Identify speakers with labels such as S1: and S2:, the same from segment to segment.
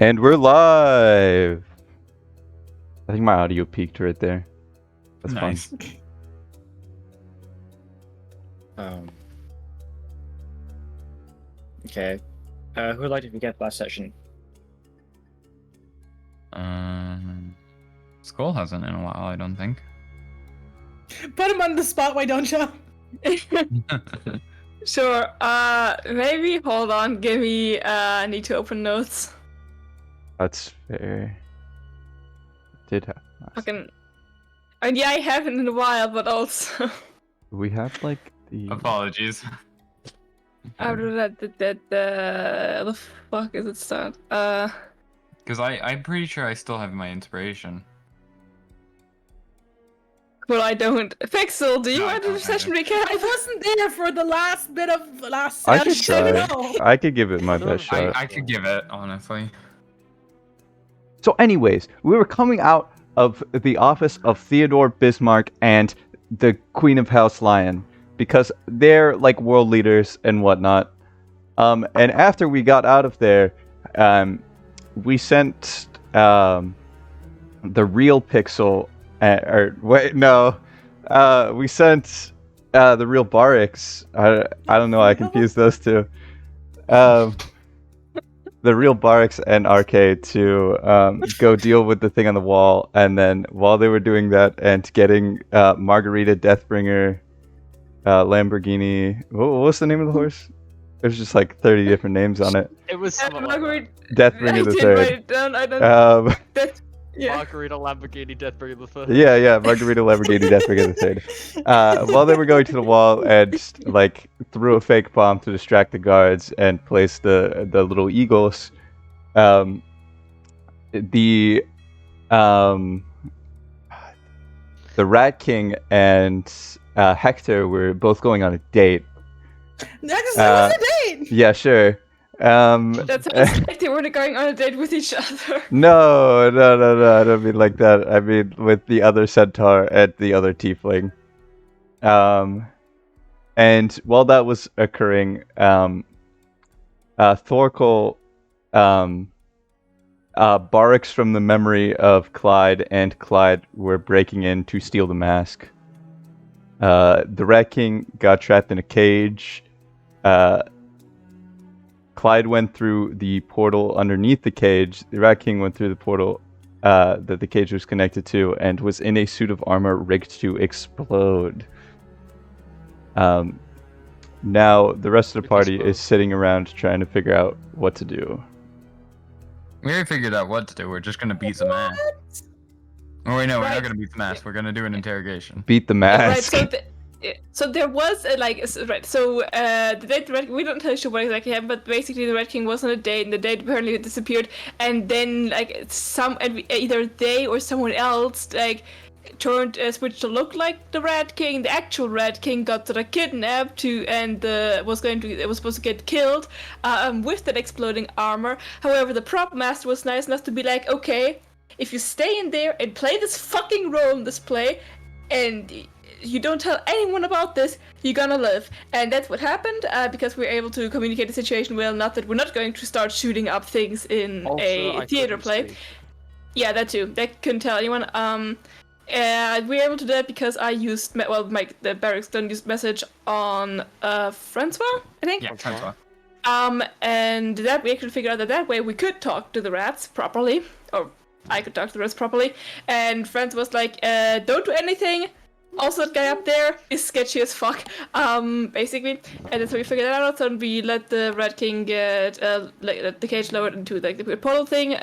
S1: And we're live! I think my audio peaked right there. That's
S2: Nice.
S1: fun.
S3: Okay. Who would like to begin last session?
S2: Skull hasn't in a while, I don't think.
S4: Put him on the spot, why don't you?
S5: Sure. Maybe hold on. Give me. I need to open notes.
S1: That's fair. Did have.
S5: Fucking. And yeah, I haven't in a while, but also.
S1: We have like the.
S2: Apologies.
S5: After that, the fuck is it start?
S2: Because I'm pretty sure I still have my inspiration.
S5: Well, I don't. Pixel, do you
S2: No, I
S5: want the
S2: don't
S5: session
S2: either.
S5: recap?
S4: I wasn't there for the last bit of last
S1: I could
S4: session.
S1: try.
S4: No.
S1: I could give it my best shot.
S2: I could give it, honestly.
S1: So, anyways, we were coming out of the office of Theodore Bismarck and the Queen of House Lion because they're like world leaders and whatnot. And after we got out of there, we sent the real Pixel. We sent the real Barracks. I don't know. I confused those two. The real Barracks and RK to go deal with the thing on the wall, and then while they were doing that and getting Margarita Deathbringer, Lamborghini. What was the name of the horse? There's just like 30 different names on it.
S6: It was something like
S5: Marguerite.
S1: Deathbringer
S5: I
S1: the
S5: didn't write
S1: third.
S5: it down. I don't. Yeah.
S6: Margarita Lamborghini Deathbringer the Third.
S1: Yeah, Margarita Lamborghini Deathbringer the third. While they were going to the wall and like threw a fake bomb to distract the guards and placed the little eagles, the Rat King and Hector were both going on a date.
S4: That was a date!
S1: Yeah, sure.
S5: That sounds like they were going on a date with each other.
S1: No, I don't mean like that. I mean with the other centaur and the other tiefling. And while that was occurring, Thorkel, Barracks from the memory of Clyde and Clyde were breaking in to steal the mask. The Rat King got trapped in a cage. Clyde went through the portal underneath the cage. The Rat King went through the portal that the cage was connected to and was in a suit of armor rigged to explode. Now, the rest of the party is sitting around trying to figure out what to do.
S2: We already figured out what to do. We're just gonna beat some ass. Oh wait, no, we're
S5: Right.
S2: not gonna beat some ass. We're gonna do an interrogation.
S1: Beat the
S5: Right,
S1: mask.
S5: so there was the date the Red we don't tell you what exactly happened, but basically the Red King was on a date and the date apparently disappeared, and then like either they or someone else like turned switched to look like the Red King. The actual Red King got sort of kidnapped and was supposed to get killed with that exploding armor. However, the prop master was nice enough to be like, okay, if you stay in there and play this fucking role in this play, and you don't tell anyone about this, you're gonna live. And that's what happened, because we were able to communicate the situation well enough that we're not going to start shooting up things in
S6: Also,
S5: a
S6: I
S5: theater
S6: couldn't
S5: play.
S6: see.
S5: Yeah, that too. That couldn't tell anyone. We were able to do that because I used, the Barracks done use message on Francois, I think.
S2: Yeah, Francois.
S5: And that we actually figured out that way we could talk to the rats properly, or I could talk to the rats properly. And Francois was like, don't do anything. Also, that guy up there is sketchy as fuck, basically. And that's how we figured that out. So we let the Red King get let the cage lowered into like the portal thing.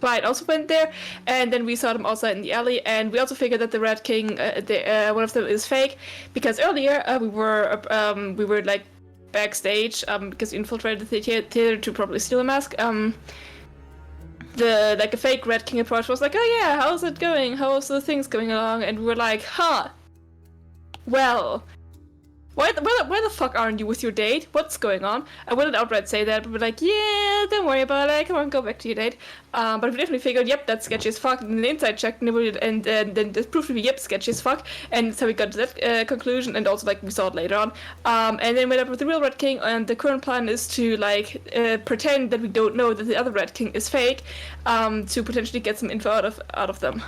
S5: Clyde also went there, and then we saw them outside in the alley. And we also figured that the Red King, one of them is fake, because earlier we were like backstage because we infiltrated the theater to probably steal a mask. A fake Red King approach was like, oh yeah, how's it going? How's the things going along? And we were like, well, why the fuck aren't you with your date? What's going on? I wouldn't outright say that, but we're like, yeah, don't worry about it. Come on, go back to your date. But we definitely figured, yep, that's sketchy as fuck. And the inside checked, and then this proved to be, yep, sketchy as fuck. And so we got to that conclusion, and also like we saw it later on. And then went up with the real Red King, and the current plan is to like pretend that we don't know that the other Red King is fake, to potentially get some info out of them.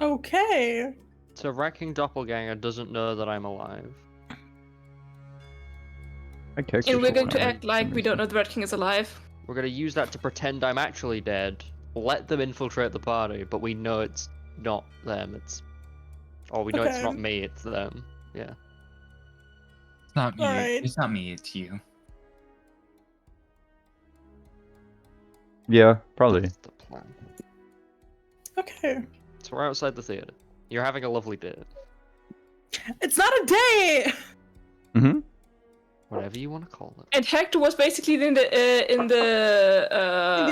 S4: Okay.
S6: So Rat King Doppelganger doesn't know that I'm alive.
S1: My character's
S5: And we're going to
S1: wild
S5: act
S1: for
S5: like
S1: some
S5: we don't
S1: reason.
S5: know the Red King is alive.
S6: We're gonna use that to pretend I'm actually dead. Let them infiltrate the party, but we know it's not them. Or we know it's
S4: Okay.
S6: not me. It's them. Yeah.
S2: It's not me.
S4: Alright.
S2: It's not me. It's you.
S1: Yeah, probably.
S6: That's the plan.
S4: Okay.
S6: So we're outside the theater. You're having a lovely date.
S4: It's not a date.
S1: Mm-hmm.
S6: Whatever you want to call it.
S5: And Hector was basically in the
S4: In the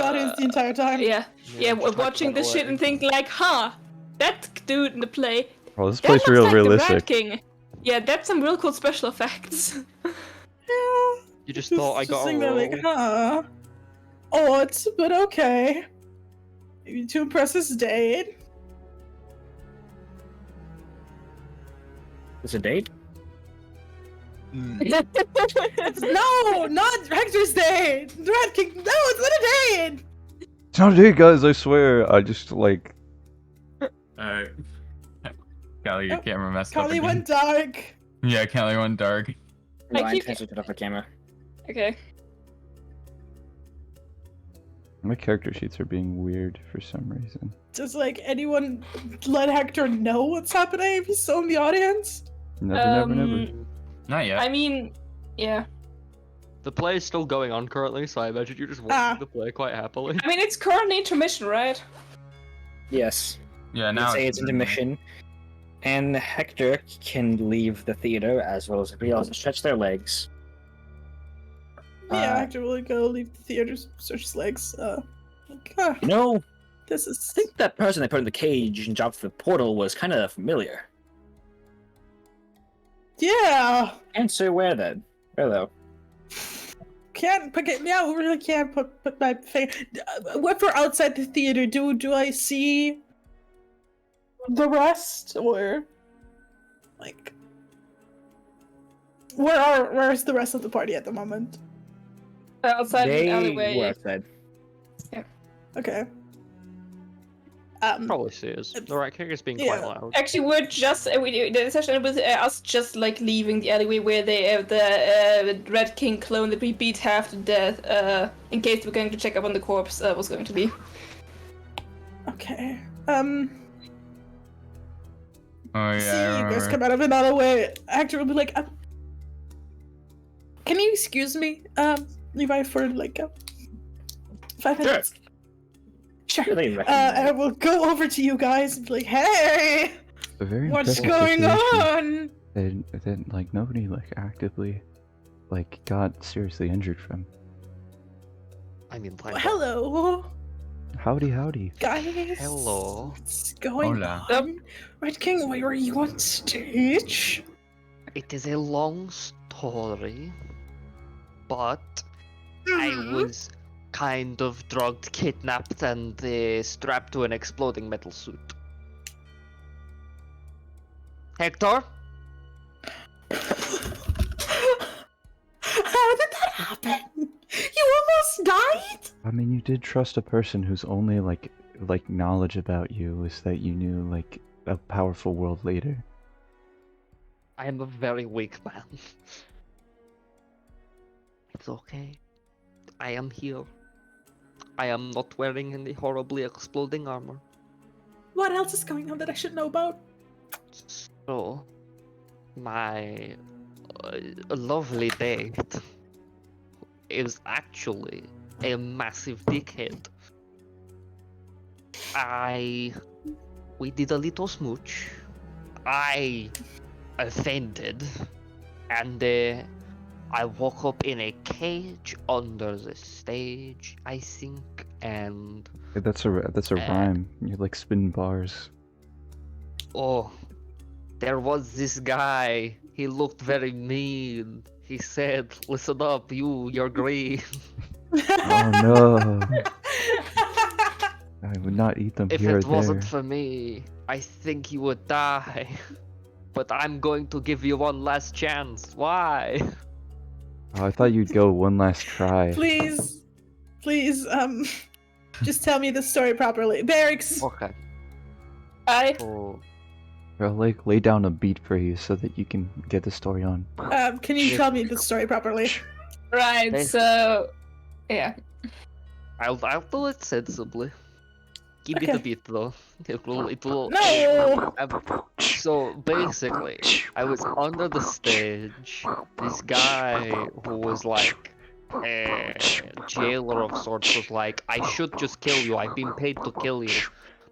S4: audience the entire time.
S5: yeah,
S6: just hype
S5: watching
S6: that
S5: this shit
S6: away.
S5: and thinking like, huh, that dude in the play,
S1: Well, this
S5: that
S1: plays
S5: looks
S1: real
S5: like the Rat
S1: realistic.
S5: King. Yeah, that's some real cool special effects.
S4: Yeah.
S6: You just thought I got a
S4: sitting there
S6: roll.
S4: like, huh. Odd, but okay. Maybe to impress his date.
S3: It's a date?
S4: No, not Hector's date. The Rat King. No, it's not a date.
S1: It's not a date, guys. I swear. I just like.
S2: Alright. Callie, your
S4: Oh,
S2: camera messed up
S4: Kali
S2: again.
S4: went dark.
S2: Yeah, Callie went dark.
S3: No, I
S5: keep-
S3: intentionally put off the camera.
S5: Okay.
S1: My character sheets are being weird for some reason.
S4: Does like anyone let Hector know what's happening if he's still in the audience?
S1: Never, never.
S2: Not yet.
S5: I mean, yeah.
S6: The play is still going on currently, so I imagine you're just watching
S4: Ah.
S6: the play quite happily.
S5: I mean, it's currently intermission, right?
S3: Yes.
S2: Yeah,
S3: Now
S2: now
S3: say it's intermission. And Hector can leave the theater as well as everybody else and stretch their legs.
S4: Yeah, Hector will go leave the theater, stretch his legs. Like, ah,
S3: You know,
S4: this is.
S3: I think that person they put in the cage and dropped the portal was kind of familiar.
S4: Yeah.
S3: Answer where then? Where though?
S4: Can't put it. Yeah, we really can't put my finger. If we're outside the theater, do I see the rest or like where's the rest of the party at the moment?
S5: Outside
S3: They
S5: the alleyway.
S3: were outside.
S4: Okay.
S6: Probably see us. The Rat King is being quite
S4: Yeah.
S6: loud.
S5: Actually, we're just the session was us just like leaving the alleyway where the Red King clone that we beat half to death. In case we're going to check up on the corpse, was going to be.
S4: Okay.
S2: Oh yeah,
S4: See
S2: I
S4: you guys
S2: remember.
S4: come out of another way. Hector will be like, can you excuse me, Levi, for like 5 minutes? Sure.
S3: Really
S4: I
S3: recognize
S4: will go over to you guys and be like, hey,
S1: A very
S4: what's
S1: impressive
S4: going
S1: situation
S4: on?
S1: That like nobody like actively like got seriously injured from.
S6: I mean, like,
S4: Hello,
S1: Howdy.
S4: guys.
S6: hello.
S4: What's going
S2: Hola.
S4: on? Red King, why were you on stage?
S6: It is a long story, but I
S4: Mhm.
S6: was kind of drugged, kidnapped, and strapped to an exploding metal suit. Hector?
S4: How did that happen? You almost died?
S1: I mean, you did trust a person whose only like knowledge about you was that you knew like a powerful world leader.
S6: I am a very weak man. It's okay. I am here. I am not wearing any horribly exploding armor.
S4: What else is going on that I should know about?
S6: So, my lovely date is actually a massive dickhead. We did a little smooch. I offended, and I woke up in a cage under the stage, I think, and
S1: That's a rhyme. You're like spin bars.
S6: oh, there was this guy. He looked very mean. He said, "Listen up, you're green.
S1: Oh no. I would not eat them
S6: If
S1: here or
S6: it wasn't
S1: there.
S6: for me, I think you would die. But I'm going to give you one last chance. Why?"
S1: Oh, I thought you'd go one last try.
S4: Please, just tell me the story properly. Barracks.
S6: Okay.
S5: I
S1: I'll like lay down a beat for you so that you can get the story on.
S4: Can you tell me the story properly?
S5: right.
S6: Hey.
S5: So yeah.
S6: I'll do it sensibly. Give me
S4: Okay.
S6: the beat though. It will.
S4: No.
S6: So basically, I was under the stage. This guy who was like a jailer of sorts was like, "I should just kill you. I've been paid to kill you,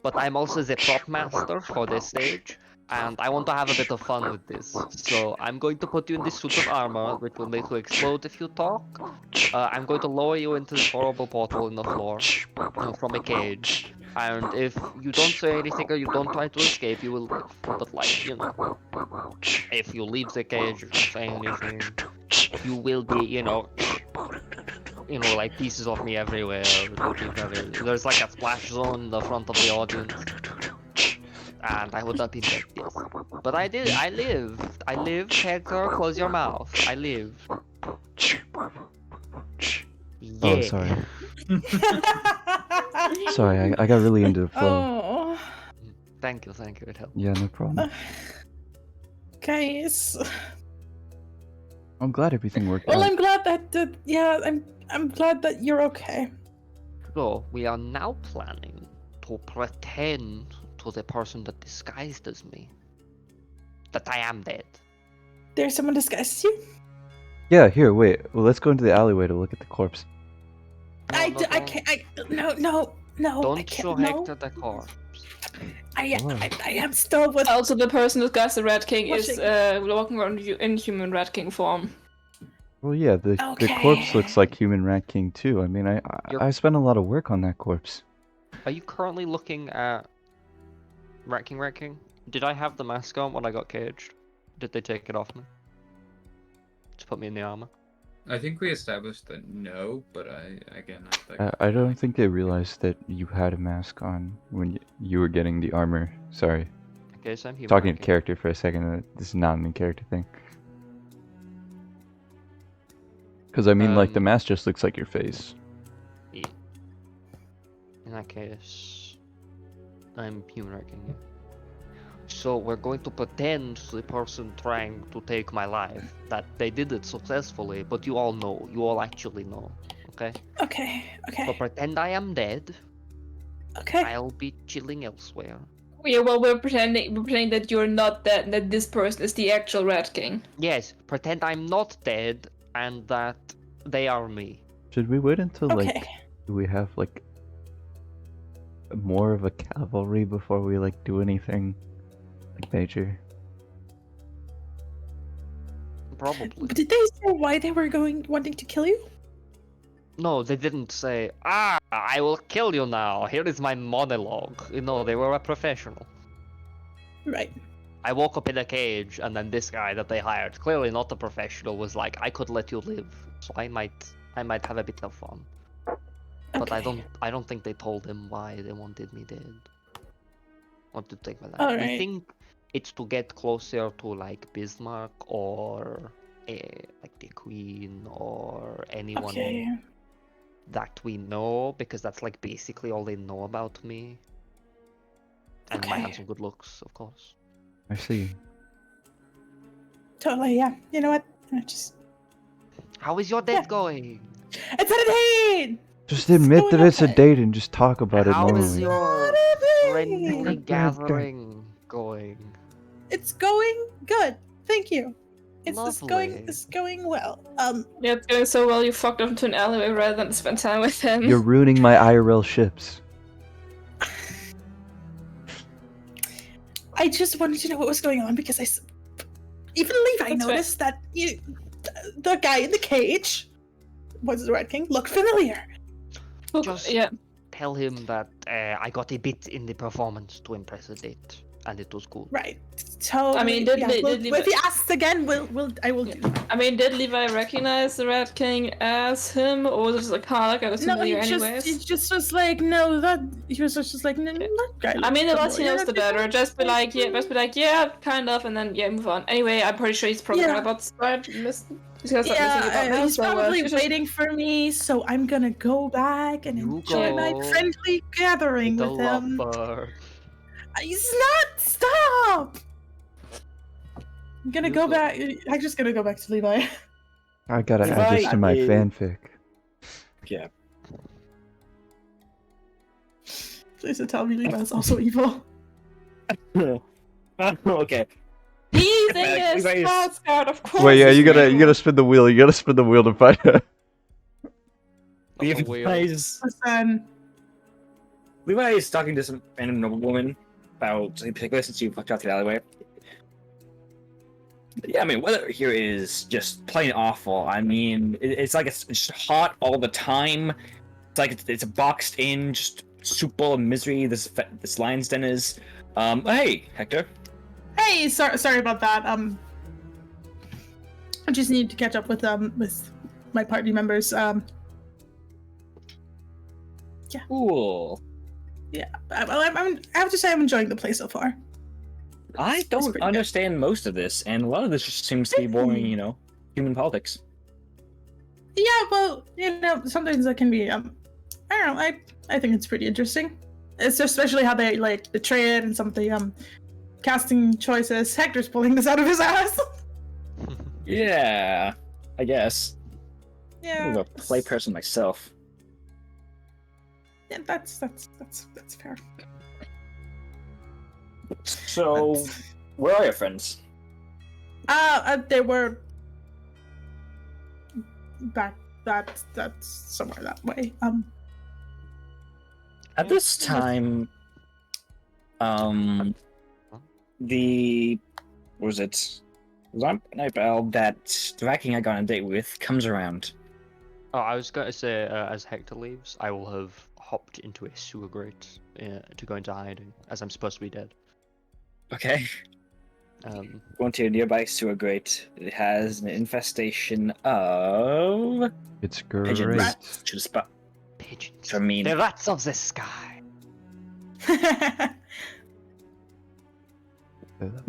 S6: but I'm also the prop master for this stage, and I want to have a bit of fun with this. So I'm going to put you in this suit of armor, which will make you explode if you talk. I'm going to lower you into this horrible portal in the floor from a cage." And if you don't say anything or you don't try to escape, you will live. But like, you know, if you leave the cage or you say anything, you will be, like pieces of me everywhere. It will be there's like a splash zone in the front of the audience. And I would not be dead, yes. But I did, I lived, Hector, close your mouth. I lived. Yeah.
S1: Oh, sorry. Sorry, I got really into the flow.
S4: Oh,
S6: Thank you, it helped.
S1: Yeah, no problem.
S4: guys.
S1: I'm glad everything worked
S4: Well,
S1: out.
S4: I'm glad that. Yeah, I'm glad that you're okay.
S6: So, we are now planning to pretend to the person that disguised as me that I am dead.
S4: There's someone disguised as you.
S1: Yeah, here, wait. Well, let's go into the alleyway to look at the corpse.
S6: No,
S4: I
S6: no,
S4: can't. No. I
S6: Don't
S4: can't.
S6: show
S4: No.
S6: Hector the corpse.
S4: I
S1: What?
S4: am still with.
S5: Also, the person who got the Rat King is
S4: Watching.
S5: walking around in human Rat King form.
S1: Well, yeah, the
S4: Okay.
S1: corpse looks like human Rat King too. I mean, I spent a lot of work on that corpse.
S6: Are you currently looking at Rat King? Did I have the mask on when I got caged? Did they take it off me? To put me in the armor?
S2: I think we established that no, but
S1: I don't think they realized that you had a mask on when you were getting the armor. Sorry.
S6: Okay, so I'm human.
S1: Talking
S6: Rat
S1: to
S6: King.
S1: character for a second. This is not an in-character thing. Because I mean, like, the mask just looks like your face.
S6: Yeah. In that case, I'm human Rat King. Yeah. So we're going to pretend to the person trying to take my life that they did it successfully, but you all know. You all actually know. Okay?
S4: Okay.
S6: So pretend I am dead.
S4: Okay.
S6: I'll be chilling elsewhere.
S5: Yeah, well, we're pretending that you're not dead, that this person is the actual Rat King.
S6: Yes, pretend I'm not dead and that they are me.
S1: Should we wait until,
S4: Okay.
S1: like, we have, like, more of a cavalry before we, like, do anything, like, major?
S6: Probably.
S4: Did they say why they were wanting to kill you?
S6: No, they didn't say, I will kill you now. Here is my monologue. You know, they were a professional.
S4: Right.
S6: I woke up in a cage, and then this guy that they hired, clearly not a professional, was like, I could let you live, so I might have a bit of fun. But I don't think they told him why they wanted me dead. Want to take my life.
S4: All
S6: We
S4: right.
S6: think it's to get closer to like Bismarck or like the Queen or anyone
S4: Okay.
S6: that we know, because that's like basically all they know about me. And my
S4: Okay.
S6: handsome good looks, of course.
S1: I see.
S4: Totally. Yeah. You know what? Just.
S6: How is your date
S4: Yeah.
S6: going?
S4: It's a date.
S1: Just admit
S4: going
S1: that it's a
S4: okay.
S1: date and just talk about it
S6: How is
S1: normally.
S6: your
S4: Not a
S6: friendly
S4: date.
S6: gathering going?
S4: It's going good. Thank you. It's
S6: Lovely.
S4: going well.
S5: Yeah, it's going so well you fucked up into an alleyway rather than spend time with him.
S1: You're ruining my IRL ships.
S4: I just wanted to know what was going on because even Levi
S5: That's
S4: noticed that the guy in the cage was the Red King looked familiar.
S6: Just
S5: Yeah.
S6: tell him that I got a bit in the performance to impress a date. and it was cool.
S4: Right. So
S5: I mean,
S4: if he asks again, I will do.
S5: I mean, did Levi recognize the Rat King as him, or was it just like, kind of like I was
S4: No,
S5: familiar
S4: he
S5: anyways?
S4: just was like, no, that he was just like, no, that guy.
S5: I mean, the less he
S4: familiar.
S5: knows, the better. Just be like, yeah, kind of, and then move on. Anyway, I'm pretty sure he's probably
S4: Yeah.
S5: about to start. He's gonna start missing about now.
S4: He's
S5: So,
S4: probably
S5: just-
S4: waiting for me, so I'm gonna go back and
S6: You
S4: enjoy my
S6: go.
S4: friendly gathering
S6: The
S4: with him.
S6: lovebird.
S4: He's not. Stop. I'm gonna
S6: You
S4: go
S6: go.
S4: back. I'm just gonna go back to Levi.
S1: I gotta add
S3: Levi
S1: this to my
S3: is-
S1: fanfic.
S3: Yeah.
S4: Please don't tell me Levi's also evil.
S3: Okay.
S5: He's in
S3: Levi
S5: his
S3: is-
S5: house guard, of course.
S1: Wait, yeah,
S5: he's
S1: you gotta
S5: evil.
S1: spin the wheel. You gotta spin the wheel to find her.
S3: Levi is talking to some random noblewoman about something particular since you fucked out the alleyway. Yeah, I mean, weather here is just plain awful. I mean, it's like it's just hot all the time. It's like it's a boxed in, just soup bowl of misery. This lion's den is. Hey, Hector.
S4: Hey, sorry about that. I just need to catch up with my party members.
S3: Cool.
S4: I have to say I'm enjoying the play so far.
S3: I
S4: It's
S3: don't
S4: pretty good.
S3: understand most of this, and a lot of this just seems to be boring, human politics.
S4: Yeah, well, sometimes that can be. I don't know. I think it's pretty interesting. It's especially how they like the trade and some of the casting choices. Hector's pulling this out of his ass.
S3: Yeah, I guess.
S4: Yeah,
S3: I'm a play person myself.
S4: yeah, that's fair.
S3: So,
S4: That's-
S3: where are your friends?
S4: They were back. That's somewhere that way.
S3: At this time, the what was it? Night Bell that the Rat King I got on a date with comes around.
S6: Oh, I was going to say, as Hector leaves, I will have hopped into a sewer grate to go into hiding, as I'm supposed to be dead.
S3: Okay. Going to a nearby sewer grate. It has an infestation of
S1: It's
S3: pigeons.
S1: great.
S3: Should spot.
S6: Pigeons.
S3: I mean,
S6: The rats of the sky.
S3: mm,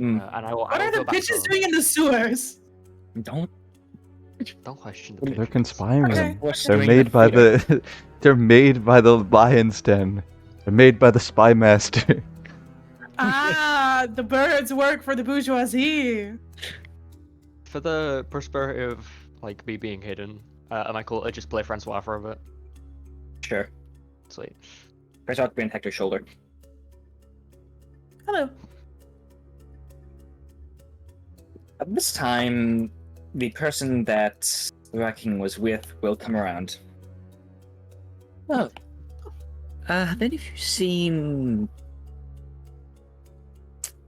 S6: And I will.
S4: What
S6: I
S4: are
S6: will
S4: the
S6: go back
S4: bitches
S6: home.
S4: doing in the sewers?
S3: don't.
S6: Don't question the
S1: They're
S6: pigeons.
S1: conspiring.
S4: Okay.
S3: What's
S1: They're
S3: doing
S1: made by
S3: theater?
S1: the. They're made by the lion's den. They're made by the spy master.
S4: The birds work for the bourgeoisie.
S6: For the prosperity of like me being hidden, am I cool to just play Francois for a bit?
S3: Sure.
S6: Sweet.
S3: Press out behind Hector's shoulder.
S4: Hello.
S3: At this time, the person that the Rat King was with will come around. Well, have any of you seen?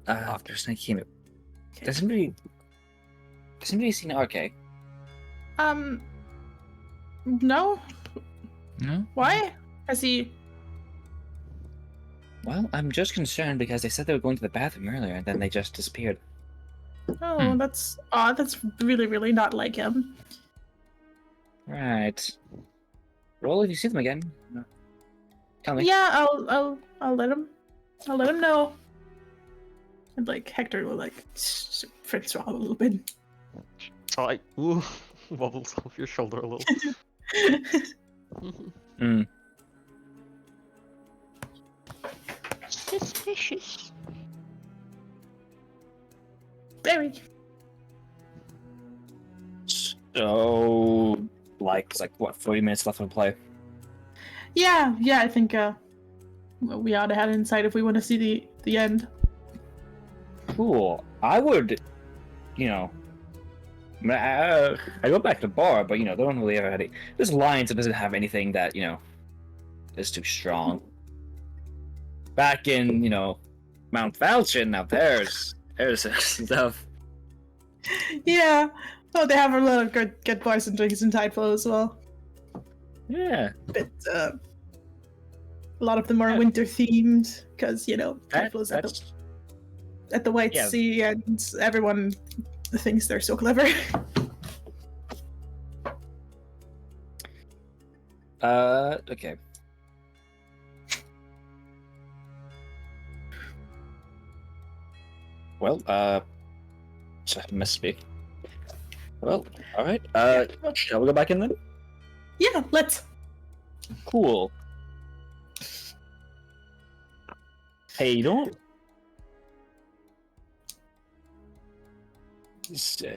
S3: The person that came. Does anybody seen RK?
S4: No.
S3: No.
S4: Why? Has he?
S3: Well, I'm just concerned because they said they were going to the bathroom earlier and then they just disappeared.
S4: Oh, that's odd. That's really, really not like him.
S3: Right. Roll if you see them again. Tell me.
S4: Yeah, I'll let him. I'll let him know. And like Hector will like Francois a little bit.
S6: So like, ooh, wobbles off your shoulder a little.
S3: Hmm.
S6: Suspicious.
S4: Very.
S3: So, it's like what, 40 minutes left of play?
S4: Yeah, I think we ought to head inside if we want to see the end.
S3: Cool. I would, I go back to the bar, but they don't really ever have any. This alliance doesn't have anything that is too strong. Back in Mount Falchion, now there's stuff.
S4: Yeah. Oh, they have a lot of good bars and drinks in Tideflow as well.
S3: Yeah,
S4: But a lot of them are winter themed because Tideflow's at the at the White
S3: Yeah.
S4: Sea, and everyone thinks they're so clever.
S3: Okay. Well, so I must speak. Well, all right. Shall we go back in then?
S4: Yeah, let's.
S3: Cool. Hey, you don't.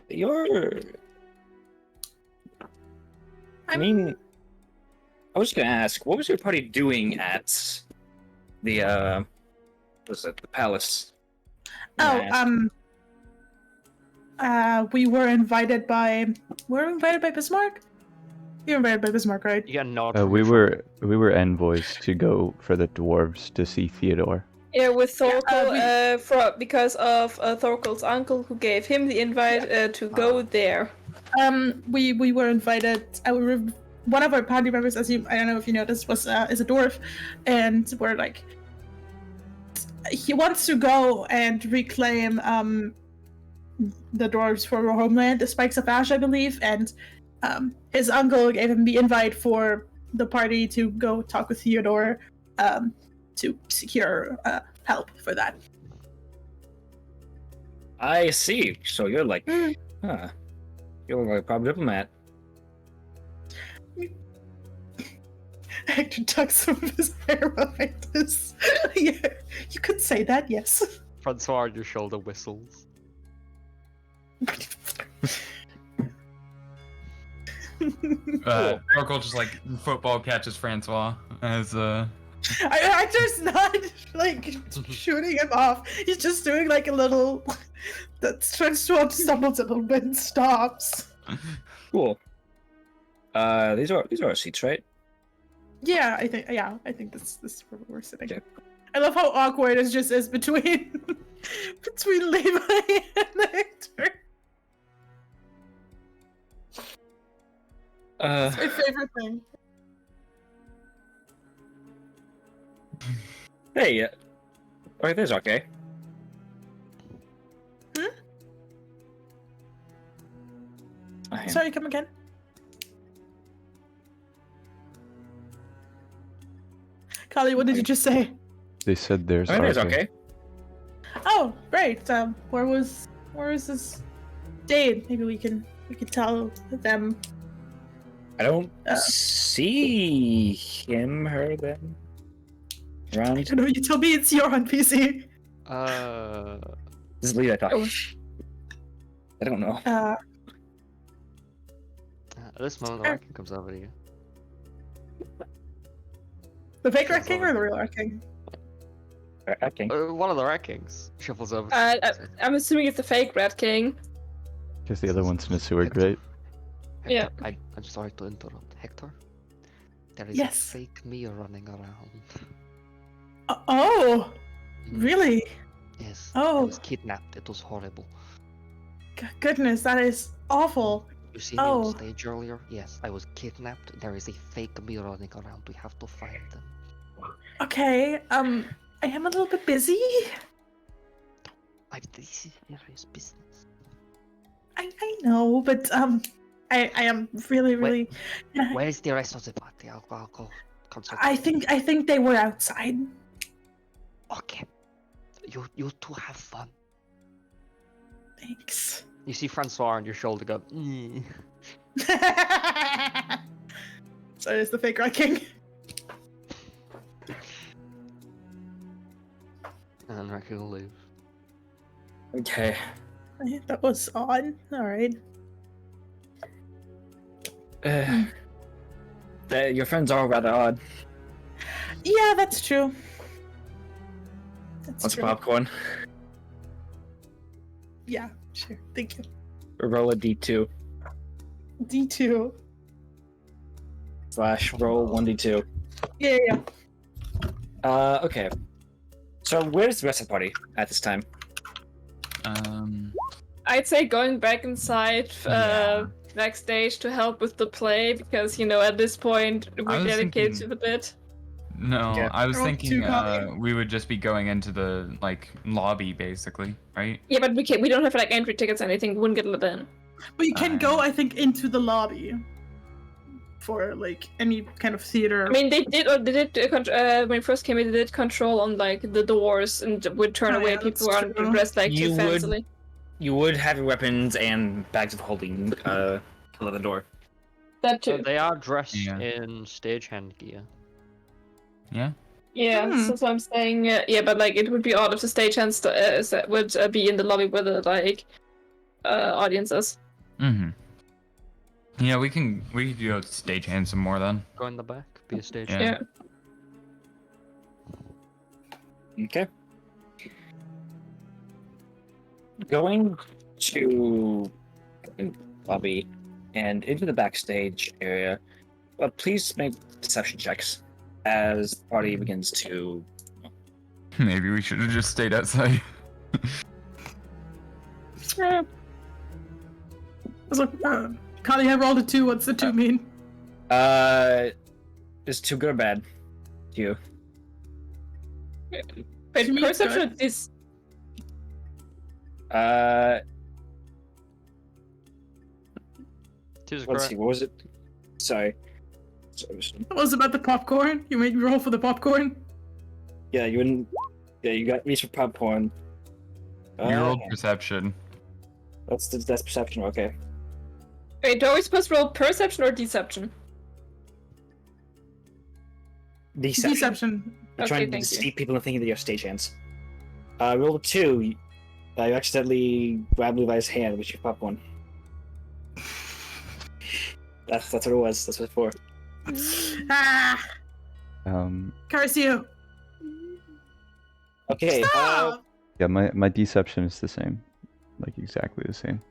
S3: You're. I mean, I was gonna ask, what was your party doing at the was it the palace?
S4: Oh, we were invited by. Were we invited by Bismarck? You were invited by Bismarck, right?
S6: You got nod.
S1: We were envoys to go for the dwarves to see Theodore.
S5: Yeah, with Thorkel,
S4: we-
S5: because of Thorkel's uncle who gave him the invite to go there.
S4: We were invited. One of our party members, I don't know if you noticed, is a dwarf, and we're like, he wants to go and reclaim the dwarves for our homeland, the Spikes of Ash, I believe, and his uncle gave him the invite for the party to go talk with Theodore to secure help for that.
S3: I see. So you're like, you're like a proper diplomat.
S4: Hector tucks some of his hair behind this. Yeah, you could say that, yes.
S6: Francois on your shoulder whistles.
S2: Oracle just like football catches Francois as
S4: Hector's not like shooting him off. He's just doing like a little. That Francois stumbles a little bit and stops.
S3: Cool. These are our seats, right?
S4: Yeah, I think this is where we're sitting.
S3: Okay.
S4: I love how awkward it just is between Levi and Hector. It's my favorite thing.
S3: Hey, alright, there's okay.
S4: Sorry, come again. Kali, what did you just say?
S1: They said there's
S3: Alright, there's
S1: Arthur.
S3: okay.
S4: Oh, right. Where was this Dade? Maybe we can tell them.
S3: I don't see him, her, them.
S4: I
S3: Around.
S4: don't know. You tell me it's your on PC.
S3: This is Levi talking. I don't know.
S6: At this moment, the ranking comes over to you.
S4: The fake Rat King or the real Rat King?
S3: Okay.
S6: One of the rankings shuffles over.
S5: I'm assuming it's the fake Rat King.
S1: Because the other one's in a sewer grate.
S6: Hector,
S5: Yeah.
S6: I'm sorry to interrupt. Hector, there is
S4: Yes.
S6: a fake me running around.
S4: Oh,
S6: Mhm.
S4: really?
S6: Yes. I
S4: Oh.
S6: was kidnapped. It was horrible.
S4: Goodness, that is awful.
S6: You see me on
S4: Oh.
S6: stage earlier? Yes, I was kidnapped. There is a fake me running around. We have to find them.
S4: Okay, I am a little bit busy.
S6: This is serious business.
S4: I know, but I am really.
S6: Where is the rest of the party? I'll go consult.
S4: I think they were outside.
S6: Okay. You two have fun.
S4: Thanks.
S6: You see Francois on your shoulder go. "Mm."
S4: So it's the fake Rat King.
S6: And then Raccoon will leave.
S3: Okay.
S4: That was odd. All right.
S3: Your friends are rather odd.
S4: Yeah, that's true. That's
S3: What's
S4: true.
S3: popcorn?
S4: Yeah, sure. Thank you.
S3: Roll a d2
S4: D2.
S3: / roll 1d2.
S4: Yeah.
S3: Okay. So where's the rest of the party at this time?
S5: I'd say going back inside
S2: Yeah.
S5: backstage to help with the play because at this point
S2: I
S5: we're
S2: was
S5: dedicated
S2: thinking-
S5: to the bit.
S2: No,
S3: Okay.
S2: I was
S4: They're all
S2: thinking
S4: too common.
S2: we would just be going into the like lobby basically, right?
S5: Yeah, but we don't have like entry tickets or anything. We wouldn't get let in.
S4: But you can go,
S2: Alright.
S4: I think, into the lobby for like any kind of theater.
S5: I mean, they did when it first came in. They did control on like the doors and would turn
S4: Oh,
S5: away
S4: yeah,
S5: people who
S4: that's
S5: aren't
S4: true.
S5: dressed like
S3: You
S5: too
S3: would-
S5: fancily.
S3: You would have your weapons and bags of holding at the door.
S5: That
S6: So
S5: too.
S6: they are dressed
S2: Yeah.
S6: in stagehand gear.
S2: Yeah.
S5: Yeah,
S4: Hmm.
S5: so that's what I'm saying. Yeah, but like it would be odd if the stagehands would be in the lobby with the like audiences.
S2: Mm-hmm. Yeah, we can go stagehand some more then.
S6: Go in the back, be a stage.
S2: Yeah.
S5: Yeah.
S3: Okay. Going to lobby and into the backstage area. Please make deception checks as the party begins to.
S2: Maybe we should have just stayed outside.
S4: I was like, Connie, I rolled a 2. What's the 2 mean?
S3: Is too good or bad to you?
S5: Wait,
S4: To me, it's
S5: perception
S4: good.
S5: is
S6: Two's
S3: let's
S6: correct.
S3: see. What was it? Sorry.
S4: What was about the popcorn? You made me roll for the popcorn?
S3: Yeah, you wouldn't. Yeah, you got me for popcorn.
S2: You rolled perception.
S3: That's perception. Okay.
S5: wait. Are we supposed to roll perception or deception?
S3: Deception.
S4: Deception.
S3: You're
S5: Okay,
S3: trying to
S5: thank you.
S3: deceive people into thinking that you're stagehands. Roll a 2. You accidentally grabbed Levi's hand with your popcorn. That's what it was. That's what it's for.
S4: Ah! Curse you!
S3: Okay.
S4: Stop!
S1: Yeah, my deception is the same, like exactly the same.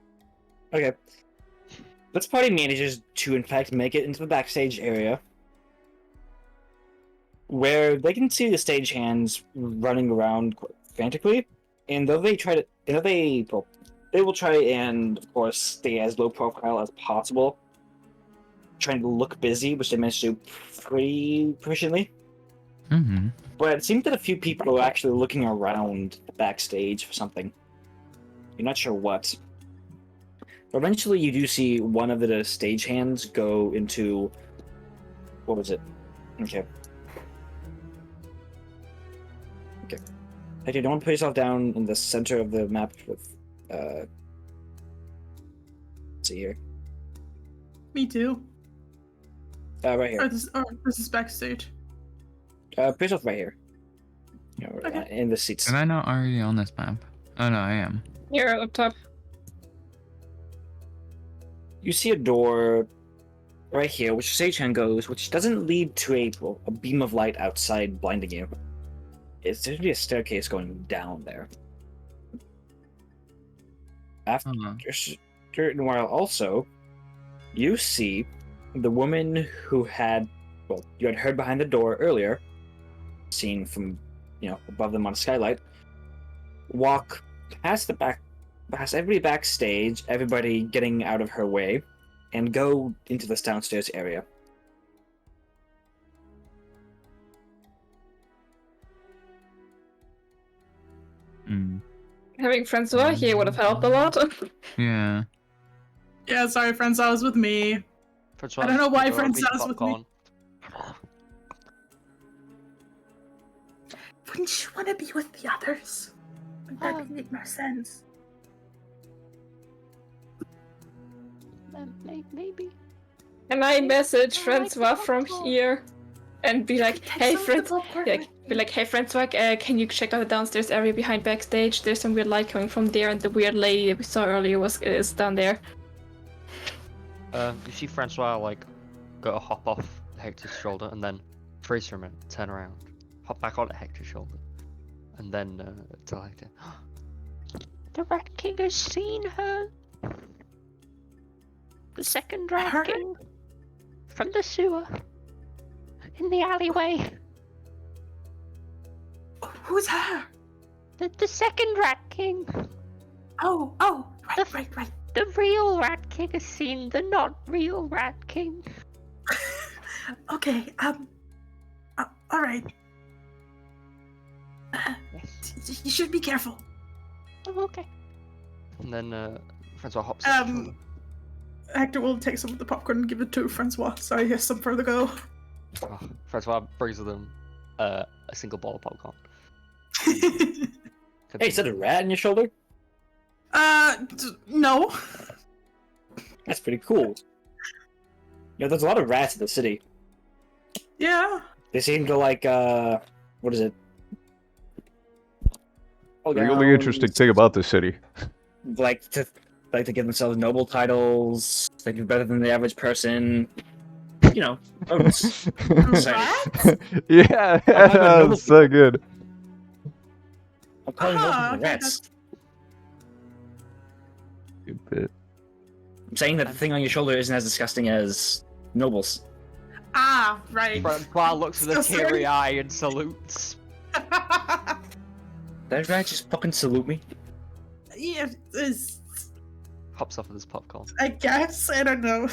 S3: Okay. This party manages to, in fact, make it into the backstage area, where they can see the stagehands running around frantically, and though they they will try and, of course, stay as low profile as possible, trying to look busy, which they manage to do pretty proficiently.
S2: Mm-hmm.
S3: But it seems that a few people are actually looking around the backstage for something. You're not sure what. But eventually, you do see one of the stagehands go into. What was it? Okay. Okay. Actually, don't put yourself down in the center of the map with. Let's see here.
S4: Me too.
S3: Right here.
S4: This is backstage.
S3: Put yourself right here.
S4: Okay.
S3: In the seats.
S2: Am I not already on this map? Oh no, I am.
S5: You're up top.
S3: You see a door right here, which Seichan goes, which doesn't lead to a beam of light outside blinding you. It's there's a staircase going down there. After
S2: Uh-huh.
S3: a certain while, also, you see the woman who you had heard behind the door earlier, seen from, above them on a skylight, walk past everybody backstage, everybody getting out of her way, and go into this downstairs area.
S2: Mm.
S5: Having Francois here would have helped a lot.
S2: Yeah.
S4: Yeah, sorry, Francois was with me. I don't know why Francois was with me. Wouldn't you want to be with the others? Wouldn't that make more sense?
S6: Maybe.
S5: And I message Francois from here and be like, hey Francois, hey Francois, can you check out the downstairs area behind backstage? There's some weird light coming from there, and the weird lady that we saw earlier is down there.
S6: You see Francois go hop off Hector's shoulder and then freeze for a minute, turn around, hop back onto Hector's shoulder, and then tell Hector, "The Rat King has seen her. The second Rat King from the sewer in the alleyway.
S4: Who's her?
S6: The second Rat King.
S4: Oh, right.
S6: The real Rat King has seen the not real Rat King."
S4: Okay, All right.
S6: Yes.
S4: You should be careful.
S6: Oh, okay. And then Francois hops up the trolley.
S4: Hector will take some of the popcorn and give it to Francois. Sorry, he has some further go.
S6: Oh, Francois brings them a single ball of popcorn.
S3: Hey, is that a rat in your shoulder?
S4: No.
S3: That's pretty cool. Yeah, there's a lot of rats in the city.
S4: Yeah.
S3: They seem to like, what is it?
S1: The only interesting thing about this city.
S3: Like to give themselves noble titles. They do better than the average person. You know, rodents. Excited.
S1: Yeah,
S3: about noble
S1: that's so good.
S3: I'm calling
S4: Ah,
S3: nobles
S4: okay,
S3: rats.
S1: Good bit.
S3: I'm saying that the thing on your shoulder isn't as disgusting as nobles.
S4: Ah, right.
S6: Francois looks with a
S4: So
S6: teary
S4: sorry.
S6: eye and salutes.
S3: That rat just fucking salute me.
S4: Yeah, it's,
S6: Hops off with his popcorn.
S4: I guess. I don't know.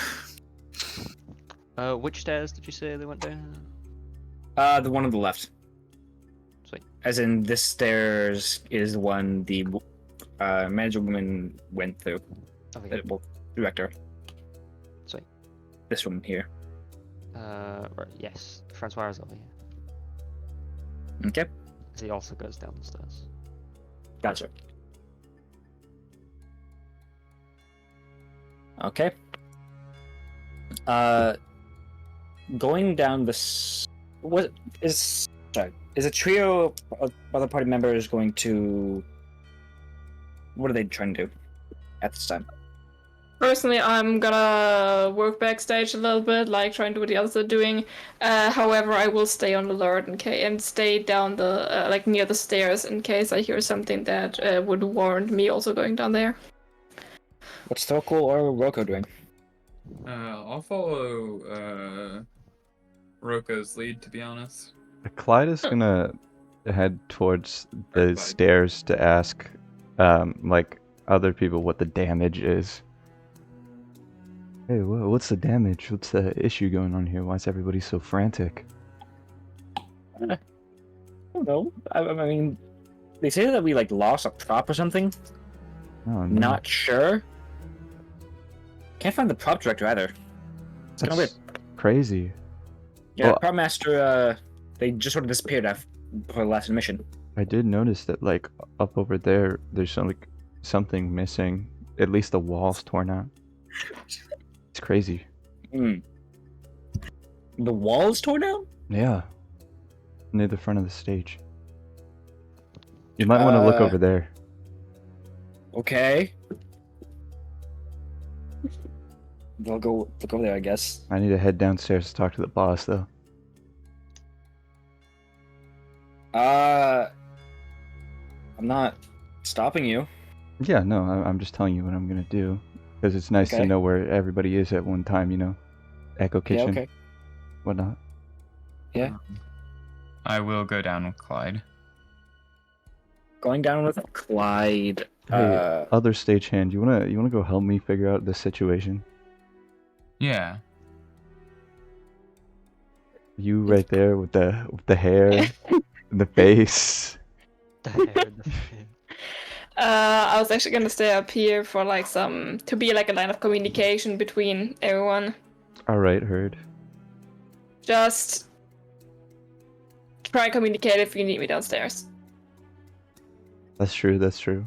S6: Which stairs did you say they went down?
S3: The one on the left.
S6: Sweet.
S3: As in, this stairs is the one the manager woman went through.
S6: Okay.
S3: Well, director.
S6: Sweet.
S3: This one here.
S6: Right, yes. Francois is over here.
S3: Okay,
S6: As he also goes down the stairs.
S3: gotcha. Okay. Going down this. What is? Sorry, is a trio of other party members going to? What are they trying to do at this time?
S5: Personally, I'm gonna work backstage a little bit, like trying to do what the others are doing. However, I will stay on alert and stay down the like near the stairs in case I hear something that would warrant me also going down there.
S3: What's Thorkel or Roko doing?
S2: I'll follow Roko's lead, to be honest.
S1: Clyde is gonna head towards the
S2: Clyde.
S1: stairs to ask, like, other people what the damage is. Hey, what's the damage? What's the issue going on here? Why is everybody so frantic?
S3: I don't know. I mean, they say that we like lost a prop or something.
S1: Oh, no.
S3: Not sure. Can't find the prop director either. It's kind of weird.
S1: That's crazy.
S3: Yeah,
S1: Well-
S3: prop master. They just sort of disappeared after the last mission.
S1: I did notice that, like, up over there, there's something missing. At least the wall's torn out. It's crazy.
S3: Hmm. The wall's torn out.
S1: Yeah. Near the front of the stage. You might want to look over there.
S3: Okay. I'll go look over there, I guess.
S1: I need to head downstairs to talk to the boss, though.
S3: I'm not stopping you.
S1: Yeah, no, I'm just telling you what I'm gonna do. Because it's nice to
S3: Okay.
S1: know where everybody is at one time, you know? Echo Kitchen,
S3: Yeah, okay.
S1: whatnot.
S3: Yeah.
S2: I will go down with Clyde.
S3: Going down with Clyde.
S1: Hey, other stagehand, you wanna go help me figure out the situation?
S2: Yeah.
S1: You right there with the hair, and the face.
S6: The hair and the fin.
S5: I was actually gonna stay up here for like to be like a line of communication between everyone.
S1: All right, heard.
S5: Just try and communicate if you need me downstairs.
S1: That's true. That's true.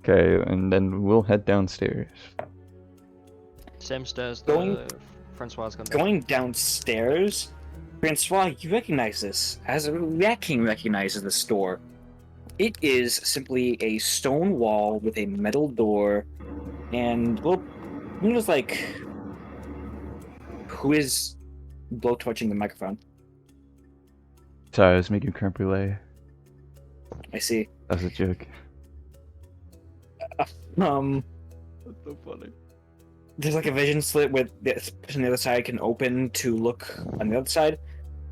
S1: Okay, and then we'll head downstairs.
S6: Same stairs
S3: Going-
S6: that Francois is
S3: Going downstairs, Francois, you recognize this as Rat King recognizes the store. It is simply a stone wall with a metal door, and was like, who is blowtorching the microphone?
S1: Sorry, I was making creme brulee.
S3: I see.
S1: That was a joke.
S3: That's
S1: so funny.
S3: There's like a vision slit with this person on the other side can open to look on the other side,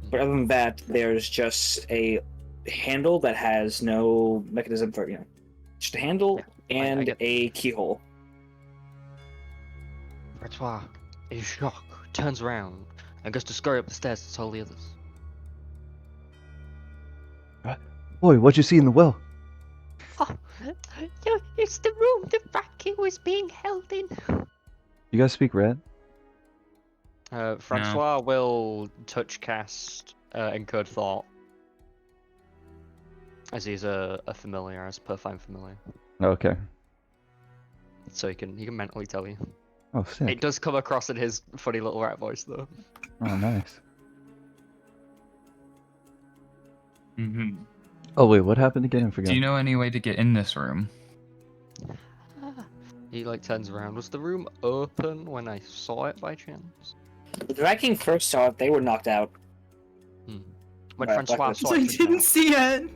S3: but other than that, there's just a handle that has no mechanism for just a handle
S6: Yeah, I
S3: and
S6: get-
S3: a keyhole.
S6: Francois is shocked, turns around, and goes to scurry up the stairs to tell the others.
S1: Boy, what'd you see in the well?
S6: Oh, it's the room the Raki was being held in.
S1: You guys speak red?
S6: Francois will touch cast Encode Thought. As he's a familiar, as per fine familiar.
S1: Okay.
S6: So he can mentally tell you.
S1: Oh, sick.
S6: It does come across in his funny little rat voice though.
S1: Oh, nice.
S2: Mm-hmm.
S1: Oh, wait, what happened again? I forgot.
S2: Do you know any way to get in this room?
S6: He like turns around. Was the room open when I saw it by chance?
S3: The Viking first saw it, they were knocked out.
S6: When
S3: Right,
S6: Francois
S3: like
S6: saw
S4: So I
S6: it,
S4: didn't see it.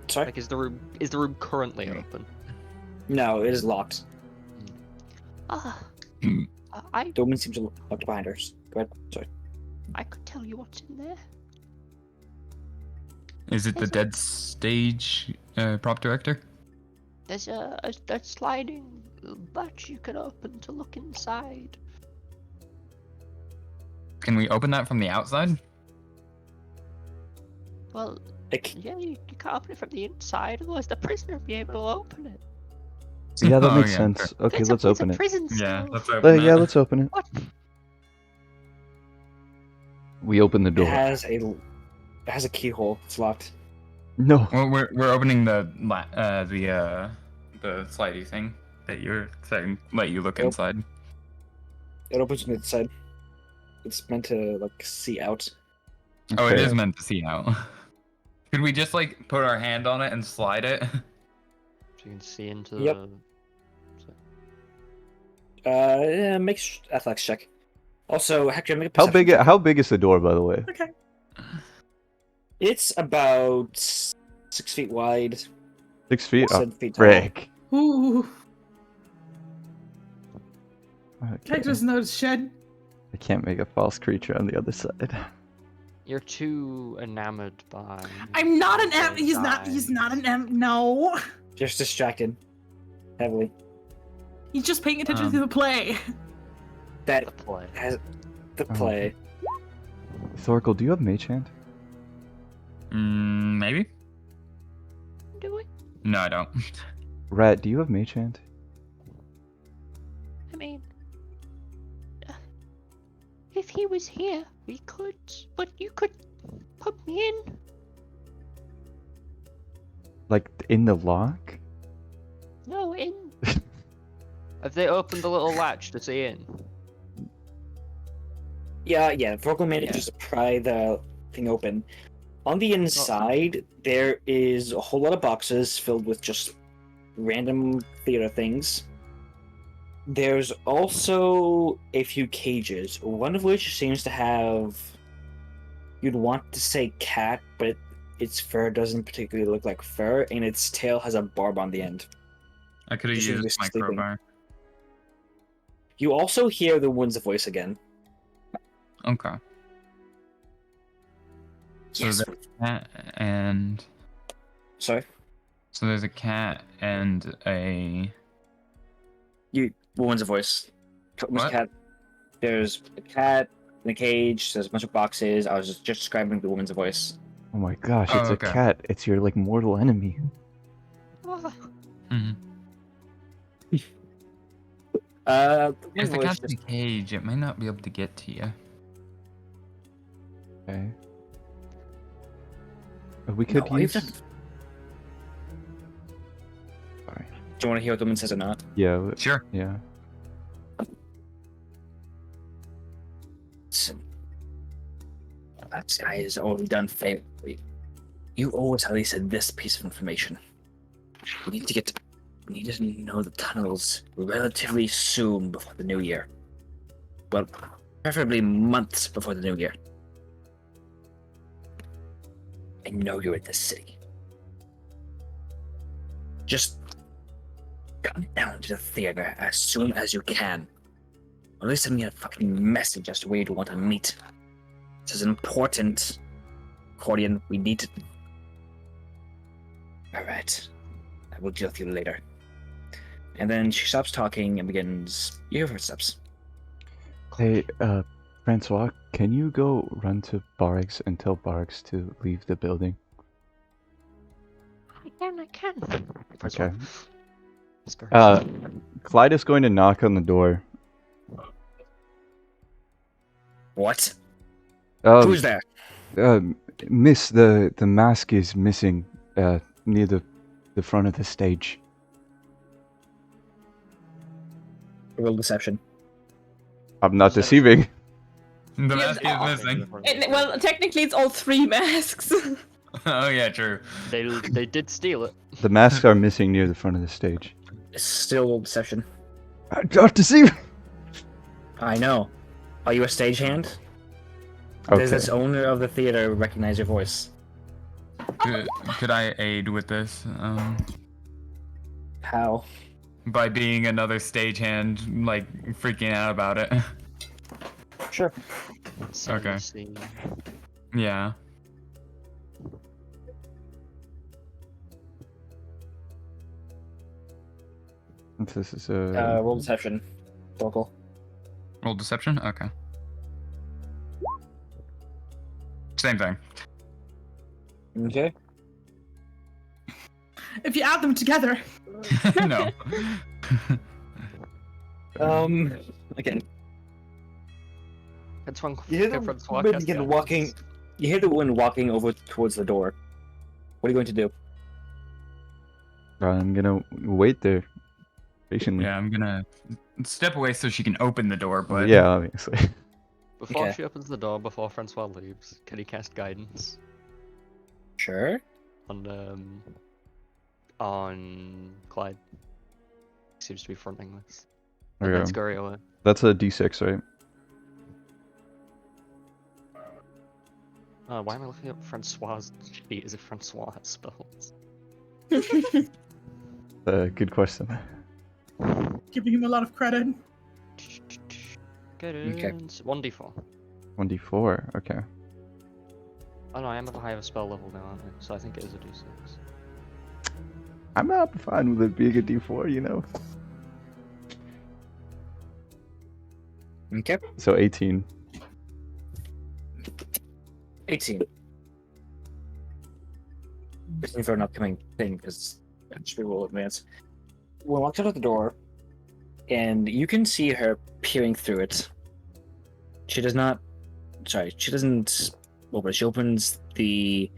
S3: Sorry?
S6: like is the room currently open?
S3: No, it is locked.
S6: Ah,
S2: Hmm.
S3: The woman seems to look locked behind her. Go ahead. Sorry.
S6: I could tell you what's in there.
S2: Is it the Dead Stage prop director?
S6: There's a sliding latch you can open to look inside.
S2: Can we open that from the outside?
S6: Well,
S3: Like,
S6: yeah, you can't open it from the inside, otherwise the prisoner will be able to open it.
S1: Yeah, that
S2: Oh,
S1: makes
S2: yeah,
S1: sense.
S2: sure.
S1: Okay,
S6: It's
S1: let's
S6: it's
S1: open
S6: a
S1: it.
S6: prison
S2: Yeah,
S6: cell.
S2: let's open
S1: Yeah,
S2: it.
S1: let's open it.
S6: What?
S1: We open the
S3: it
S1: door.
S3: has a keyhole. It's locked.
S1: No.
S2: Well, we're opening the slidey thing that you're saying. Let you look
S3: Yep.
S2: inside.
S3: It opens from the side. It's meant to like see out.
S2: Oh, it
S1: Okay.
S2: is meant to see out. Could we just like put our hand on it and slide it?
S6: So you can see into
S3: Yep.
S6: the...
S3: Make athletics check. Also, Hector, make a
S1: How
S3: perception
S1: big?
S3: check.
S1: How big is the door, by the way?
S4: Okay.
S3: It's about 6 feet wide,
S1: 6 feet. Oh,
S3: 7 feet tall.
S1: frick.
S4: Ooh.
S1: Okay.
S4: Hector's nose shed.
S1: I can't make a false creature on the other side.
S6: You're too enamored by...
S4: I'm not an M.
S6: the
S4: He's not. He's
S6: design.
S4: not an M. No.
S3: Just distracted heavily.
S4: He's just paying attention
S2: Um,
S4: to the play.
S3: That
S6: The play.
S3: has the
S1: Oh.
S3: play.
S1: Thorkel, do you have Mage Hand?
S2: Maybe.
S6: Do we?
S2: No, I don't.
S1: Rat, do you have Mage Hand?
S6: I mean... if he was here, we could... But you could put me in.
S1: Like in the lock?
S6: No, in. Have they opened the little latch to see in?
S3: Yeah. Vorgel manages to pry the thing open. On the inside, there is a whole lot of boxes filled with just random theater things. There's also a few cages, one of which seems to have. You'd want to say cat, but its fur doesn't particularly look like fur, and its tail has a barb on the end.
S2: I could have
S3: You should
S2: used
S3: be
S2: my
S3: sleeping.
S2: crowbar.
S3: You also hear the woman's voice again.
S2: Okay. So
S3: Yes.
S2: there's a cat and
S3: Sorry.
S2: so there's a cat and a
S3: Woman's voice.
S2: What?
S3: Cat. There's a cat in a cage. There's a bunch of boxes. I was just describing the woman's voice.
S1: Oh my gosh,
S2: Oh,
S1: it's
S2: okay.
S1: a cat. It's your like mortal enemy.
S6: Oh,
S2: Mhm.
S3: The
S2: If
S3: woman's
S2: the
S3: voice
S2: cat's in
S3: just,
S2: a cage, it might not be able to get to you.
S1: Okay. We
S3: No,
S1: could
S3: I've
S1: use.
S3: done-
S1: Sorry.
S3: Do you want to hear what the woman says or not?
S1: Yeah.
S2: Sure.
S1: Yeah.
S3: Listen, that guy has already done favorably. You always at least said this piece of information. We need to know the tunnels relatively soon before the new year. Well, preferably months before the new year. I know you're in this city. Just come down to the theater as soon as you can. Or at least send me a fucking message as to where you want to meet. This is important. Cordian, we need to... Alright. I will deal with you later. And then she stops talking and begins... You hear footsteps.
S1: Hey, Francois, can you go run to Barks and tell Barks to leave the building?
S6: I can. First
S1: Okay.
S6: Spirits.
S1: Clyde is going to knock on the door.
S3: What?
S1: Um,
S3: Who's there?
S1: Miss, the mask is missing, near the front of the stage.
S3: Roll deception.
S1: I'm not
S6: Deception.
S1: deceiving.
S2: The
S5: Yeah,
S2: mask is missing.
S5: Well, technically, it's all 3 masks.
S2: Oh yeah, true.
S6: They did steal it.
S1: The masks are missing near the front of the stage.
S3: Still roll deception.
S1: I'm not deceiving!
S3: I know. Are you a stagehand?
S1: Okay.
S3: Does this owner of the theater recognize your voice?
S2: Could I aid with this?
S3: How?
S2: By being another stagehand, like freaking out about it.
S3: Sure.
S2: Okay.
S6: Scene.
S2: Yeah.
S1: This is
S3: Roll deception. Vocal.
S2: Roll deception? Okay. Same thing.
S3: Okay.
S4: If you add them together,
S2: No.
S3: Again.
S6: It's one.
S3: You hear the
S6: Francois
S3: wind
S6: cast
S3: begin
S6: guidance.
S3: walking. You hear the wind walking over towards the door. What are you going to do?
S1: I'm gonna wait there patiently.
S2: Yeah, I'm gonna step away so she can open the door, but
S1: Yeah, obviously.
S6: Before
S3: Okay.
S6: she opens the door, before Francois leaves, can he cast guidance
S3: Sure.
S6: on Clyde? Seems to be fronting this.
S1: Okay.
S6: And then scurry away.
S1: That's a D6, right?
S6: Why am I looking up Francois' sheet as if Francois has spells?
S1: Good question.
S4: giving him a lot of credit.
S6: Guidance. 1d4.
S1: 1d4, okay.
S6: Oh no, I am at a higher spell level now, aren't I? So I think it is a d6.
S1: I'm not fine with it being a d4, you know?
S3: Okay.
S1: So 18.
S3: 18. Listening for an upcoming thing because we will advance. We walked out of the door, and you can see her peering through it. She does not. Sorry, she doesn't open it. She opens the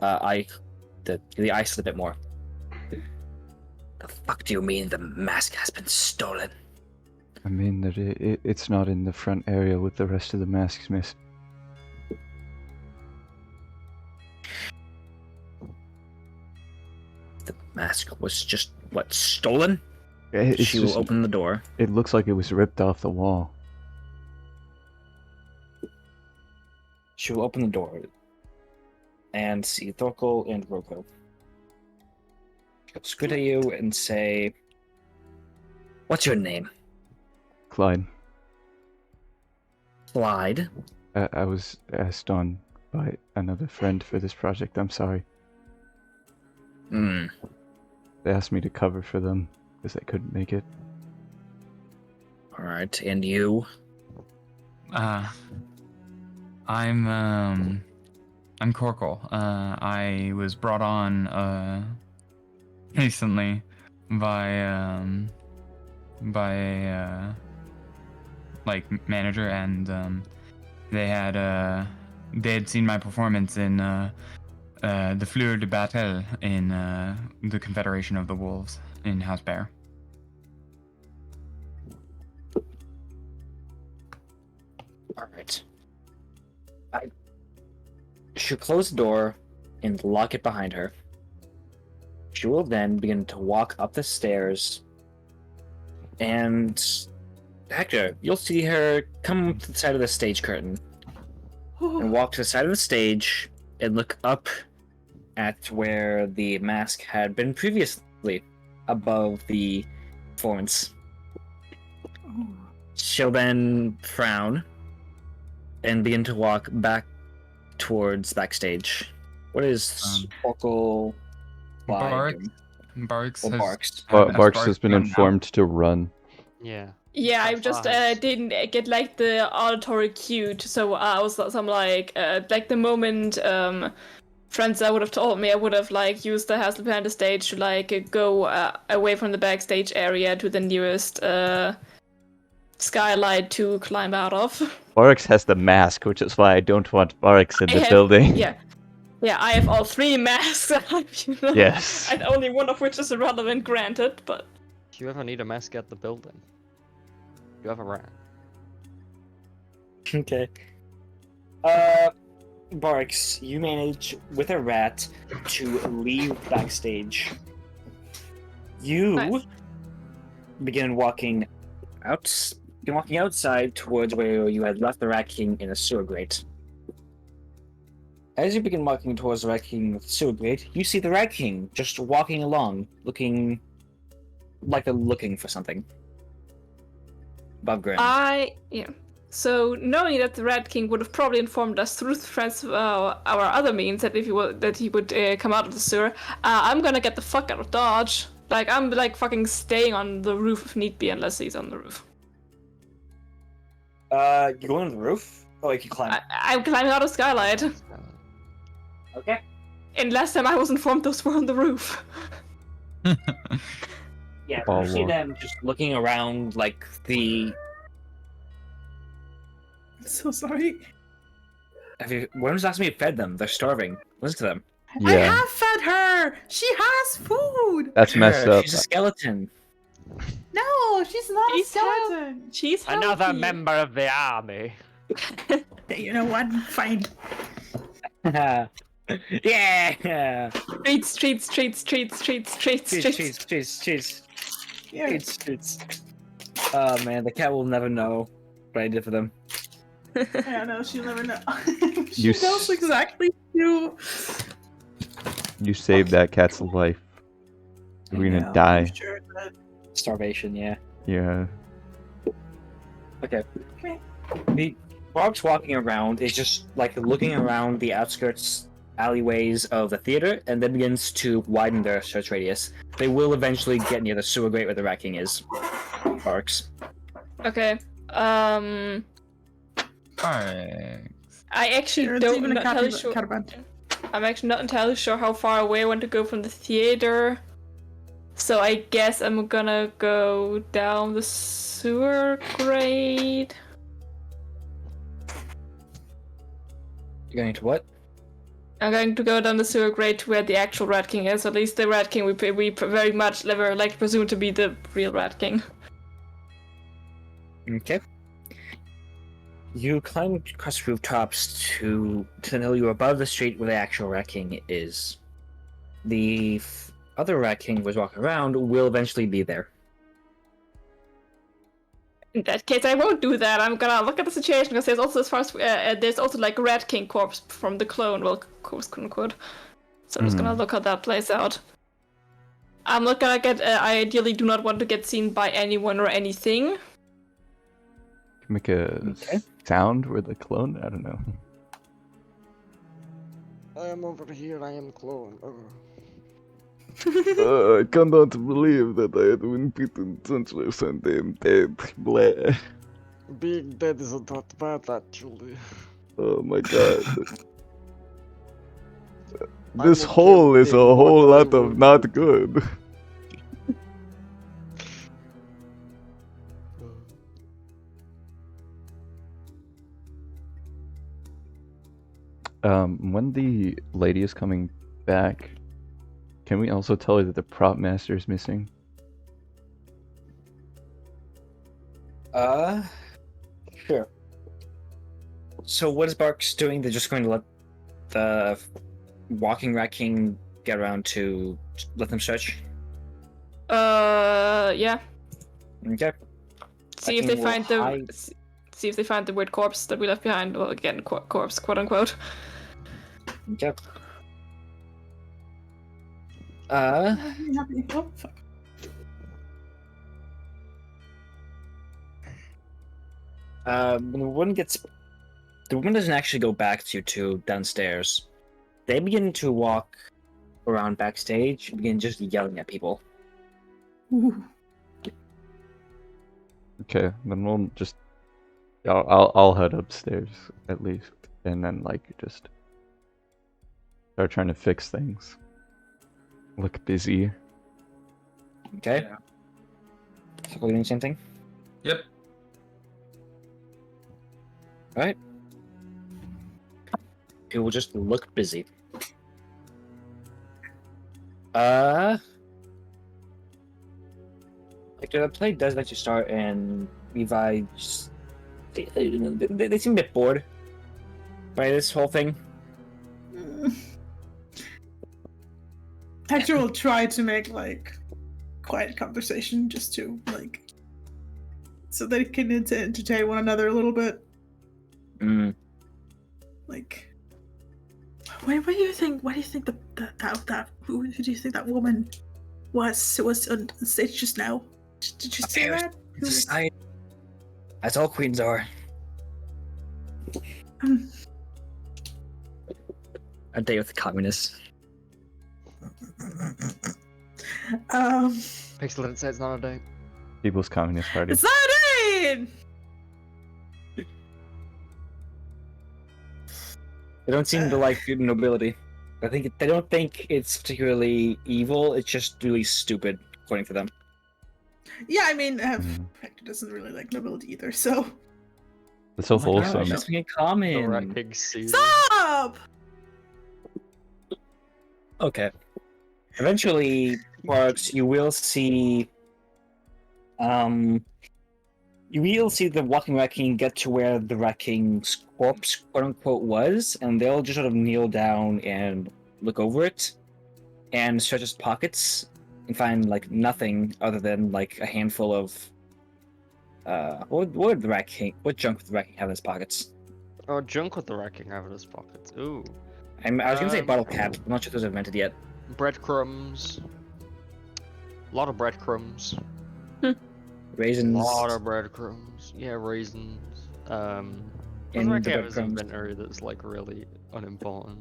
S3: the ice a bit more. The fuck do you mean the mask has been stolen?
S1: I mean that it's not in the front area with the rest of the masks, miss.
S3: The mask was just what stolen?
S1: It's
S3: She
S1: just,
S3: will open the door.
S1: it looks like it was ripped off the wall.
S3: She will open the door and see Thorkel and Roko. She'll squint at you and say, "What's your name?"
S1: Clyde,
S3: Clyde.
S1: I was asked on by another friend for this project. I'm sorry.
S3: Hmm.
S1: They asked me to cover for them because they couldn't make it.
S3: All right. And you?
S2: I'm Corkle. I was brought on recently by a like manager, and they had seen my performance in the Fleur de Battle in the Confederation of the Wolves in House Bear.
S3: All right. She'll close the door and lock it behind her. She will then begin to walk up the stairs. And Hector, you'll see her come to the side of the stage curtain and walk to the side of the stage and look up at where the mask had been previously, above the performance. She'll then frown and begin to walk back towards backstage. What is Oracle
S2: Barks has
S3: Barks.
S2: has
S1: Barks has been
S2: gone now?
S1: informed to run.
S6: Yeah.
S5: Yeah, I
S6: Sounds
S5: just
S6: nice.
S5: didn't get like the auditory cue, so I was some like the moment friends I would have told me, I would have like used the house behind the stage to like go away from the backstage area to the nearest skylight to climb out of.
S1: Oryx has the mask, which is why I don't want Oryx in
S5: I
S1: the
S5: have-
S1: building.
S5: Yeah. Yeah, I have all 3 masks. You know?
S1: Yes.
S5: And only one of which is irrelevant, granted, but
S6: If you ever need a mask at the building, you have a rat.
S3: Okay. Barks, you manage with a rat to leave backstage. You
S5: Nice.
S3: begin walking outside towards where you had left the Rat King in a sewer grate. As you begin walking towards the Rat King with the sewer grate, you see the Rat King just walking along, looking like they're looking for something. Above ground.
S5: So knowing that the Rat King would have probably informed us through our other means that if he would come out of the sewer, I'm gonna get the fuck out of Dodge. Like I'm like fucking staying on the roof if need be, unless he's on the roof.
S3: You're going on the roof? Oh, you can climb.
S5: I'm climbing out of skylight.
S3: Okay.
S5: And last time I was informed those were on the roof.
S3: Yeah,
S1: Oh,
S3: you see
S1: Lord.
S3: them just looking around like the.
S4: So sorry.
S3: When was the last time you fed them? They're starving. Listen to them.
S4: I
S1: Yeah,
S4: have fed her. She has food.
S1: that's messed up.
S3: She's a skeleton.
S4: No, she's not a
S5: She's
S4: skeleton.
S5: She's
S6: Another
S5: healthy.
S6: member of the army.
S4: You know what? Fine.
S3: Yeah.
S5: Streets.
S4: Yeah.
S3: Streets. Oh man, the cat will never know what I did for them.
S4: Yeah, no, she'll never know. she
S1: You
S4: knows exactly you.
S1: You saved that cat's life. You're gonna die.
S4: Sure that...
S3: Starvation, yeah.
S1: Yeah.
S3: Okay. The Bob's walking around is just like looking around the outskirts alleyways of the theater and then begins to widen their search radius. They will eventually get near the sewer grate where the Rat King is. Barks.
S5: Okay.
S2: Alright.
S5: I actually
S4: It's
S5: don't
S4: even a
S5: not entirely
S4: cat
S5: sure.
S4: band.
S5: I'm actually not entirely sure how far away I want to go from the theater. So I guess I'm gonna go down the sewer grate.
S3: You're going to what?
S5: I'm going to go down the sewer grate to where the actual Rat King is. At least the Rat King we very much never like presume to be the real Rat King.
S3: Okay. You climb across rooftops to know you're above the street where the actual Rat King is. The other Rat King was walking around will eventually be there.
S5: In that case, I won't do that. I'm gonna look at the situation because there's also, as far as there's also like Rat King corpse from the clone, well, corpse quote unquote. So I'm just gonna look how that plays out. I'm not gonna get. I ideally do not want to get seen by anyone or anything.
S1: Make a sound with the clone? I don't know.
S6: I am over here, I am clone.
S1: I cannot believe that I had been beaten senseless and am dead. Blah.
S6: Being dead is not bad, actually.
S1: Oh my god.
S6: I'm
S1: This
S6: okay
S1: hole
S6: with
S1: is a
S6: being
S1: whole lot
S6: mortally
S1: of not good. When the lady is coming back, can we also tell her that the prop master is missing?
S3: Sure. So what is Barks doing? They're just going to let the walking Rat King get around to let them search?
S5: Yeah.
S3: Okay.
S5: See if
S3: Rat
S5: they
S3: King
S5: find
S3: will
S5: the.
S3: hide.
S5: See if they find the weird corpse that we left behind. Well, again, corpse, quote unquote.
S3: Okay.
S4: Oh, fuck.
S3: When the woman doesn't actually go back to you two downstairs. They begin to walk around backstage, begin just yelling at people.
S4: Ooh.
S1: Okay, then we'll just. I'll head upstairs at least, and then like just start trying to fix things. Look busy.
S3: Okay.
S7: Yeah.
S3: So we're doing the same thing.
S7: Yep.
S3: Alright. It will just look busy. Like the play does let you start, and Levi just they seem a bit bored by this whole thing.
S4: Hector will try to make like quiet conversation just to like so they can entertain one another a little bit.
S3: Mm.
S4: Like, what do you think? What do you think that who do you think that woman was on stage just now? Did you say that? Who was-
S3: Society. That's all queens are.
S4: um,
S3: A day with the communists.
S6: Pixel didn't say it's not a date.
S1: People's Communist Party.
S4: it's not it!
S3: They don't seem to like the nobility. I think they don't think it's particularly evil. It's just really stupid, according to them.
S4: Yeah, I mean,
S1: Mhm.
S4: Hector doesn't really like nobility either, so
S1: It's so
S3: Oh my gosh,
S1: wholesome.
S3: that's being
S6: The
S3: common.
S6: wrecking scene.
S4: stop.
S3: Okay. Eventually, Parks, you will see. You will see the walking wrecking get to where the wrecking's corpse, quote unquote, was, and they'll just sort of kneel down and look over it, and search its pockets, and find like nothing other than like a handful of. What would the wrecking? What junk would the wrecking have in its pockets?
S6: Oh, junk with the wrecking have in his pockets. Ooh.
S3: I was gonna say
S6: Um,
S3: bottle caps. I'm not sure if those are invented yet.
S6: Breadcrumbs. A lot of breadcrumbs.
S3: Raisins.
S6: Lot of breadcrumbs. Yeah, raisins.
S3: In
S6: Doesn't
S3: the
S6: reckon have his
S3: breadcrumbs.
S6: inventory that's like really unimportant.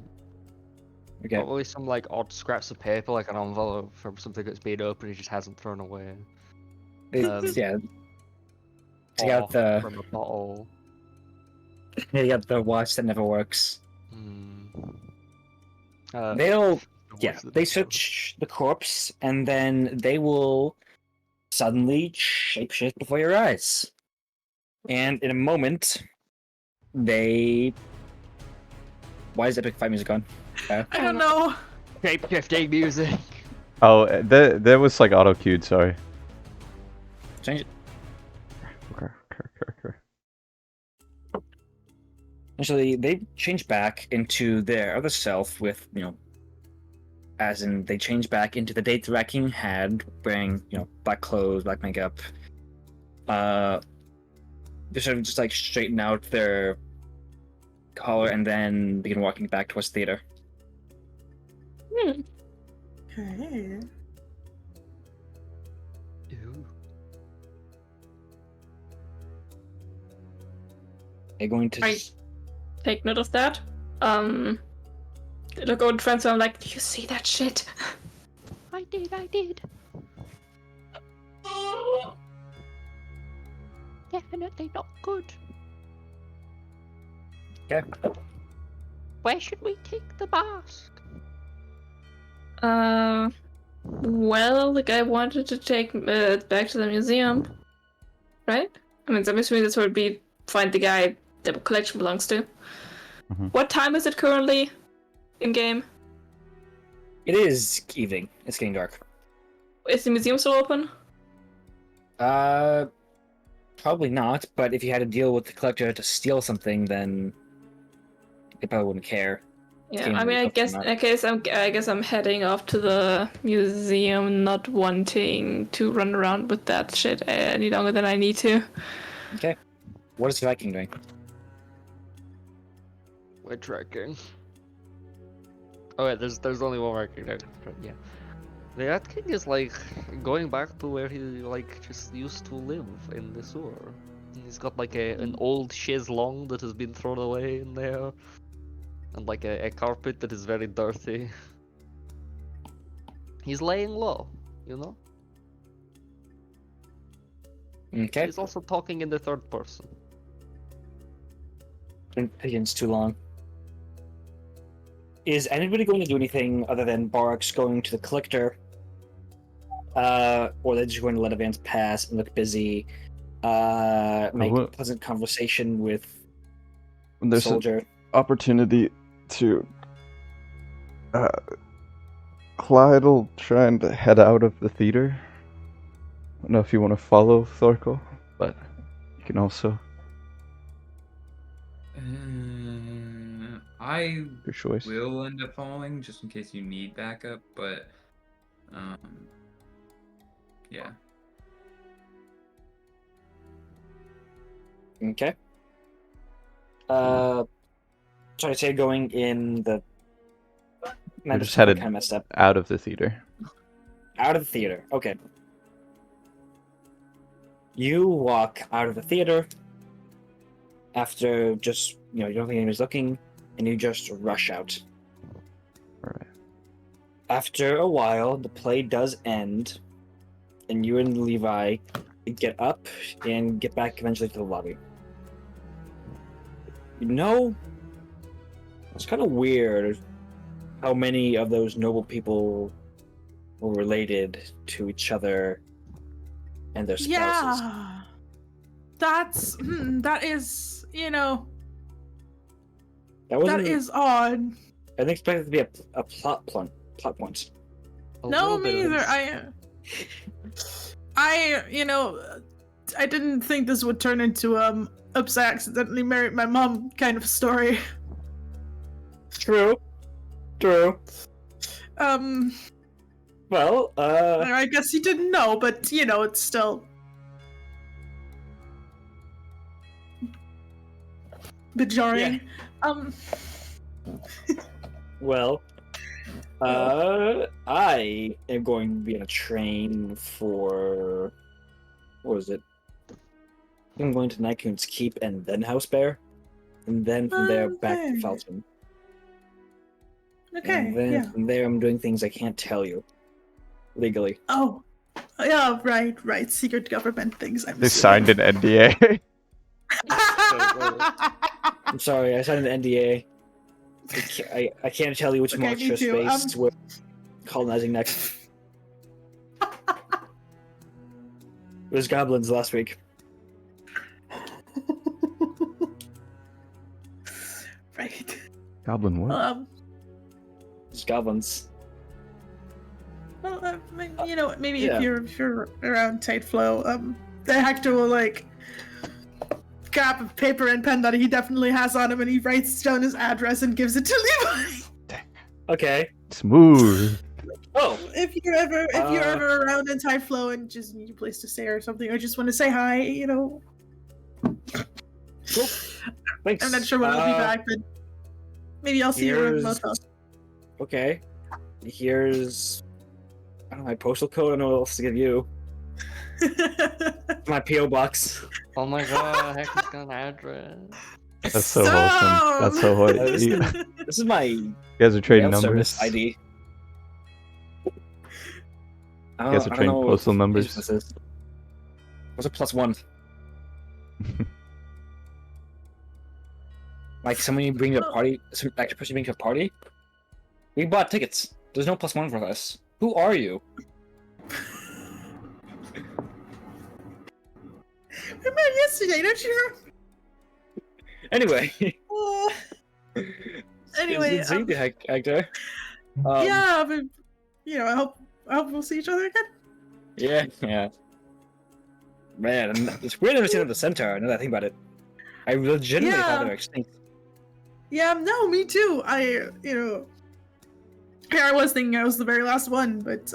S3: Okay.
S6: Probably some like odd scraps of paper, like an envelope from something that's been open he just hasn't thrown away.
S3: Yeah. Take out
S6: Or
S3: the
S6: from a bottle.
S3: they got the watch that never works.
S6: Hmm.
S3: They'll
S6: the
S3: yeah,
S6: watch that
S3: they
S6: doesn't work.
S3: search the corpse and then they will suddenly shapeshift before your eyes. And in a moment, they why is epic fight music on?
S4: I don't know.
S6: Shape-shifting music.
S1: Oh, that was like auto cued. Sorry.
S3: Change it.
S1: Okay.
S3: Actually, they change back into their other self with, as in they change back into the date the Wrecking had, wearing, black clothes, black makeup. They sort of just like straighten out their collar and then begin walking back towards the theater.
S4: Okay.
S6: Ooh.
S3: They're going to.
S5: Right. Take note of that. It'll go and transfer. I'm like, do you see that shit?
S6: I did. Definitely not good.
S3: Okay.
S6: Where should we take the mask?
S5: Well, the guy wanted to take it back to the museum, right? I mean, I'm assuming that's where it'd be. Find the guy the collection belongs to.
S1: Mhm.
S5: What time is it currently in game?
S3: It is evening. It's getting dark.
S5: Is the museum still open?
S3: Probably not. But if you had to deal with the collector to steal something, then they probably wouldn't care.
S5: Yeah,
S3: Seems
S5: I mean,
S3: like
S5: I guess I'm heading off to the museum, not wanting to run around with that shit any longer than I need to.
S3: Okay. What is the Viking doing?
S6: We're tracking. Oh wait, there's only one wrecking. Yeah. The Rat King is like going back to where he like just used to live in the sewer. He's got like an old chaise longue that has been thrown away in there, and like a carpet that is very dirty. He's laying low, you know.
S3: Okay.
S6: He's also talking in the third person.
S3: It's too long. Is anybody going to do anything other than Barks going to the collector? Or they're just going to let events pass and look busy? Make
S1: what-
S3: pleasant conversation with
S1: When there's an
S3: soldier.
S1: opportunity to. Clyde will try and head out of the theater. I don't know if you want to follow Thorkel, but you can also
S2: I
S1: your choice.
S2: will end up following just in case you need backup, but yeah.
S3: Okay. Sorry to say going in the.
S1: We're just
S3: kind
S1: headed
S3: of messed up.
S1: out of the theater.
S3: Out of the theater. Okay. You walk out of the theater after just, you don't think anybody's looking, and you just rush out.
S1: Alright.
S3: After a while, the play does end, and you and Levi get up and get back eventually to the lobby. It's kind of weird how many of those noble people were related to each other and their spouses.
S4: Yeah. That is,
S3: That
S4: that
S3: wasn't.
S4: is odd.
S3: I didn't expect it to be a plot point.
S6: A
S4: No,
S6: little bit
S4: me
S6: of
S4: either. I didn't think this would turn into Oops, I accidentally married my mom kind of story.
S3: True. Well,
S4: I guess you didn't know, but it's still a bit jarring.
S3: well, I am going to be on a train for. What was it? I'm going to Nycoon's Keep and then House Bear, and then from there back to
S4: Okay.
S3: Felton.
S4: Okay,
S3: And then
S4: yeah.
S3: from there, I'm doing things I can't tell you legally.
S4: Oh, yeah, right. Secret government things. I'm
S1: They signed an NDA.
S3: I'm sorry, I signed an NDA. I can't tell you which
S4: Okay, me
S3: monstrous
S4: too,
S3: space we're colonizing next. It was goblins last week.
S4: Right.
S1: Goblin what?
S3: It's goblins.
S4: Well, maybe
S3: Yeah.
S4: if you're around Tight Flow, the Hector will grab a paper and pen that he definitely has on him, and he writes down his address and gives it to Levi.
S3: Okay.
S1: Smooth.
S3: Oh,
S4: If you're ever around in Tight Flow and just need a place to stay or something, or just want to say hi,
S3: cool. Thanks.
S4: I'm not sure when I'll be back, but maybe I'll see you around
S3: here's-
S4: Motel.
S3: Okay. Here's. I don't know my postal code. I don't know what else to give you. My PO box.
S6: Oh my god, heck, he's got an address.
S1: That's so wholesome. That's so wholesome.
S3: This
S1: You
S3: This is my
S1: guys are trading
S3: mail
S1: numbers.
S3: service ID.
S1: You guys are trading postal numbers.
S3: What's a +1? Like someone you bring to a party, some extra person you bring to a party? We bought tickets. There's no +1 for us. Who are you?
S4: We met yesterday, don't you?
S3: Anyway.
S4: Anyway,
S3: It's the Hector.
S4: yeah, but I hope we'll see each other again.
S3: Yeah. Man, it's weird never seen them at the centaur. Now that I think about it, I legitimately thought they were extinct.
S4: Yeah, no, me too. I was thinking I was the very last one, but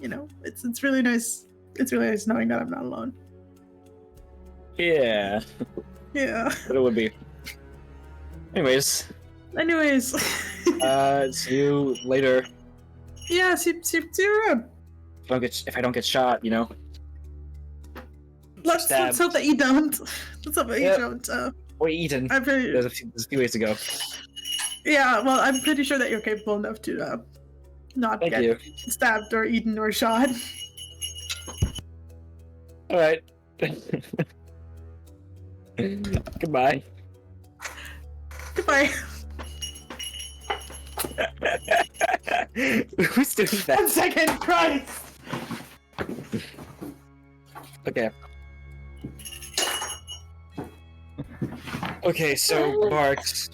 S4: it's really nice. It's really nice knowing that I'm not alone.
S3: Yeah,
S4: Yeah.
S3: but it would be. Anyways, see you later.
S4: Yeah, see you around.
S3: If I don't get shot,
S4: Let's
S3: Stabbed.
S4: hope that you don't. Let's hope that
S3: Yep.
S4: you don't.
S3: or eaten.
S4: I'm pretty.
S3: There's a few ways to go.
S4: Yeah, well, I'm pretty sure that you're capable enough to not
S3: Thank
S4: get
S3: you.
S4: stabbed or eaten or shot.
S3: All right. Goodbye.
S4: Goodbye.
S3: Who's doing
S4: 1
S3: that?
S4: second, Christ.
S3: Okay. Okay, so Bart.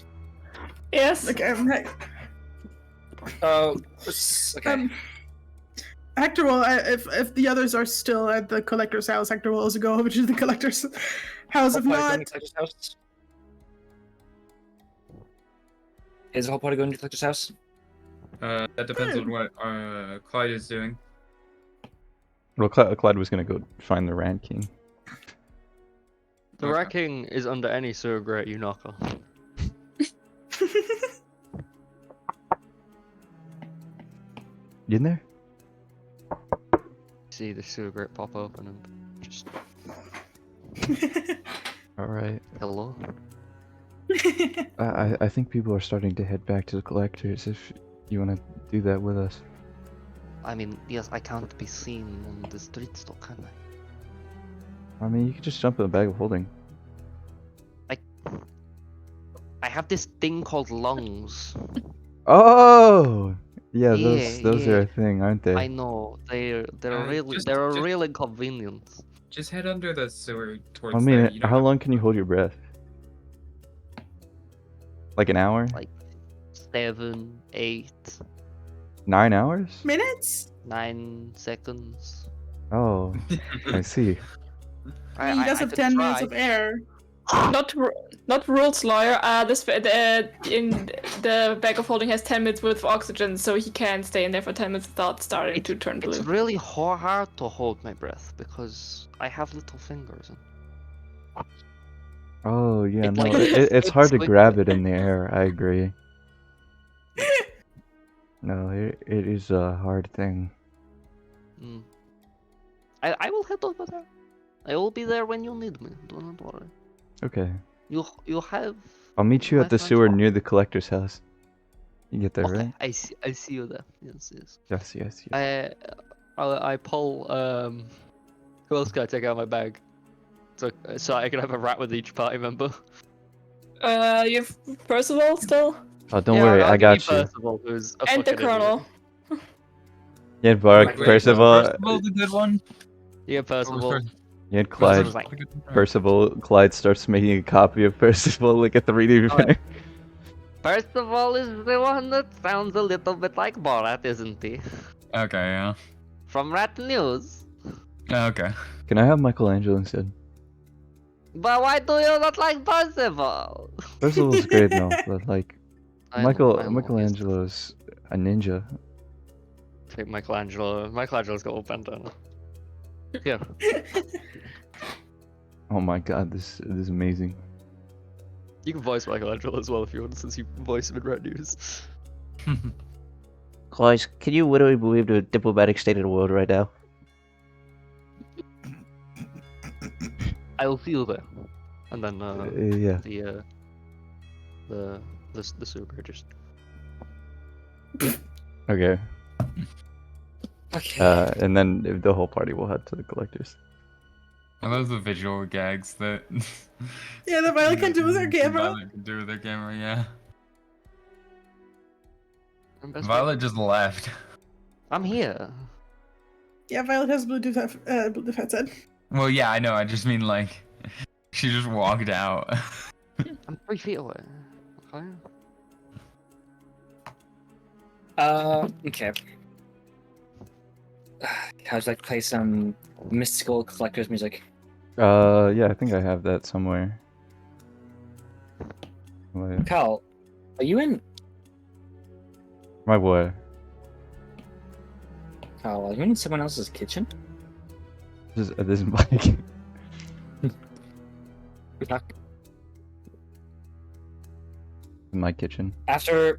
S5: Yes.
S4: Okay, hey,
S3: Okay.
S4: Hector will, if the others are still at the collector's house, Hector will also go over to the collector's house. If
S3: Whole party
S4: not,
S3: going to collector's house? Is the whole party going to collector's house?
S2: That depends on what Clyde is doing.
S1: Well, Clyde was gonna go find the Rand King.
S6: The
S2: Okay.
S6: Rat King is under any sewer grate you knock on.
S1: You in there?
S6: See the sewer grate pop open and just
S1: All right.
S6: hello.
S1: I think people are starting to head back to the collectors. If you want to do that with us.
S6: I mean, yes, I can't be seen on the streets though, can I?
S1: I mean, you could just jump in the bag of holding.
S6: I have this thing called lungs.
S1: Oh, yeah, those
S6: Yeah,
S1: are a
S6: yeah.
S1: thing, aren't they?
S6: I know they're really
S2: just-
S6: they're a
S2: just-
S6: real inconvenience.
S2: Just head under the sewer towards
S1: I mean,
S2: there. You don't
S1: how
S2: have-
S1: long can you hold your breath? Like an hour?
S6: Like 7, 8,
S1: 9 hours?
S4: minutes?
S6: 9 seconds.
S1: Oh, I see.
S4: He does have
S6: could
S4: 10 minutes
S6: try.
S4: of air.
S5: Not rules lawyer. In the bag of holding has 10 minutes worth of oxygen, so he can stay in there for 10 minutes without starting to turn
S6: It's
S5: blue.
S6: really hard to hold my breath because I have little fingers.
S1: Oh, yeah,
S6: It,
S1: no,
S6: like,
S1: it's hard to
S6: it's
S1: grab
S6: wiggly.
S1: it in the air. I agree. No, it is a hard thing.
S6: Mm. I will head over there. I will be there when you need me. Do not worry.
S1: Okay.
S6: You have.
S1: I'll meet you
S6: my
S1: at the
S6: friend's
S1: sewer
S6: phone.
S1: near the collector's house. You get there,
S6: Okay,
S1: right?
S6: I see you there. Yes, yes.
S1: Yes, yes.
S6: I pull who else can I take out of my bag? So I can have a rat with each party member.
S5: You have Percival still?
S1: Oh, don't
S6: Yeah,
S1: worry,
S6: I'll
S1: I
S6: give you
S1: got you.
S6: Percival, who's a
S5: And the
S6: fucking idiot.
S5: Colonel.
S1: You had Varg,
S3: Wait,
S1: Percival,
S2: Percival's a good one.
S6: Yeah, Percival.
S1: you had Clyde.
S6: Percival's like,
S1: Percival, Clyde starts making a copy of Percival, like a 3D
S6: Oh,
S1: printer.
S6: Percival is the one that sounds a little bit like Borat, isn't he?
S2: Okay, yeah.
S6: From Rat News.
S2: Okay.
S1: Can I have Michelangelo instead?
S6: But why do you not like Percival?
S1: Percival's great, no, but like
S6: I know, he's-
S1: Michelangelo's a ninja.
S6: Take Michelangelo. Michelangelo's got all bandana. Here.
S1: Oh my god, this is amazing.
S6: You can voice Michelangelo as well if you want, since you voice him in Rat News.
S7: Clyde, can you literally believe the diplomatic state of the world right now?
S6: I will see you there. And then
S1: Yeah.
S6: the super just.
S1: Okay.
S3: Okay.
S1: And then the whole party will head to the collectors.
S2: I love the visual gags that
S4: Yeah, the Violet can do with her camera.
S2: Violet can do with her camera, yeah.
S6: Violet.
S2: Violet just left.
S6: I'm here.
S4: Yeah, Violet has Bluetooth headset.
S2: Well, yeah, I know. I just mean like she just walked out.
S6: I'm 3 feet away. Okay.
S3: Okay. How's like play some mystical collector's music?
S1: Yeah, I think I have that somewhere. Wait,
S3: Kyle, are you in?
S1: my boy.
S3: Kyle, are you in someone else's kitchen?
S1: This is Mike. In my kitchen.
S3: After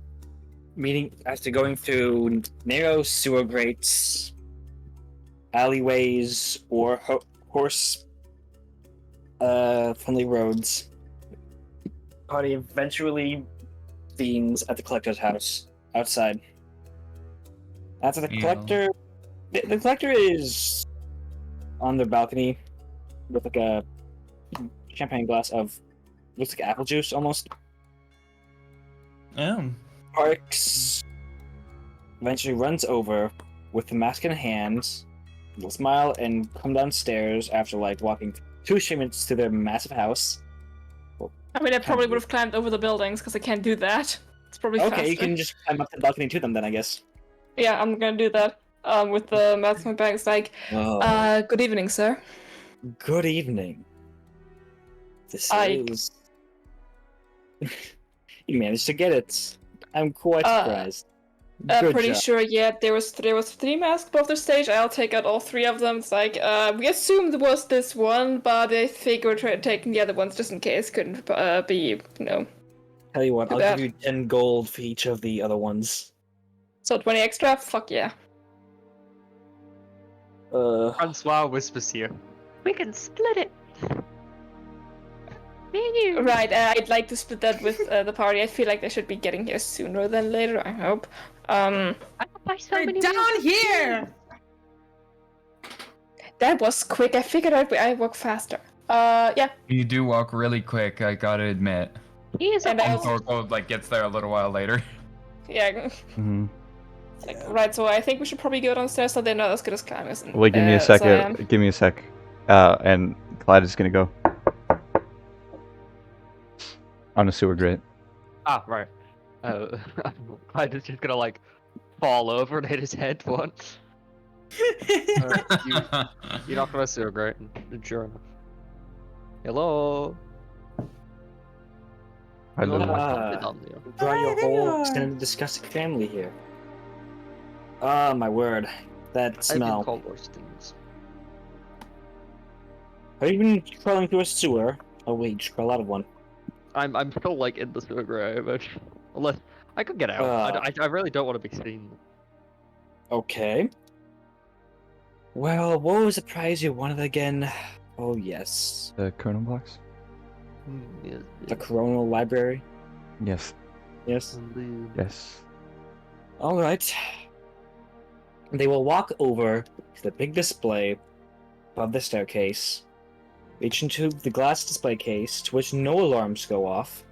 S3: going through narrow sewer grates, alleyways, or horse friendly roads, party eventually beams at the collector's house outside. After the
S2: Yeah.
S3: collector, the collector is on the balcony, with like a champagne glass of looks like apple juice almost.
S2: Oh.
S3: Parks eventually runs over with the mask in hand, will smile and come downstairs after like walking 2 straight minutes to their massive house.
S5: I mean, I probably would have climbed over the buildings because I can't do that. It's probably
S3: Okay,
S5: faster.
S3: you can just climb up the balcony to them then, I guess.
S5: Yeah, I'm gonna do that. With the mask in my bag, it's like, good evening, sir.
S3: Good evening. This
S5: I-
S3: is. You managed to get it. I'm quite surprised. Good
S5: Pretty
S3: job.
S5: sure, yeah, there was 3 masks above the stage. I'll take out all 3 of them. It's like, we assumed it was this one, but I think we're taking the other ones just in case. Couldn't be,
S3: Tell you what,
S5: too
S3: I'll
S5: bad.
S3: give you 10 gold for each of the other ones.
S5: So 20 extra? Fuck yeah.
S6: Francois whispers here. We can split it. Me and you.
S5: Right, I'd like to split that with the party. I feel like they should be getting here sooner than later, I hope.
S6: I could buy so
S4: We're
S6: many
S4: down
S6: masks.
S4: here!
S5: That was quick. I figured I'd walk faster. Yeah.
S2: You do walk really quick, I gotta admit.
S6: He is
S5: And
S6: a
S5: I
S2: And
S5: also-
S2: Torko like gets there a little while later.
S5: Yeah.
S1: Mhm.
S5: Right, so I think we should probably go downstairs so they're not as good as climbers.
S1: Wait, give me a
S5: as I
S1: second.
S5: am.
S1: Give me a sec. And Clyde is gonna go on a sewer grate.
S6: Ah, right. Clyde is just gonna like fall over and hit his head once. You're not gonna sewer great. Sure enough. Hello.
S1: I
S6: Hello,
S1: love
S6: my
S3: Ah.
S6: puppet on there.
S3: Brought your
S4: Hi, there you
S3: whole
S4: are.
S3: extended disgusting family here. Ah, my word. That
S6: I've been
S3: smell.
S6: called worse things.
S3: Have you been crawling through a sewer? Oh wait, you just crawl out of one.
S6: I'm still like in the sewer grave, but unless I could get out. I really don't want to be seen.
S3: Okay. Well, what was the prize you wanted again? Oh yes.
S1: the kernel blocks.
S6: Yes,
S3: The Coronal Library?
S1: Yes.
S3: Yes.
S6: indeed.
S1: Yes.
S3: Alright. They will walk over to the big display above the staircase, reach into the glass display case to which no alarms go off,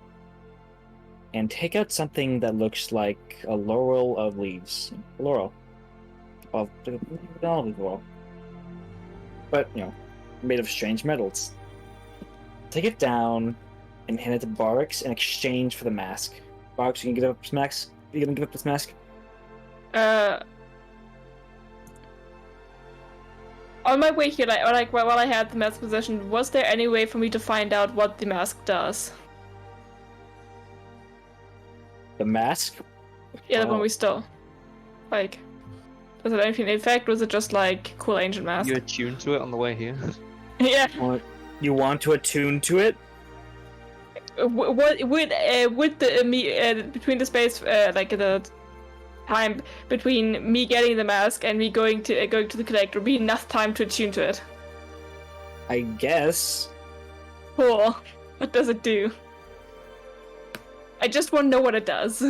S3: and take out something that looks like a laurel of leaves. Laurel. Of laurel. But, made of strange metals. Take it down and hand it to Barracks in exchange for the mask. Barracks, you can give up this mask? You gonna give up this mask?
S5: On my way here, while I had the mask possession, was there any way for me to find out what the mask does?
S3: The mask?
S5: Yeah, the one
S3: Oh.
S5: we stole. Like, does it have anything in effect, or was it just like cool ancient mask?
S6: You attuned to it on the way here.
S5: Yeah.
S3: What? You want to attune to it?
S5: What would the between the space like the time between me getting the mask and me going to the collector be enough time to attune to it?
S3: I guess.
S5: Cool. What does it do? I just want to know what it does.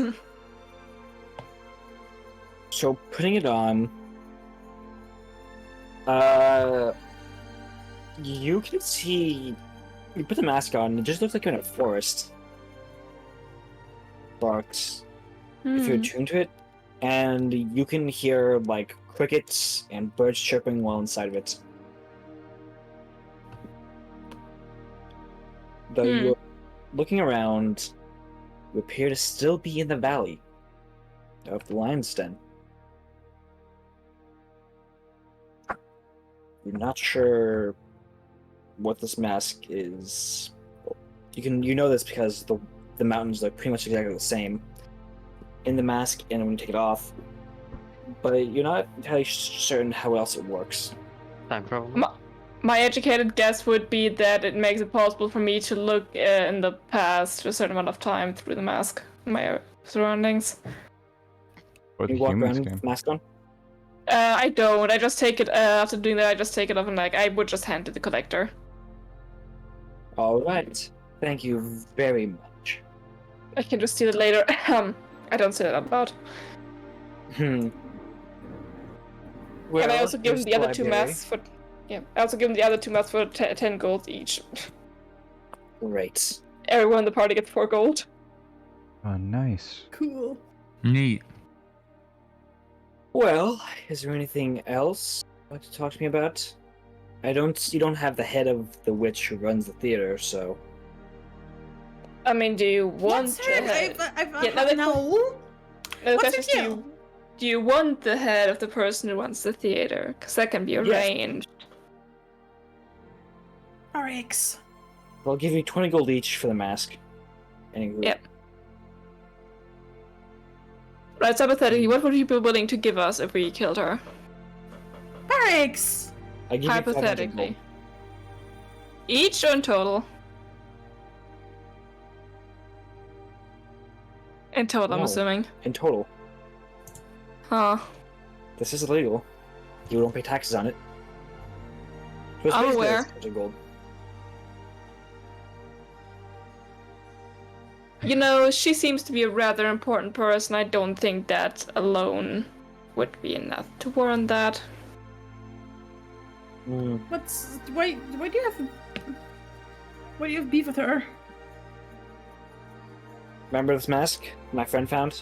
S3: So putting it on, you can see. You put the mask on. It just looks like you're in a forest. Barks. If you're attuned to it, and you can hear like crickets and birds chirping while inside of it. Though you're looking around, you appear to still be in the valley of the Lion's Den. You're not sure what this mask is. You know this because the mountains look pretty much exactly the same in the mask and when you take it off, but you're not entirely certain how else it works.
S6: Time travel.
S5: My educated guess would be that it makes it possible for me to look in the past for a certain amount of time through the mask, my surroundings.
S1: Or the
S3: You walk
S1: humans
S3: around
S1: can.
S3: with the mask on.
S5: I don't. I just take it after doing that. I just take it off and I would just hand it to the collector.
S3: All right. Thank you very much.
S5: I can just steal it later. I don't say that out loud.
S3: Well,
S5: Can I also give him
S3: here's
S5: the other 2
S3: library.
S5: masks for? Yeah. I also give them the other 2 masks for 10 gold each.
S3: Great.
S5: Everyone in the party gets 4 gold.
S1: Oh, nice.
S4: Cool.
S2: Neat.
S3: Well, is there anything else you'd like to talk to me about? You don't have the head of the witch who runs the theater, so.
S5: I mean, do you want
S4: What's
S5: the
S4: her?
S5: head?
S4: No.
S5: No, the
S4: What's
S5: question
S4: her
S5: is,
S4: deal?
S5: do you want the head of the person who runs the theater? Because that can be arranged.
S4: RX.
S3: I'll give you 20 gold each for the mask.
S5: Yep. Right, so hypothetically, what would you be willing to give us if we killed her?
S4: RX.
S3: I give you 500
S5: Hypothetically.
S3: gold.
S5: Each or in total? In total, I'm
S3: No.
S5: assuming.
S3: In total.
S5: Huh.
S3: This is illegal. You don't pay taxes on it. So it's
S5: I'm
S3: basically
S5: aware.
S3: 600 gold.
S5: You know, she seems to be a rather important person. I don't think that alone would be enough to warrant that.
S4: Why do you have beef with her?
S3: Remember this mask my friend found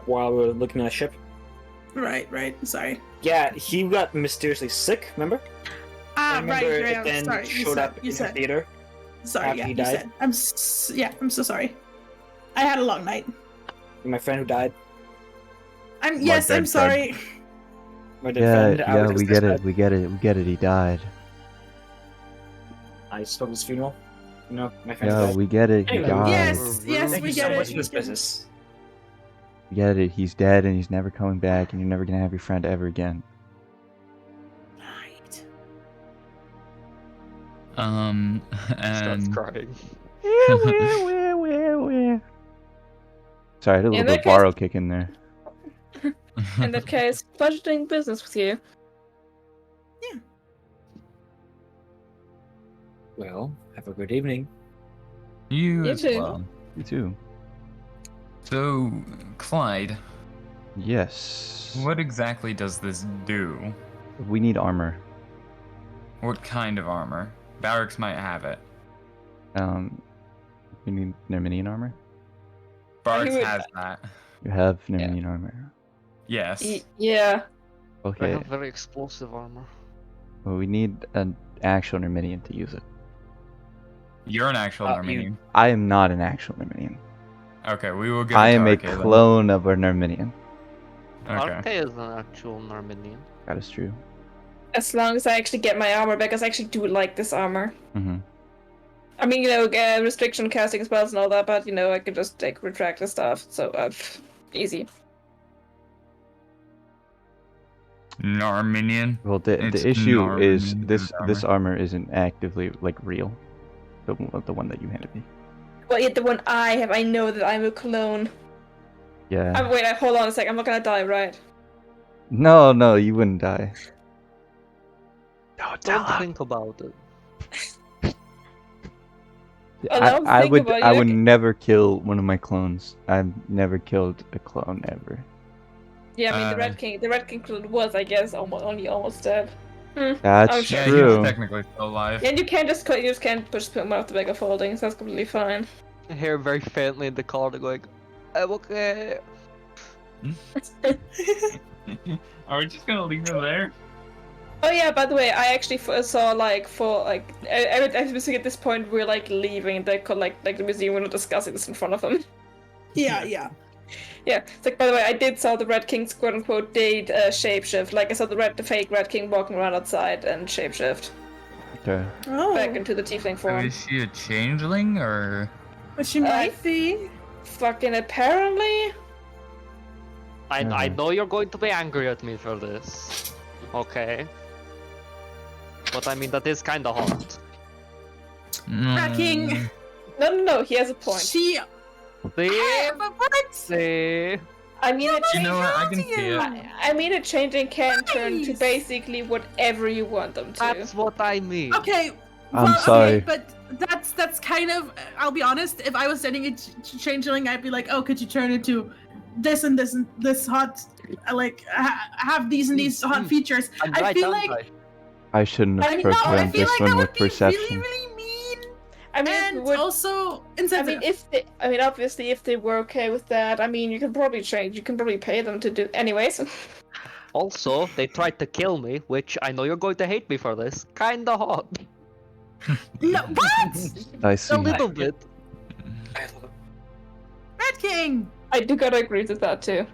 S3: while we were looking at a ship?
S4: Right. Sorry.
S3: Yeah, he got mysteriously sick, remember? And
S4: Right.
S3: it then
S4: Sorry.
S3: showed up in the theater.
S4: Sorry.
S3: after
S4: Yeah.
S3: he
S4: You
S3: died?
S4: said. I'm so sorry. I had a long night.
S3: My friend who died.
S4: I'm
S1: dead friend.
S4: sorry.
S3: My dead friend. I was
S7: we
S3: his
S7: get it.
S3: deathbed.
S7: We get it. We get it. He died.
S3: I spoke at his funeral. You know, my friend
S7: Yeah,
S3: died.
S7: we get it. He
S3: Anyway.
S7: died.
S4: Yes,
S3: Thank
S4: we
S3: you
S4: get
S3: so
S4: it.
S3: much for this business.
S7: We get it. He's dead and he's never coming back, and you're never gonna have your friend ever again.
S4: Right.
S6: Starts
S2: And
S6: crying.
S1: Sorry, I had a
S5: In
S1: little
S5: that
S1: bit of borrow kick in there.
S5: In that case, pleasure doing business with you.
S3: Well, have a good evening.
S2: you
S5: You
S2: as
S5: too.
S2: well.
S1: You too.
S2: So, Clyde,
S1: Yes.
S2: what exactly does this do?
S1: We need armor.
S2: What kind of armor? Barracks might have it.
S1: We need Nerminian armor.
S2: Barracks
S5: would-
S2: has that.
S1: You have Nerminian armor.
S2: Yes.
S5: Yeah.
S6: They
S1: Okay.
S6: have very explosive armor.
S1: Well, we need an actual Nerminian to use it.
S2: You're an actual
S3: You-
S2: Armenian.
S1: I am not an actual Nerminian.
S2: Okay, we will give
S1: I
S2: it to
S1: am a
S2: RK then.
S1: clone of a Nerminian.
S2: Okay.
S6: RK is an actual Armenian.
S1: That is true.
S5: As long as I actually get my armor back, 'cause I actually do like this armor.
S1: Mm-hmm.
S5: I mean, restriction casting spells and all that, but I could just retract the stuff. So easy.
S2: An Armenian.
S1: Well,
S2: It's
S1: the issue is
S2: Nerminian
S1: this armor isn't actively real. The one that you handed me.
S5: Well, yet the one I have, I know that I'm a clone.
S1: Yeah.
S5: Wait, hold on a sec. I'm not gonna die, right?
S1: No, you wouldn't die. Don't
S6: Don't think about it.
S5: Oh, no,
S1: I
S5: think
S1: would
S5: about it,
S1: I would
S5: okay.
S1: never kill one of my clones. I've never killed a clone ever.
S5: Yeah, I mean the
S2: Uh,
S5: Red King clone was, I guess, almost dead.
S1: That's
S5: Oh, sure.
S2: Yeah,
S1: true.
S2: he's technically still alive.
S5: And you just can't push him off the bag of holdings. That's completely fine.
S6: I hear very faintly in the car, they're going, I'm okay.
S2: Are we just gonna leave her there?
S5: Oh yeah, by the way, I actually saw I was at this point we're leaving the museum. We're not discussing this in front of them.
S4: Yeah.
S5: Yeah, it's by the way, I did saw the Red King's quote unquote did shapeshift. I saw the fake Red King walking around outside and shapeshift
S1: Okay.
S4: Oh,
S5: back into the tiefling
S2: So
S5: form.
S2: is she a changeling or?
S4: but she might be.
S5: Fucking apparently.
S6: I know you're going to be angry at me for this. Okay. But I mean, that is kinda hot.
S4: Red King.
S5: No, he has a point.
S6: See?
S4: She. But what?
S6: See?
S5: I mean,
S2: You know what? I can see it.
S5: I mean, a changing can turn to
S4: Nice.
S5: basically whatever you want them to.
S6: That's what I mean.
S4: Okay.
S1: I'm sorry.
S4: Okay, but that's kind of. I'll be honest. If I was sending a changeling, I'd be like, oh, could you turn it to this and this and this hot, have these and these hot features.
S6: I'm
S4: I
S6: right,
S4: feel
S6: aren't
S4: like
S1: I shouldn't have
S4: I mean, no, I
S1: programmed
S4: feel
S1: this
S4: like
S1: one
S4: that
S1: with
S4: would be
S1: perception.
S4: really, really mean.
S5: I mean,
S4: And
S5: would,
S4: also
S5: I
S4: insensitive.
S5: mean, obviously, if they were okay with that, I mean, you can probably change. You can probably pay them to do. Anyways.
S6: Also, they tried to kill me, which I know you're going to hate me for this. Kinda hot.
S4: No, what?
S1: I
S6: A
S1: see.
S6: little bit.
S4: Red King.
S5: I do gotta agree with that too.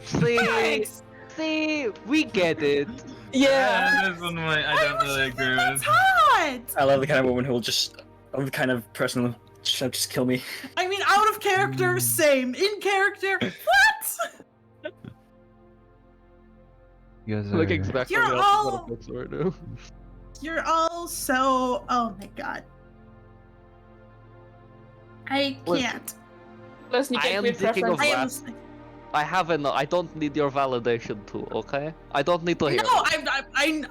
S6: See,
S4: Thanks.
S6: see, we get it.
S5: Yeah.
S2: This one I don't really agree with.
S4: That's hot.
S3: I love the kind of woman who will just, the kind of person who will just kill me.
S4: I mean, out of character, same. In character, what?
S1: You guys
S6: Like
S1: are...
S6: exactly
S4: You're
S6: what
S4: all-
S6: I'm books right now.
S4: You're all so. Oh my god. I
S6: Listen.
S4: can't.
S5: Listen, you
S6: I
S5: get
S6: am
S5: weird
S6: thinking of
S5: preference.
S4: I am.
S6: I don't need your validation too, okay? I don't need to hear
S4: No,
S6: it.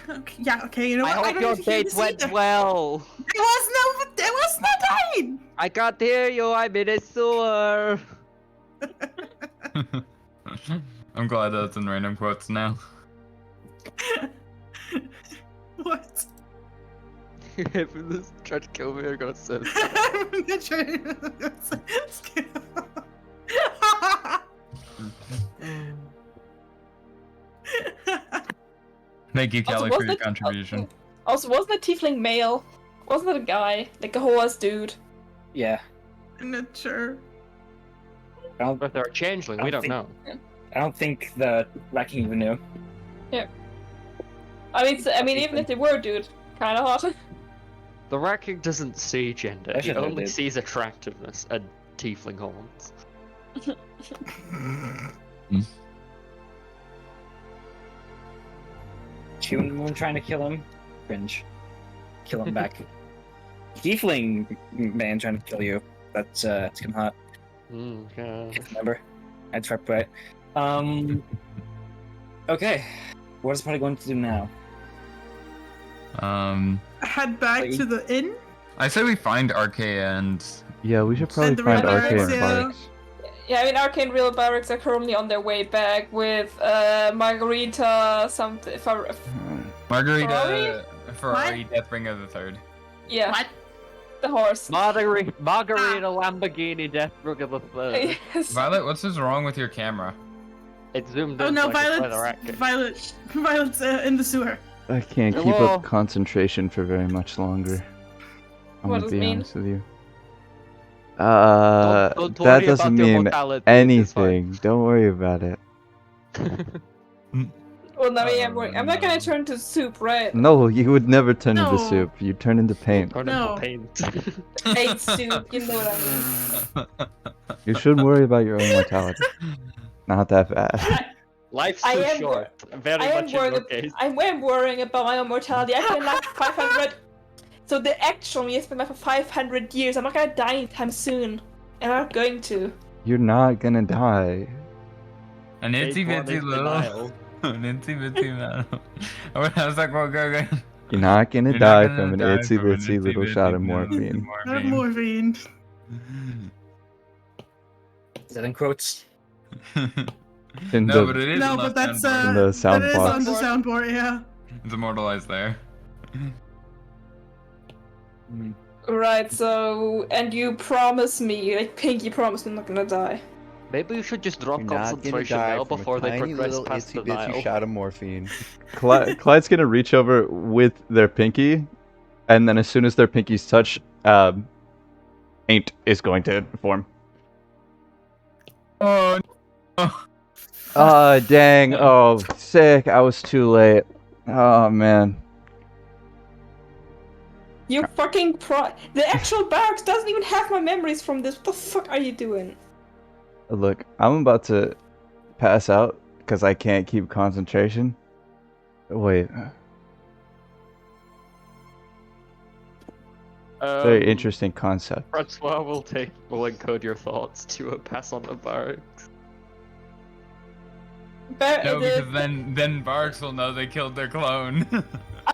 S4: okay, yeah, okay. You know
S6: I
S4: what?
S6: hope
S4: don't
S6: your
S4: need to hear
S6: date
S4: this
S6: went
S4: either.
S6: well.
S4: It was not mine.
S6: I can't hear you, I'm in a sewer.
S2: I'm glad that's in random quotes now.
S4: What?
S6: If this try to kill me, I'm gonna say
S4: I'm not sure.
S2: Thank you, Kelly, for
S5: wasn't
S2: your
S5: it-
S2: contribution.
S5: Also, wasn't a tiefling male? Wasn't it a guy? Like a whole ass dude?
S3: Yeah.
S4: I'm not sure.
S6: But they're a changeling, we don't know.
S3: I don't think the Wrecking even knew.
S5: I mean, even if they were a dude, kind of hot.
S6: The Racking doesn't see gender,
S3: I
S6: it
S3: should know,
S6: only
S3: dude.
S6: sees attractiveness and tiefling horns.
S3: Human Moon trying to kill him. Cringe. Kill him back. Tiefling man trying to kill you. That's it's kind of hot.
S6: Yeah.
S3: Can't remember. I'd try to Okay. What is probably going to do now?
S4: Head back
S3: Like-
S4: to the inn.
S2: I say we find RK and
S1: Yeah, we should probably
S4: the
S1: find
S4: red
S1: RK
S4: barracks,
S1: and
S4: yeah.
S1: Barks.
S5: Yeah, I mean, Arcane Real Barracks are currently on their way back with Margarita, something.
S2: Margarita Ferrari Deathbringer the Third.
S5: Yeah,
S4: What?
S5: the horse.
S6: Margarita Lamborghini Deathbrook of the Third.
S5: Yes.
S2: Violet, what's wrong with your camera?
S6: It zoomed
S4: Oh
S6: in
S4: no,
S6: like a better
S4: Violet's
S6: actor.
S4: Violet's in the sewer.
S1: I can't keep
S6: Hello?
S1: up concentration for very much longer. I'm
S5: What
S1: gonna
S5: does
S1: be
S5: it mean?
S1: honest with you.
S6: Don't
S1: That
S6: worry
S1: doesn't
S6: about your
S1: mean
S6: mortality, it's fine.
S1: anything. Don't worry about it.
S5: Well, now I'm not gonna turn to soup, right?
S1: No, you would never turn into
S4: No.
S1: soup. You turn into paint.
S6: Turn
S4: No.
S6: into paint.
S5: Hate soup, you know what I mean.
S1: You shouldn't worry about your own mortality. Not that bad.
S6: Life's
S5: I
S6: too
S5: am
S6: short. Very
S5: I am
S6: much in your
S5: worried.
S6: case.
S5: I am worrying about my own mortality. I've been alive for 500. So the actual me has been alive for 500 years. I'm not gonna die anytime soon, and I'm not going to.
S1: You're not gonna die.
S2: An itsy
S6: Phase one
S2: bitsy
S6: is
S2: little.
S6: denial.
S2: An itsy bitsy little. I was like, well, go.
S1: You're not gonna
S2: You're
S1: die
S2: not gonna
S1: from an
S2: die
S1: itsy
S2: from an
S1: bitsy little
S2: itsy
S1: shot of
S2: bitsy
S1: morphine.
S4: Not a morphine.
S3: Is that in quotes?
S1: In
S2: No,
S1: the-
S2: but it is.
S4: No,
S2: on
S4: but
S2: that
S4: that's
S2: soundboard.
S1: In the sound
S4: that is
S1: box.
S4: on the soundboard. Yeah.
S2: It's immortalized there.
S5: Right. So, and you promise me, like Pinky promised me, I'm not gonna die.
S6: Maybe you should just drop
S7: You're not gonna
S6: concentration
S7: die
S6: now
S7: from
S6: before
S7: a
S6: they
S7: tiny
S6: progress
S7: little
S6: past
S7: itsy
S6: denial.
S7: bitsy shot of morphine.
S1: Clyde's gonna reach over with their pinky, and then as soon as their pinkies touch, Ain't is going to form.
S2: Oh,
S1: Oh, dang. Oh, sick. I was too late. Oh, man.
S5: You fucking The actual barracks doesn't even have my memories from this. What the fuck are you doing?
S1: Look, I'm about to pass out because I can't keep concentration. Wait. Very interesting concept.
S6: Francois will encode your thoughts to pass on the barracks.
S2: no, because then Barks will know they killed their clone.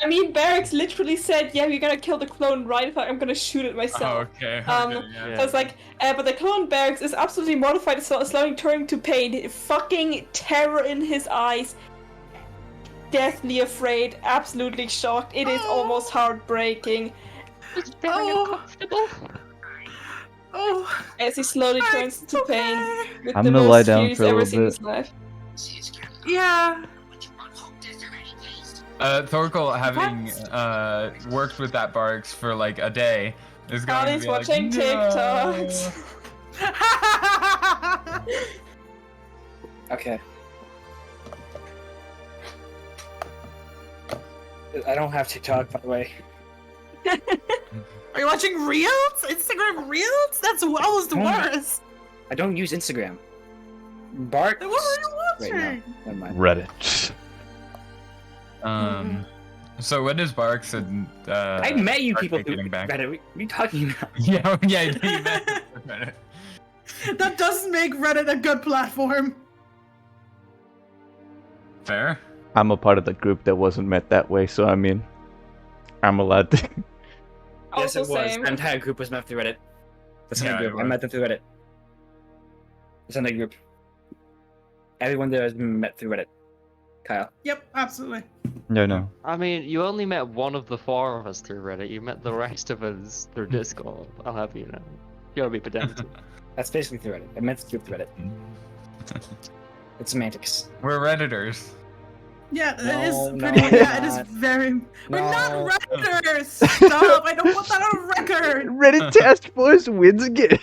S5: I mean, Barracks literally said, "Yeah, you're gonna kill the clone, right? If I'm gonna shoot it
S2: Oh,
S5: myself."
S2: okay.
S5: So it's like, but the clone Barracks is absolutely mortified, slowly turning to pain, fucking terror in his eyes. deathly afraid, absolutely shocked. It is almost heartbreaking
S6: It's very
S4: Oh.
S6: uncomfortable.
S4: Oh,
S5: as he slowly turns
S4: it's
S5: to pain
S4: okay.
S5: with
S1: I'm
S5: the
S1: gonna lie
S5: most
S1: down
S5: fear he's
S1: for a
S5: ever
S1: little
S5: seen in
S1: bit.
S5: his life.
S4: Yeah.
S2: Thorkel, having worked with that Barks for like a day, is going
S5: God,
S2: to
S5: he's
S2: be like,
S5: watching
S2: "No."
S5: TikToks.
S3: Okay. I don't have TikTok, by the way.
S4: Are you watching Reels? Instagram Reels? That's almost
S3: Oh.
S4: worse.
S3: I don't use Instagram. Bark.
S4: Then what are you
S3: Wait,
S4: watching?
S3: no. Never mind.
S1: Reddit.
S2: So when does Barks and
S3: I met you
S2: Bark
S3: people
S2: get
S3: through
S2: getting back?
S3: Reddit. What are you talking about?
S2: yeah, you met Reddit.
S4: That does make Reddit a good platform.
S2: Fair.
S1: I'm a part of the group that wasn't met that way, so I mean, I'm allowed to.
S3: Yes,
S5: Also
S3: it was.
S5: same.
S3: The entire group was met through Reddit. The Sunday
S2: Yeah, it
S3: group. I
S2: was.
S3: met them through Reddit. The Sunday group. Everyone there has been met through Reddit. Kyle.
S4: Yep, absolutely.
S1: No.
S6: I mean, you only met one of the four of us through Reddit. You met the rest of us through Discord. I'll have you know. You gotta be pedantic.
S3: That's basically through Reddit. I met the group through Reddit. It's semantics.
S2: We're Redditors.
S4: Yeah, it
S3: No,
S4: is
S3: no,
S4: pretty.
S3: we're
S4: Yeah, it is
S3: not.
S4: very. We're not
S3: No.
S4: Redditors. Stop! I don't want that on record.
S1: Reddit task force wins again.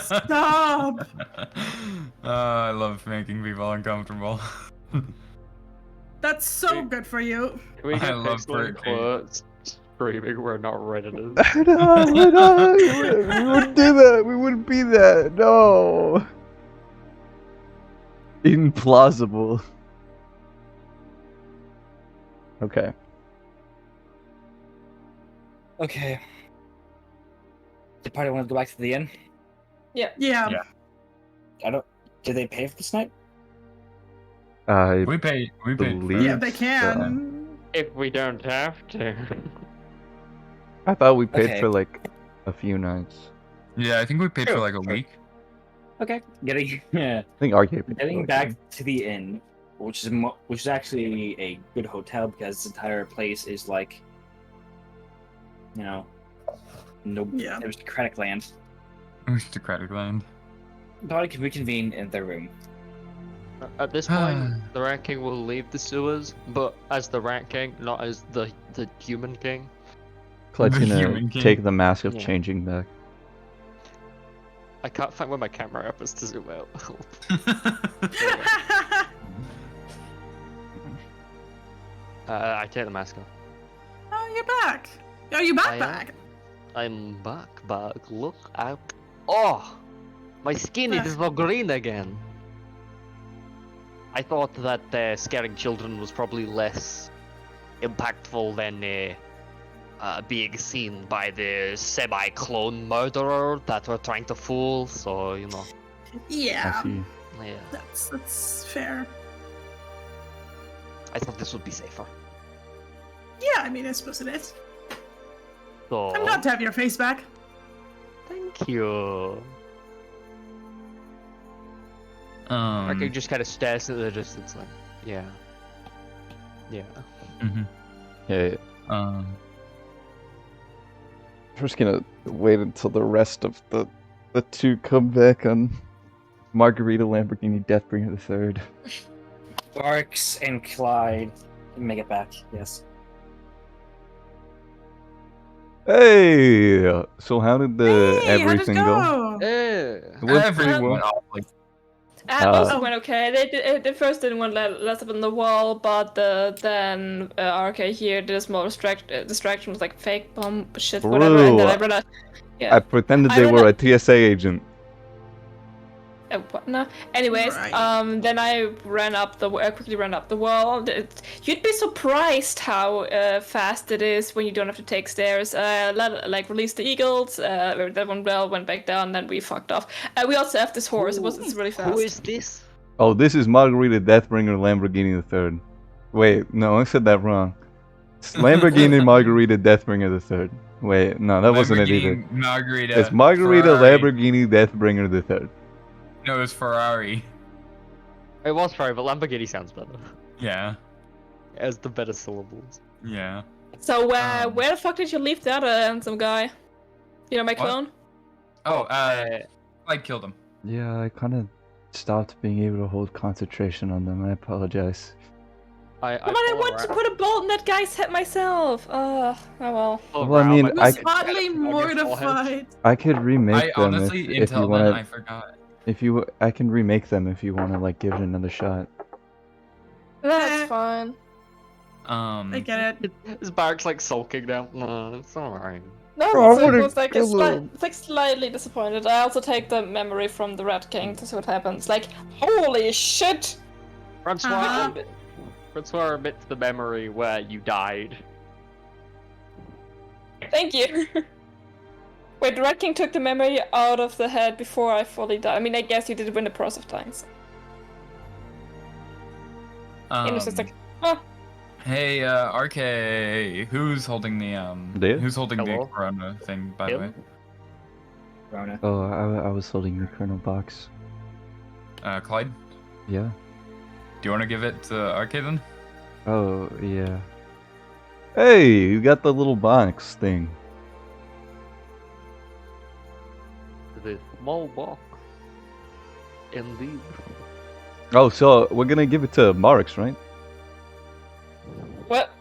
S4: Stop.
S2: I love making people uncomfortable.
S4: That's so good for you.
S6: We
S2: I
S6: get
S2: love
S6: pixel in
S2: Bert King.
S6: quotes screaming we're not Redditors.
S1: no, we wouldn't do that. We wouldn't be that. No. Implausible. Okay.
S3: Okay. The party want to go back to the inn?
S4: Yeah.
S2: Yeah.
S3: I don't. Did they pay for this night?
S1: I
S2: We paid.
S1: believe
S4: Yeah, they can.
S6: If we don't have to.
S1: I thought we paid
S3: Okay.
S1: for like a few nights.
S2: Yeah, I think we paid for
S3: Sure,
S2: like a
S3: sure.
S2: week.
S3: Okay. Getting yeah.
S1: I think RK paid for
S3: Getting
S1: like
S3: back to the inn, which is actually a good hotel because this entire place is like, you know, no
S4: Yeah.
S3: aristocratic land.
S2: Aristocratic land.
S3: Thought I could reconvene in their room.
S6: At this point, the Rat King will leave the sewers, but as the Rat King, not as the human king.
S1: Clyde's
S2: The
S1: gonna
S2: human king.
S1: take the mask of
S6: Yeah.
S1: changing back.
S6: I can't find where my camera app is to zoom out. I take the mask off.
S4: Oh, you're back. Oh, you back
S6: I am.
S4: back.
S6: I'm back. Look out. Oh! My skin is all green again. I thought that scaring children was probably less impactful than being seen by the semi-clone murderer that we're trying to fool, so, you know,
S4: Yeah.
S1: I see.
S6: yeah.
S4: That's fair.
S6: I thought this would be safer.
S4: Yeah, I mean, I suppose it is.
S6: So,
S4: I'm glad to have your face back.
S6: thank you. Like, he just kind of stares at the distance, like, yeah. Yeah.
S2: mhm.
S1: Yeah.
S2: Um,
S1: We're just gonna wait until the rest of the two come back on Margarita Lamborghini Deathbringer the Third.
S3: Barks and Clyde can make it back. Yes.
S1: Hey! So how did the
S4: Hey, how'd it
S1: everything go?
S4: go?
S1: It went pretty
S2: everything
S1: well.
S2: went awfully.
S5: Also went okay. They first didn't want to let up on the wall, but then RK here did a small distraction with like fake bomb shit, whatever, and then I
S1: Bro,
S5: ran out. Yeah.
S1: I pretended
S5: I
S1: they
S5: ran
S1: were
S5: out-
S1: a TSA agent.
S5: What? No. Anyways,
S4: Right.
S5: then I quickly ran up the wall. You'd be surprised how fast it is when you don't have to take stairs. Released the eagles. That one well went back down. Then we fucked off. We also have this horse. It's really fast.
S6: Who is this?
S1: Oh, this is Margarita Deathbringer Lamborghini the Third. Wait, no, I said that wrong. It's Lamborghini Margarita Deathbringer the Third. Wait, no, that wasn't it either.
S2: Lamborghini, Margarita.
S1: It's Margarita
S2: Ferrari.
S1: Lamborghini Deathbringer the Third.
S2: No, it's Ferrari.
S6: It was Ferrari, but Lamborghini sounds better.
S2: Yeah.
S6: As the better syllables.
S2: Yeah.
S5: So where the fuck did you leave the other handsome guy? You know, my
S2: What?
S5: clone?
S2: Oh, Clyde killed him.
S7: Yeah, I kind of stopped being able to hold concentration on them. I apologize.
S6: I
S5: Come on, I
S6: follow
S5: want to
S6: around-
S5: put a bolt in that guy's head myself. Oh well.
S6: follow
S7: Well, I
S6: around,
S7: mean,
S6: but
S4: He
S7: I
S4: was
S7: c-
S4: hotly
S6: on your forehead.
S4: mortified.
S7: I could remake
S2: I
S7: them
S2: honestly,
S7: if
S2: until
S7: you
S2: then,
S7: want
S2: I
S7: to.
S2: forgot.
S7: I can remake them if you want to like give it another shot.
S5: That's fine.
S4: I get it.
S6: His bark's like sulking now. No, it's alright.
S5: No,
S7: Oh, I
S5: so it
S7: wanna
S5: was like
S7: kill him.
S5: it's like slightly disappointed. I also take the memory from the Rat King to see what happens. Like, holy shit!
S6: Francois,
S4: Uh-huh.
S6: Francois admits the memory where you died.
S5: Thank you. Wait, the Rat King took the memory out of the head before I fully died. I mean, I guess you did win the process of dying. So. It was just like, oh,
S2: Hey, RK, who's holding the
S7: Dave?
S2: who's holding
S6: Hello?
S2: the Corona thing, by the way?
S6: Him?
S3: Rona.
S7: Oh, I was holding the kernel box.
S2: Clyde,
S7: Yeah.
S2: do you want to give it to RK then?
S7: Oh, yeah. Hey, you got the little box thing.
S6: The small box. Indeed.
S7: Oh, so we're gonna give it to Marix, right?
S5: what?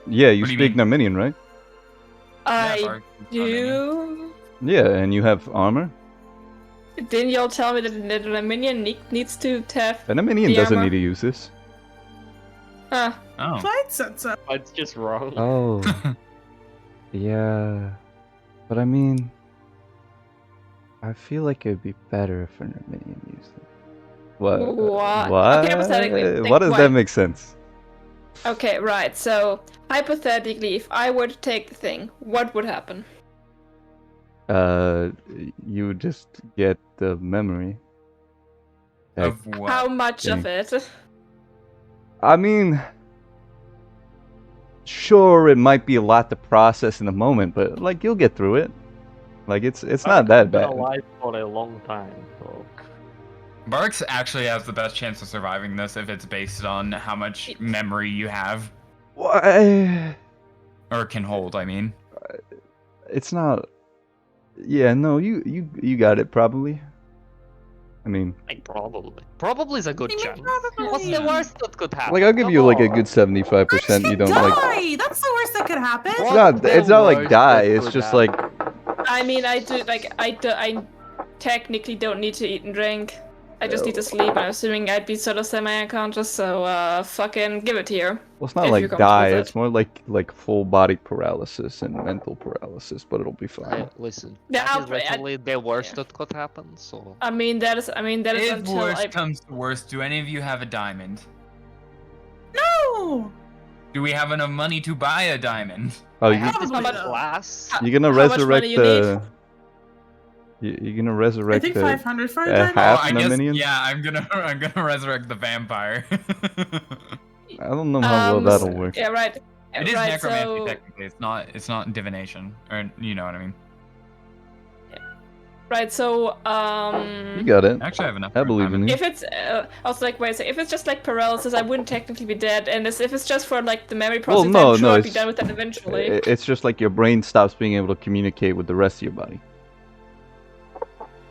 S7: Yeah, you
S2: What do you
S7: speak
S2: mean?
S7: Narminian, right?
S5: I
S2: Sorry.
S5: do.
S7: Yeah, and you have armor.
S5: Didn't y'all tell me that the minion needs to have?
S7: And Narminian
S5: The
S7: doesn't
S5: armor.
S7: need to use this.
S5: Huh.
S2: Oh.
S4: Clyde said so.
S6: It's just wrong.
S7: Oh. Yeah. But I mean, I feel like it'd be better if an Armenian used it. What?
S5: What?
S7: What?
S5: Okay, hypothetically, think
S7: What does
S5: why.
S7: that make sense?
S5: Okay, right. So hypothetically, if I were to take the thing, what would happen?
S7: You would just get the memory. Like,
S2: Of what?
S5: How much of it?
S7: I mean, sure, it might be a lot to process in the moment, but like you'll get through it. Like it's not that
S6: I've been
S7: bad.
S6: alive for a long time, so
S2: Barks actually has the best chance of surviving this if it's based on how much memory you have
S7: Why?
S2: or can hold. I mean,
S7: It's not. Yeah, no, you got it probably. I mean,
S6: like probably. Probably is a good
S4: I mean,
S6: chance.
S4: probably.
S6: What's the worst that could happen?
S7: like I'll give you like a good 75%. You don't like.
S4: Die! That's the worst that could happen.
S7: It's not.
S6: the
S7: It's not like
S6: worst
S7: die.
S6: that
S7: It's
S6: could
S7: just
S6: happen?
S7: like
S5: I mean, I technically don't need to eat and drink. I just need to sleep. I'm assuming I'd be sort of semi-unconscious, so fucking give it here.
S7: well, it's not
S5: if
S7: like
S5: you're comfortable
S7: die.
S5: with
S7: It's
S5: it.
S7: more like full body paralysis and mental paralysis, but it'll be fine.
S6: Listen,
S5: Yeah,
S6: that is
S5: I'll- I-
S6: literally the worst
S5: yeah.
S6: that could happen. So
S5: I mean, that is
S2: if
S5: until
S2: worst
S5: I.
S2: comes to worst, do any of you have a diamond?
S4: No!
S2: Do we have enough money to buy a diamond?
S7: Oh,
S6: I
S7: you,
S6: have this
S4: How
S6: big
S4: much-
S6: glass.
S7: you're gonna
S5: how much
S7: resurrect
S5: money you need?
S7: the. You're gonna
S4: I
S7: resurrect
S4: think
S7: the.
S4: 500 for a
S7: uh,
S4: diamond.
S7: half
S2: I guess.
S7: Minion?
S2: Yeah, I'm gonna resurrect the vampire.
S7: I don't know how well that'll work.
S5: Yeah, right.
S2: It is
S5: right,
S2: necromancy
S5: so
S2: technically. It's not divination, or you know what I mean.
S5: right, so
S7: You got it.
S2: Actually, I have enough.
S7: I
S2: for a
S7: believe in
S2: diamond.
S7: you.
S5: if it's I was like, wait a second, if it's just like paralysis, I wouldn't technically be dead, and if it's just for like the memory
S7: Well,
S5: process,
S7: no,
S5: I'm sure
S7: no,
S5: I'd be
S7: it's-
S5: done with that eventually.
S7: It's just like your brain stops being able to communicate with the rest of your body.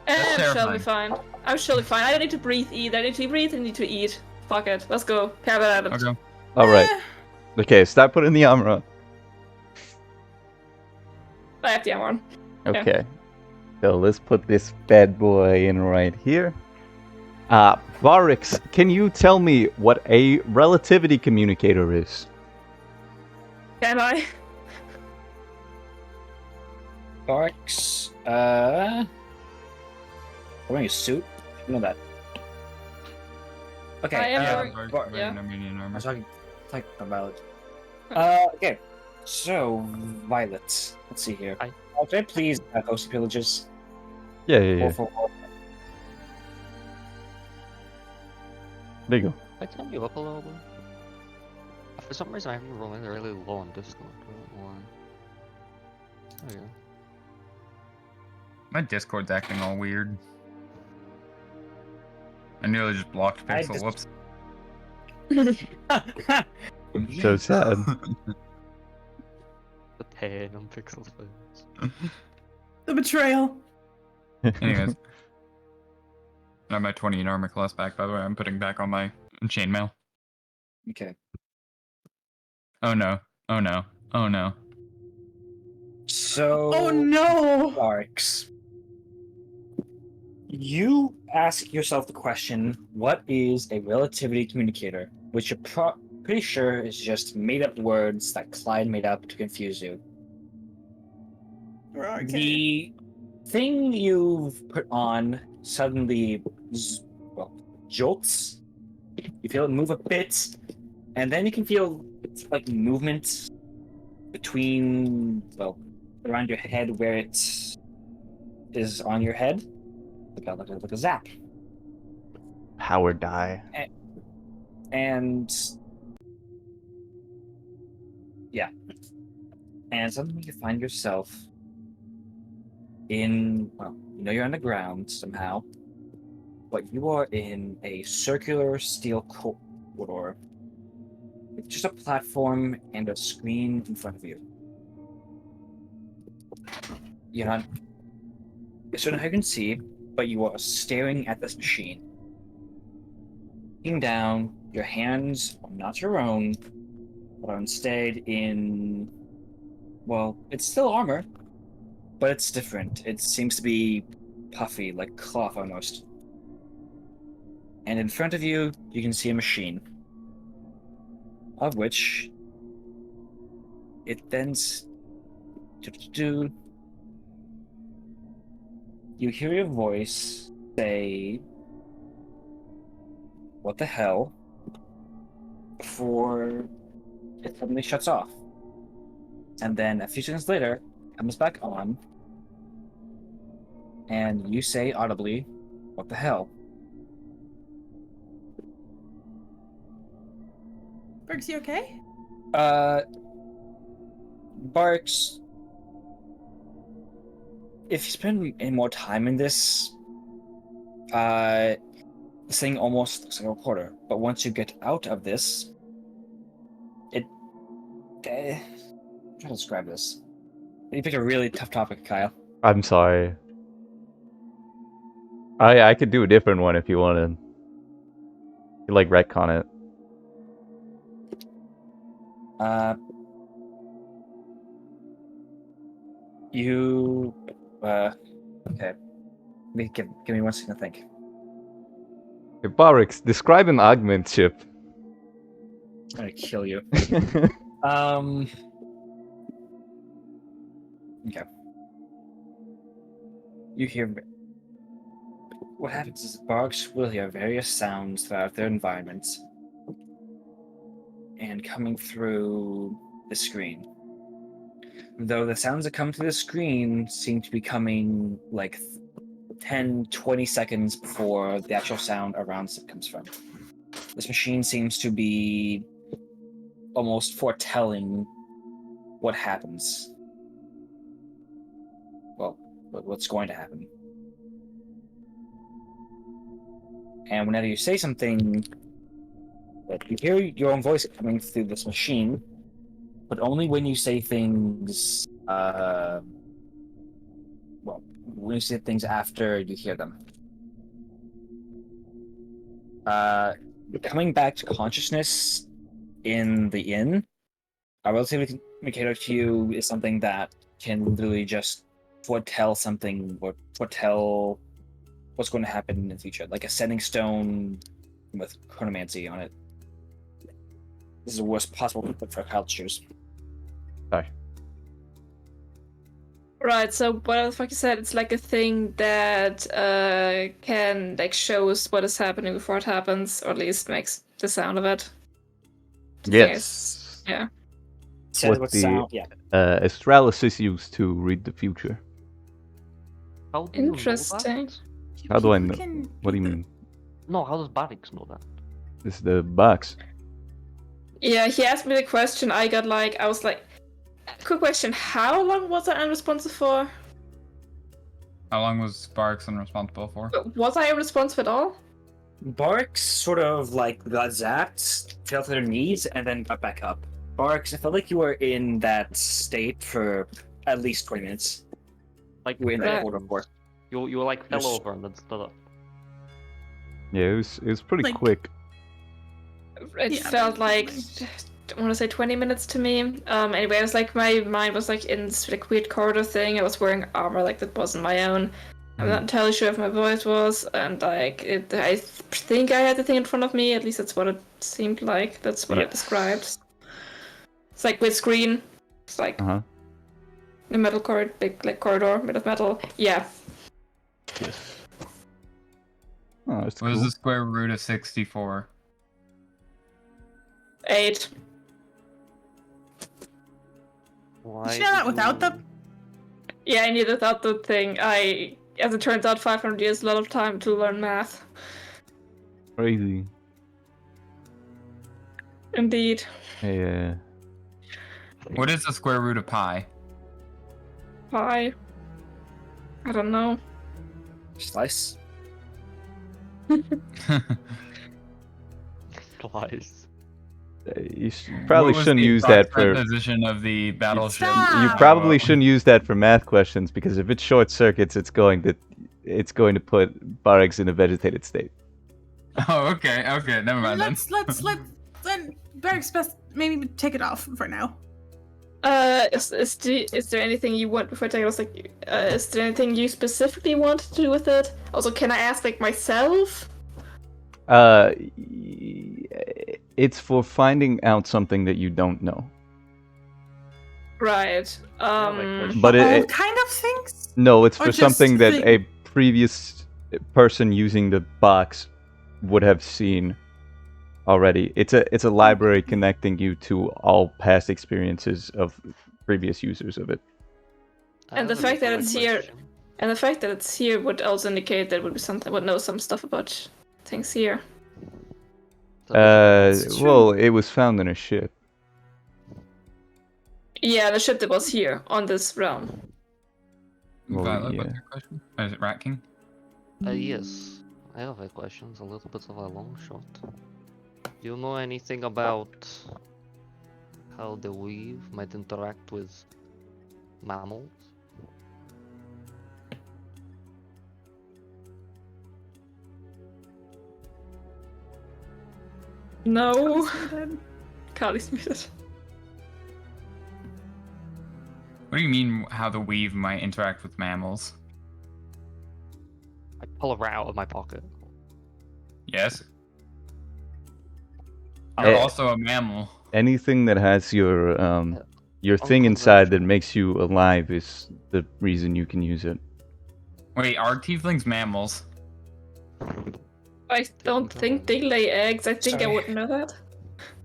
S2: That's
S5: I'm sure I'll be
S2: terrifying.
S5: fine. I'm surely fine. I don't need to breathe either. I need to breathe and need to eat. Fuck it. Let's go. Have at it.
S2: Okay.
S7: All right. Okay, stop putting the armor on.
S5: I have the armor on. Yeah.
S7: Okay. So let's put this bad boy in right here. Varix, can you tell me what a relativity communicator is?
S5: Can I?
S3: Barks. Wearing a suit. I know that. Okay.
S5: I am
S2: Yeah,
S5: wearing-
S2: Barks
S5: yeah.
S2: wearing Armenian
S3: I
S2: armor.
S3: was talking about. Okay. So, Violet. Let's see here.
S6: Hi.
S3: Can I please host pillages?
S7: Yeah, yeah, yeah.
S3: For
S7: There you go.
S6: I turn you up a little bit. For some reason, I have you rolling really low on Discord. I don't know why. There you go.
S2: My Discord's acting all weird. I nearly just blocked
S3: I
S2: Pixel.
S3: just-
S2: Whoops.
S7: So sad.
S6: The tan on Pixel's face.
S4: The betrayal.
S2: Anyways. I have my 20 in armor class back, by the way. I'm putting back on my chainmail.
S3: Okay.
S2: Oh no. Oh no. Oh no.
S3: So.
S4: Oh no!
S3: Arcs. You ask yourself the question, what is a relativity communicator? Which you're pretty sure is just made up words that Clyde made up to confuse you.
S4: Okay.
S3: The thing you've put on suddenly, jolts. You feel it move a bit, and then you can feel like movement between, around your head where it is on your head. Like a zap.
S7: Power die.
S3: And yeah. And suddenly you find yourself in, you're on the ground somehow, but you are in a circular steel corridor with just a platform and a screen in front of you. You're not certain how you can see, but you are staring at this machine. Looking down, your hands are not your own, but are instead in, it's still armor, but it's different. It seems to be puffy, like cloth almost. And in front of you, you can see a machine, of which it then you hear your voice say, "What the hell?" before it suddenly shuts off. And then a few seconds later, it comes back on, and you say audibly, "What the hell?"
S4: Bergs, you okay?
S3: Barks, if you spend any more time in this, this thing almost looks like a recorder. But once you get out of this, I'm trying to describe this. You picked a really tough topic, Kyle.
S7: I'm sorry. I could do a different one if you wanted. You like retcon it.
S3: Okay. Give me 1 second to think.
S7: Hey, Barrix, describe an augment chip.
S3: I'm gonna kill you. Okay. You hear. What happens is Barks will hear various sounds throughout their environment and coming through the screen. Though the sounds that come through the screen seem to be coming like 10, 20 seconds before the actual sound around it comes from. This machine seems to be almost foretelling what happens. What's going to happen. And whenever you say something, you hear your own voice coming through this machine, but only when you say things, when you say things after you hear them. Coming back to consciousness in the inn, a relativity communicator to you is something that can literally just foretell something or foretell what's going to happen in the future, like a setting stone with chronomancy on it. This is the worst possible input for Kyle to choose.
S7: Sorry.
S5: Right, so what the fuck you said, it's like a thing that can like shows what is happening before it happens, or at least makes the sound of it. The thing is-
S7: Yes.
S5: yeah.
S3: Says
S7: What
S3: what
S7: the-
S3: sound? Yeah.
S7: Astralis is used to read the future.
S6: How do you know
S5: Interesting.
S6: that?
S7: How do I know?
S4: Fucking
S7: What do you
S4: beat the-
S7: mean?
S6: No, how does Barrix know that?
S7: This is the box.
S5: Yeah, he asked me the question. I was like, quick question: how long was I unresponsive for?
S2: How long was Sparks unresponsible for?
S5: Was I unresponsive at all?
S3: Barks sort of like got zapped, fell to their knees, and then got back up. Barks, I felt like you were in that state for at least 20 minutes.
S6: Like
S3: You were in that
S5: Right.
S3: order before.
S6: you like fell
S3: Yes.
S6: over and then stood up.
S1: Yeah, it was pretty
S4: Like-
S1: quick.
S5: It
S4: Yeah,
S5: felt like
S4: basically.
S5: I want to say 20 minutes to me. Anyway, it was like my mind was like in this like weird corridor thing. I was wearing armor like that wasn't my own. I'm not entirely sure if my voice was, and like I think I had the thing in front of me. At least that's what it seemed like. That's what
S1: Yeah.
S5: it described. It's like with screen. It's like
S1: Uh-huh.
S5: a metal corridor, big like corridor made of metal. Yeah.
S1: Yes. Oh, that's
S2: What is
S1: cool.
S2: the square root of 64?
S5: 8.
S6: Why
S4: you know that
S6: did
S4: without the-
S5: Yeah, I knew without the thing. As it turns out, 500 years is a lot of time to learn math.
S1: Crazy.
S5: Indeed.
S1: Yeah.
S2: What is the square root of pi?
S5: Pi. I don't know.
S3: Slice.
S6: Twice.
S1: You probably
S2: What was
S1: shouldn't
S2: the
S1: use that
S2: approximate
S1: for.
S2: position of the battleship.
S4: Stop!
S1: You probably shouldn't use that for math questions because if it short circuits, it's going to put Barracks in a vegetated state.
S2: Oh, okay, never mind then.
S4: Let's then Barrick's best maybe take it off for now.
S5: Is there anything you want before I take it? I was like, is there anything you specifically want to do with it? Also, can I ask like myself?
S1: It's for finding out something that you don't know.
S5: Right.
S6: question.
S1: But
S4: All
S1: it
S4: kind of things.
S1: no, it's
S4: Or
S1: for
S4: just
S1: something that
S4: thing-
S1: a previous person using the box would have seen already. It's a library connecting you to all past experiences of previous users of it.
S5: And the
S6: That's a
S5: fact that
S6: valid
S5: it's here-
S6: question.
S5: And the fact that it's here would also indicate that would be something would know some stuff about things here.
S4: That's true.
S1: Well, it was found in a ship.
S5: Yeah, the ship that was here on this realm.
S1: Well,
S2: Violet,
S1: yeah.
S2: what's your question? Oh, is it Rat King?
S6: Yes, I have a question. It's a little bit of a long shot. Do you know anything about how the weave might interact with mammals?
S5: No. Carly's muted.
S2: What do you mean how the weave might interact with mammals?
S6: I pull a rat out of my pocket.
S2: Yes.
S1: Eh.
S2: You're also a mammal.
S1: Anything that has your thing inside that makes you alive is the reason you can use it.
S2: Wait, are tieflings mammals?
S5: I don't think they lay eggs. I think I
S3: Sorry.
S5: wouldn't know that.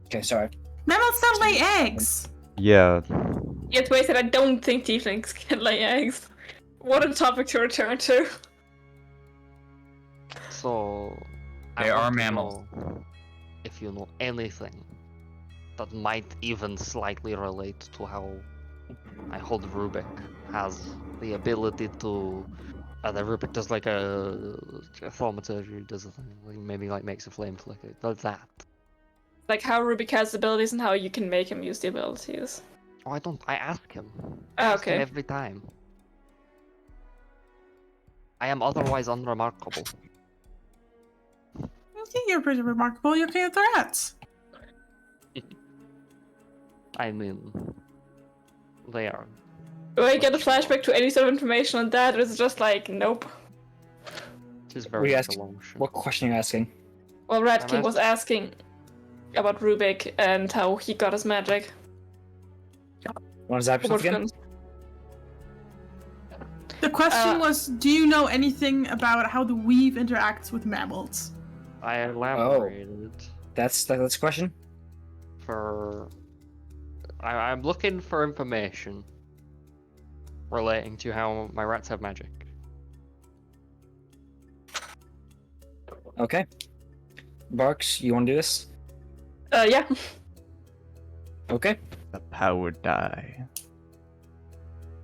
S3: Okay, sorry.
S4: Mammals don't lay eggs.
S1: Yeah,
S5: Yet wait, said I don't think tieflings can lay eggs. What a topic to return to.
S6: So, I
S2: They are
S6: want to
S2: mammals.
S6: know if you know anything that might even slightly relate to how I hold Rubik has the ability to. The Rubik does like a thaumaturgy, does a thing, like maybe like makes a flame flicker. Does that?
S5: Like how Rubik has abilities and how you can make him use the abilities.
S6: Oh, I don't. I ask him.
S5: Ah,
S6: Ask him
S5: okay.
S6: every time. I am otherwise unremarkable.
S4: I think you're pretty remarkable. You're okay with the rats.
S6: I mean, they are.
S5: Do I get a flashback to any sort of information on that, or is it just like, nope?
S6: It is very
S3: asked-
S6: long shot.
S3: What question are you asking?
S5: Well, Rat
S6: I'm
S5: King was asking about Rubik and how he got his magic.
S3: Want to zap yourself again?
S4: The question
S5: Uh,
S4: was, do you know anything about how the weave interacts with mammals?
S6: I elaborated
S3: That's the question.
S6: for. I'm looking for information relating to how my rats have magic.
S3: Okay. Barks, you want to do this?
S5: Yeah.
S3: Okay.
S1: the power die.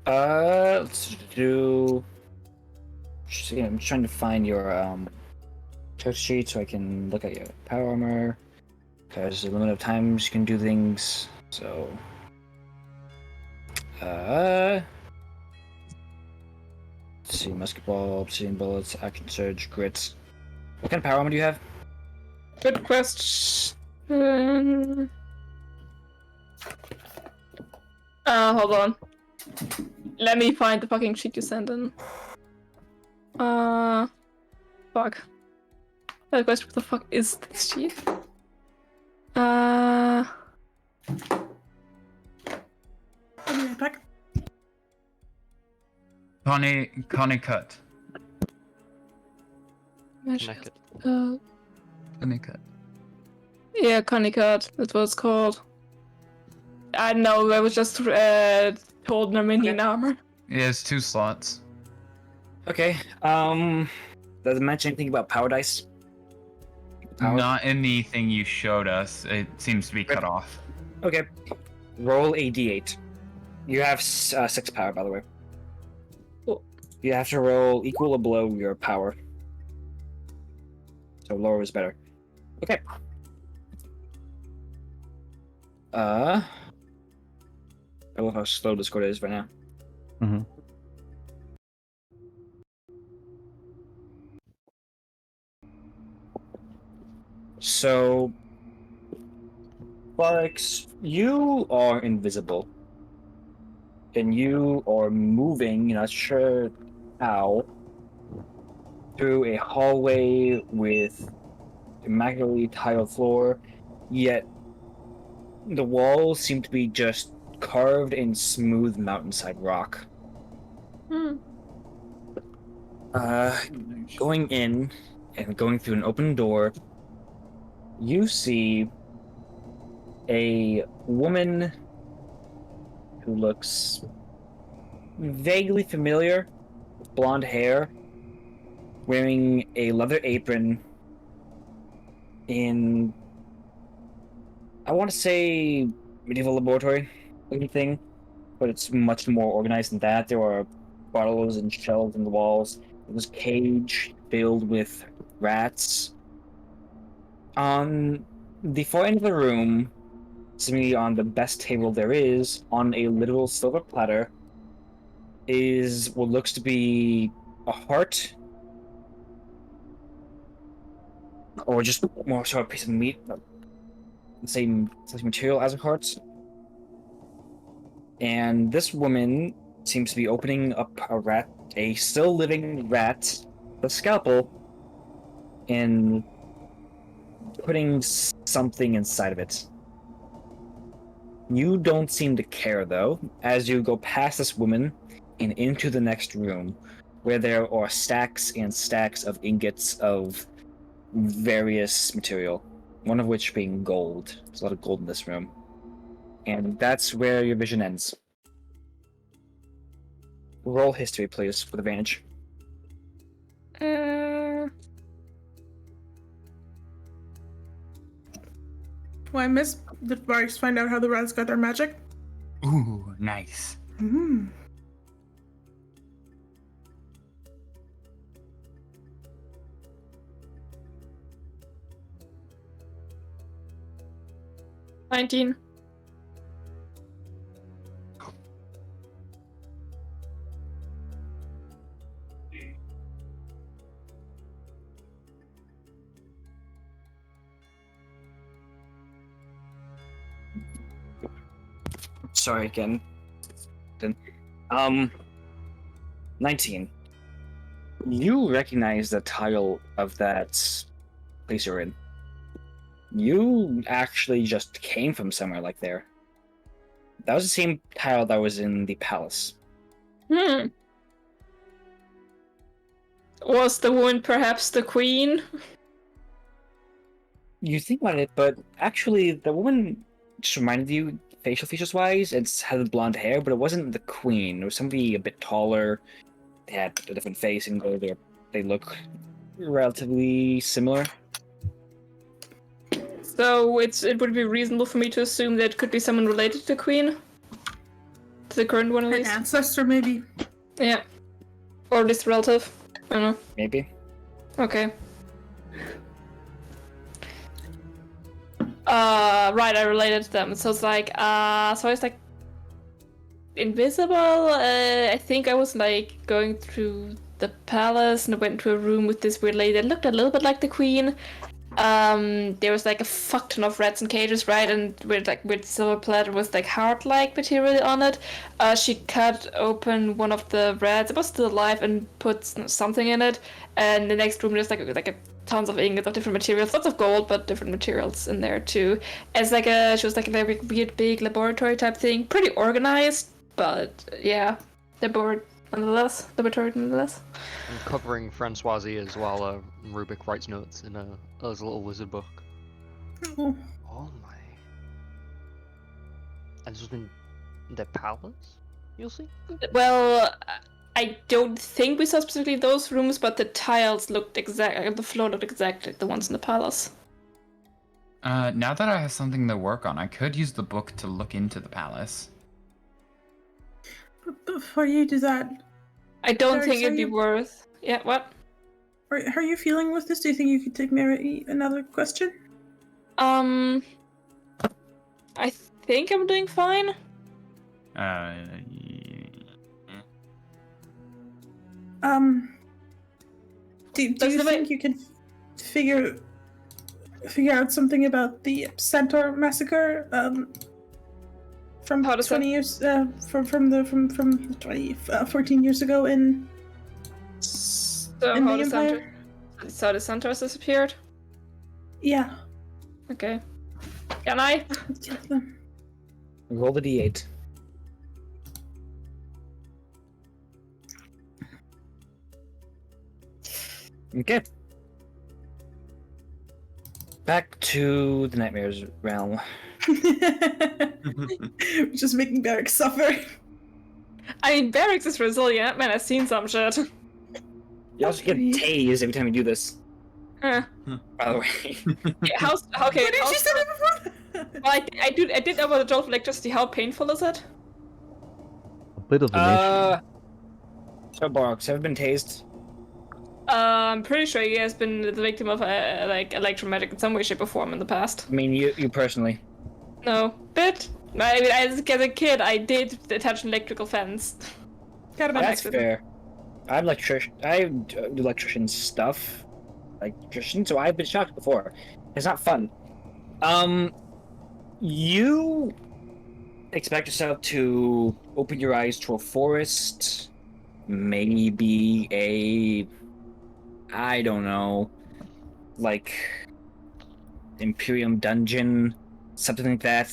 S3: Let's do. I'm trying to find your character sheet so I can look at your power armor. Because there's a limit of times you can do things. So, let's see, musket ball, obsidian bullets, action surge, grits. What kind of power armor do you have?
S5: Good question. Hold on. Let me find the fucking sheet you sent in. Fuck. That question, what the fuck is this sheet?
S4: I'll be right back.
S2: Connie cut.
S6: Naked.
S2: Connie cut.
S5: Yeah, Connicard. That's what it's called. I know, I was just told Armenian armor.
S2: Yeah, it's 2 slots.
S3: Okay. Does it mention anything about power dice? Power?
S2: Not in the thing you showed us. It seems to be cut off.
S3: Okay. Roll a d8. You have 6 power, by the way.
S5: Cool.
S3: You have to roll equal or below your power. So lower is better. Okay. I love how slow Discord is right now.
S1: Mm-hmm.
S3: So, Barks, you are invisible. And you are moving, you're not sure how, through a hallway with immaculately tiled floor, yet the walls seem to be just carved in smooth mountainside rock. Going in and going through an open door, you see a woman who looks vaguely familiar, with blonde hair, wearing a leather apron in, I want to say, medieval laboratory looking thing, but it's much more organized than that. There are bottles and shelves in the walls. There's a cage filled with rats. On the far end of the room, seemingly on the best table there is, on a literal silver platter, is what looks to be a heart, or just more sort of a piece of meat, the same material as a heart. And this woman seems to be opening up a still living rat, the scalpel, and putting something inside of it. You don't seem to care, though, as you go past this woman and into the next room, where there are stacks and stacks of ingots of various material, one of which being gold. There's a lot of gold in this room. And that's where your vision ends. Roll history, please, with advantage.
S4: Well, I missed. Did Barks find out how the rats got their magic?
S2: Ooh, nice.
S4: Hmm.
S5: $19.
S3: Sorry again. 19. You recognize the title of that place you're in. You actually just came from somewhere like there. That was the same tile that was in the palace.
S5: Was the woman perhaps the queen?
S3: You think about it, but actually, the woman just reminded you, facial features wise, it's had blonde hair, but it wasn't the queen. It was somebody a bit taller. They had a different face, and they look relatively similar.
S5: So it would be reasonable for me to assume that it could be someone related to the queen? To the current one, at
S4: An
S5: least?
S4: ancestor, maybe.
S5: Yeah. Or this relative. I don't know.
S3: Maybe.
S5: Okay. Right, I related to them. So it's like, so it's like invisible. I think I was like going through the palace and I went to a room with this weird lady that looked a little bit like the queen. There was like a fuck ton of rats in cages, right? And with silver platter with like heart-like material on it. She cut open one of the rats. It was still alive and put something in it. And the next room there's like a tons of ingots of different materials, lots of gold, but different materials in there too. It's like she was like a very weird big laboratory type thing, pretty organized, but yeah, laboratory nonetheless.
S6: I'm covering Francoisie as well. Rubik writes notes in his little wizard book.
S4: Oh.
S6: Oh my. And this was in the palace? You'll see?
S5: Well, I don't think we saw specifically those rooms, but the tiles looked the floor looked exactly like the ones in the palace.
S2: Now that I have something to work on, I could use the book to look into the palace.
S4: But before you do that,
S5: I don't
S4: Derek,
S5: think it'd
S4: are
S5: be
S4: you-
S5: worth. Yeah, what?
S4: how are you feeling with this? Do you think you could take Mary another question?
S5: I think I'm doing fine.
S4: Do you
S5: Does the way-
S4: think you can figure out something about the Centaur massacre? From
S5: How does that-
S4: 20 years, from 14 years ago in
S5: So
S4: in
S5: how
S4: the
S5: the
S4: Empire?
S5: centaur? So the centaurs disappeared.
S4: Yeah.
S5: Okay. Can I?
S3: Roll the d8. Okay. Back to the nightmares realm.
S4: Just making Barrick suffer.
S5: I mean, Barracks is resilient. Man, I've seen some shit.
S3: You also get tased every time you do this.
S5: Huh.
S3: By the way.
S5: Okay, okay?
S4: What did
S5: how's-
S4: you say that before?
S5: Well, I did over the jolt of electricity. How painful is it?
S1: A bit of an issue.
S3: So Barks, have you been tased?
S5: I'm pretty sure he has been the victim of like electromagnetic in some way, shape, or form in the past.
S3: I mean, you personally.
S5: No, bit. I mean, as a kid, I did attach an electrical fence.
S4: Got
S5: By
S3: That's
S5: accident.
S3: fair. I'm electrician. I do electrician stuff. Electrician, so I've been shocked before. It's not fun. You expect yourself to open your eyes to a forest, maybe I don't know, like Imperium dungeon, something like that,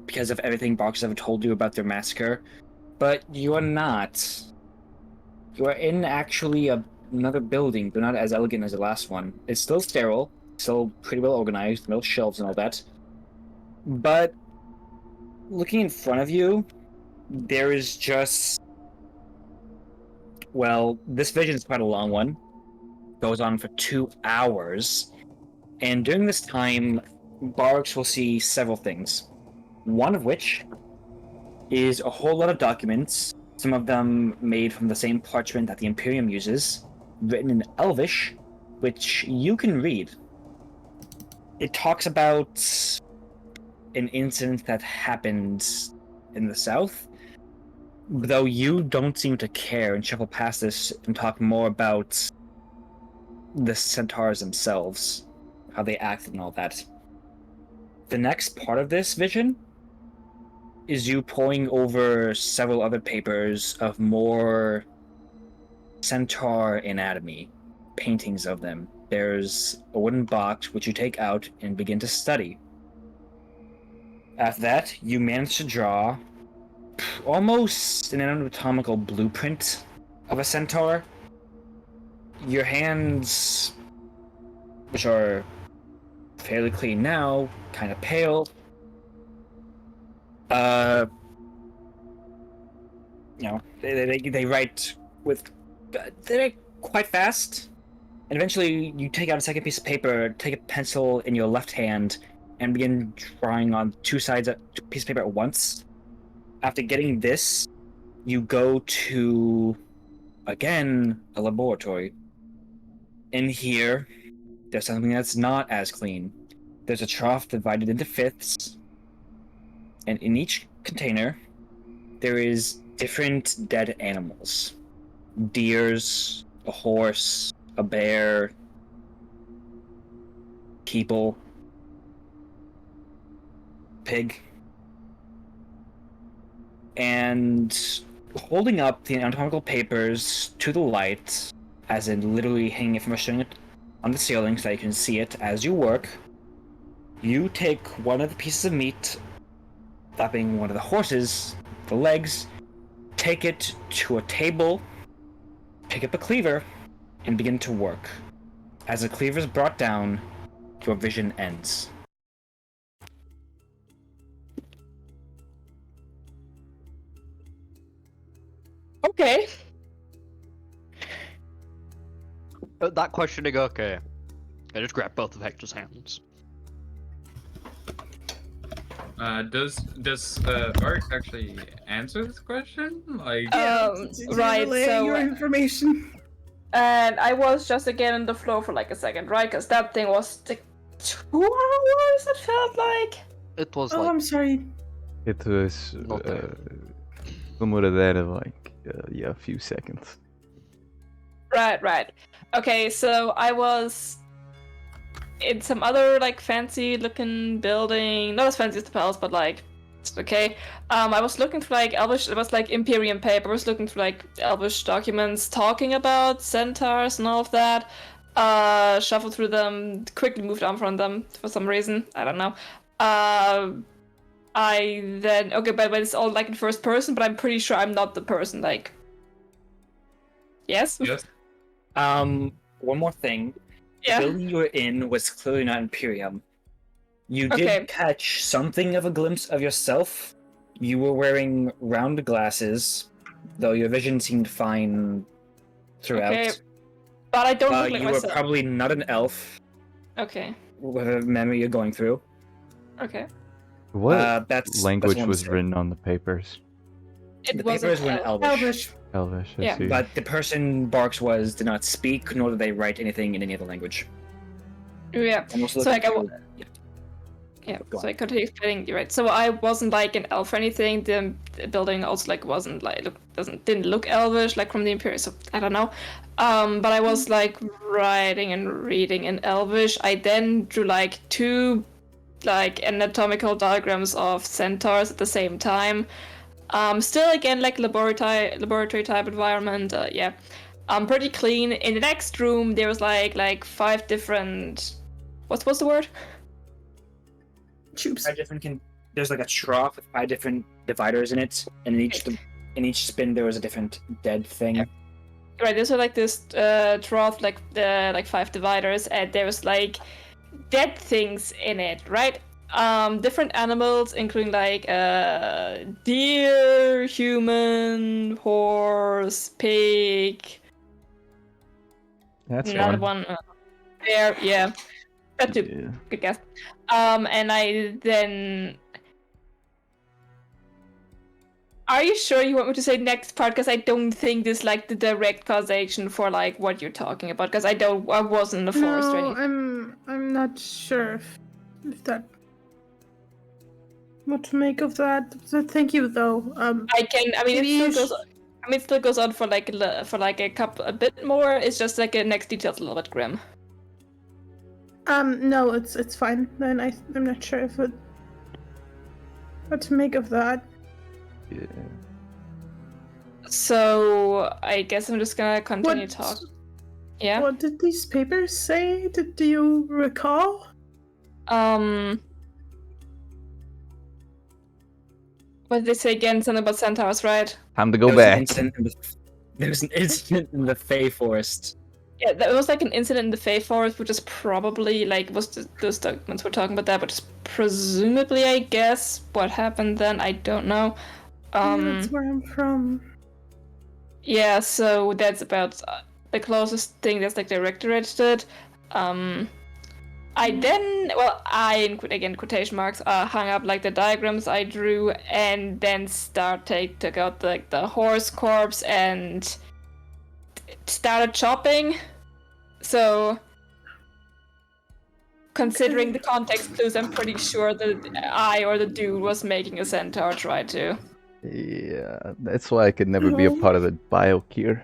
S3: because of everything Box ever told you about their massacre. But you are not. You are in actually another building, but not as elegant as the last one. It's still sterile, still pretty well organized, metal shelves and all that. But looking in front of you, there is just... Well, this vision is quite a long one. Goes on for 2 hours. And during this time, Barks will see several things. One of which is a whole lot of documents, some of them made from the same parchment that the Imperium uses, written in Elvish, which you can read. It talks about an incident that happened in the south, though you don't seem to care and shuffle past this and talk more about the centaurs themselves, how they acted and all that. The next part of this vision is you poring over several other papers of more centaur anatomy, paintings of them. There's a wooden box which you take out and begin to study. After that, you manage to draw almost an anatomical blueprint of a centaur. Your hands, which are fairly clean now, kind of pale. You know, they write with... They write quite fast. And eventually you take out a second piece of paper, take a pencil in your left hand, and begin drawing on two sides of a piece of paper at once. After getting this, you go to, again, a laboratory. In here, There's something that's not as clean. There's a trough divided into fifths, and in each container, there is different dead animals. Deers, a horse, a bear, people, pig. And holding up the anatomical papers to the light, as in literally hanging it from a string on the ceiling so that you can see it as you work, you take one of the pieces of meat, that being one of the horses, the legs, take it to a table, pick up a cleaver, and begin to work. As the cleaver is brought down, your vision ends.
S5: Okay.
S6: That questioning, okay. I just grab both of Hector's hands.
S2: Does Varys actually answer this question? Like,
S5: Right,
S4: relay
S5: so
S4: your information.
S5: and I was just again on the floor for like a second, right? Because that thing was like 2 hours. It felt like.
S6: It was
S4: Oh,
S6: like
S4: I'm sorry.
S7: It was
S6: Not there.
S7: como that like a few seconds.
S5: Right. Okay, so I was in some other like fancy looking building, not as fancy as the palace, but like it's okay. I was looking for like Elvish. It was like Imperium paper. I was looking for like Elvish documents talking about centaurs and all of that. Shuffled through them, quickly moved on from them for some reason. I don't know. I then okay, but it's all like in first person. But I'm pretty sure I'm not the person. Like, yes.
S2: yes.
S3: One more thing.
S5: Yeah.
S3: The building you were in was clearly not Imperium. You did
S5: Okay.
S3: catch something of a glimpse of yourself. You were wearing round glasses, though your vision seemed fine throughout.
S5: Okay. But I don't look like
S3: You were
S5: myself.
S3: probably not an elf,
S5: Okay.
S3: whatever memory you're going through.
S5: Okay.
S7: What
S3: That's
S7: language
S3: one
S7: was
S3: mistake.
S7: written on the papers?
S5: It
S3: The
S5: was
S3: papers were in Elvish,
S4: Elvish.
S7: Elvish, I
S5: Yeah,
S7: see.
S3: but the person Barks was did not speak, nor did they write anything in any other language.
S5: Yeah.
S3: Almost
S5: So like
S3: Go
S5: so
S3: on.
S5: I continue explaining you right. So I wasn't like an elf or anything. The building also like wasn't like didn't look elvish like from the Imperium. So I don't know. But I was like writing and reading in elvish. I then drew like 2 like anatomical diagrams of centaurs at the same time. Still again like laboratory type environment. Yeah. Pretty clean. In the next room there was like 5 different. What's the word?
S4: Tubes.
S3: There's like a trough with 5 different dividers in it, and in each spin there was a different dead thing.
S5: Yeah. Right, there's like this trough, like 5 dividers, and there's like dead things in it, right? Different animals, including like deer, human, horse, pig.
S7: That's
S5: Another
S7: fun.
S5: one, bear. Yeah, that's a
S7: Yeah.
S5: good guess. And I then. Are you sure you want me to say next part? Because I don't think this like the direct causation for like what you're talking about. Because I wasn't in the forest or
S4: No,
S5: anything.
S4: I'm not sure if that. What to make of that? So thank you though.
S5: I can. I mean,
S4: Maybe
S5: it
S4: you
S5: still goes. I mean, it still goes on for like a bit more. It's just like the next detail's a little bit grim.
S4: No, it's fine. Then I'm not sure if it. What to make of that?
S7: Yeah.
S5: So I guess I'm just gonna continue talking. Yeah.
S4: What did these papers say? Do you recall?
S5: What did they say again? Something about centaurs, right?
S7: Time to go
S3: There was
S7: back.
S3: there was an incident in the Fey Forest.
S5: Yeah, there was like an incident in the Fey Forest, which is probably like those documents we're talking about that, but it's presumably, I guess, what happened then. I don't know.
S4: That's where I'm from.
S5: Yeah, so that's about the closest thing that's like directed. I then, again quotation marks, hung up like the diagrams I drew, and then took out like the horse corpse and started chopping. So considering the context clues, I'm pretty sure that I or the dude was making a centaur try to.
S1: Yeah, that's why I could never be a part of the Biokir.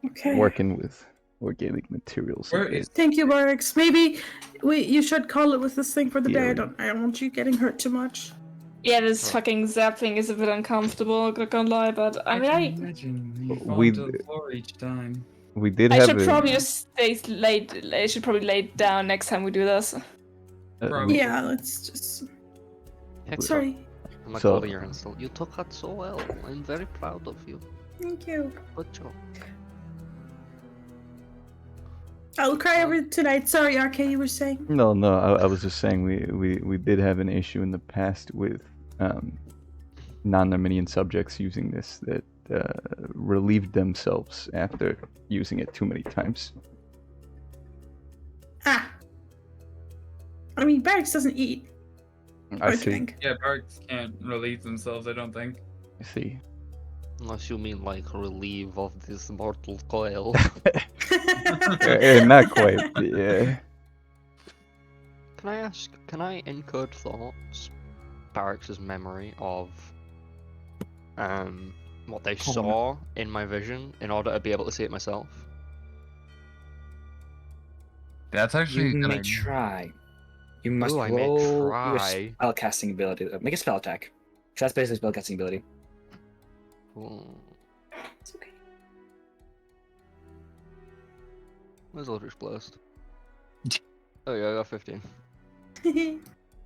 S4: Okay.
S1: Working with organic materials.
S2: Where
S1: again.
S2: is-
S4: Thank you, Barracks. Maybe you should call it with this thing for the day.
S1: Yeah.
S4: I don't want you getting hurt too much.
S5: Yeah, this fucking zap thing is a bit uncomfortable, not gonna lie, but I mean,
S2: can
S5: I
S2: imagine you fall
S1: We-
S2: to the floor each time.
S1: We did
S5: I
S1: have
S5: should
S1: a,
S5: probably just stay late. I should probably lay down next time we do this.
S2: Probably.
S4: Yeah, let's just.
S6: Hector,
S4: Sorry.
S6: I'm
S1: So-
S6: holding your hand still. You took that so well. I'm very proud of you.
S4: Thank you.
S6: Good job.
S4: I'll cry over tonight. Sorry, RK, you were saying.
S1: No, I was just saying we did have an issue in the past with non-Armenian subjects using this that relieved themselves after using it too many times.
S4: Ah. I mean, Barracks doesn't eat.
S1: I see.
S4: think.
S2: Yeah, barks can't relieve themselves, I don't think.
S1: I see.
S6: Unless you mean like relieve of this mortal coil.
S1: Not quite. Yeah.
S6: Can I ask, can I encode thoughts, Barracks' memory of what they saw in my vision in order to be able to see it myself?
S2: That's actually
S3: You
S2: a good
S3: may
S2: idea.
S3: try. You must
S6: Ooh, I may
S3: roll your
S6: try.
S3: spell casting ability. Make a spell attack. That's basically spell casting ability.
S6: Cool.
S4: It's okay.
S6: Where's Eldritch Blast? Oh yeah, I got 15.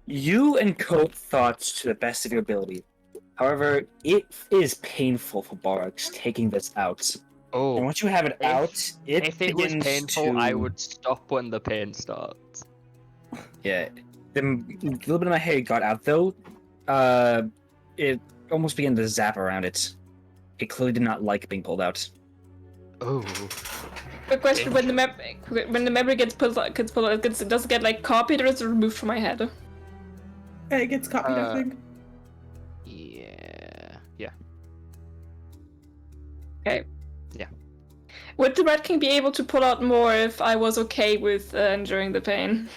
S3: You encode thoughts to the best of your ability. However, it is painful for Barks taking this out. And
S6: Oh,
S3: once you have it
S6: if-
S3: out,
S6: if it was
S3: begins
S6: painful, I
S3: to-
S6: would stop when the pain starts.
S3: Yeah. The little bit of my hair got out though. It almost began to zap around it. It clearly did not like being pulled out.
S6: Oh.
S5: Quick question: when the memory gets pulled, does it get like copied or is it removed from my head?
S4: It gets copied, I think.
S6: Yeah. Yeah.
S5: Okay.
S6: Yeah.
S5: Would the Rat King be able to pull out more if I was okay with enduring the pain?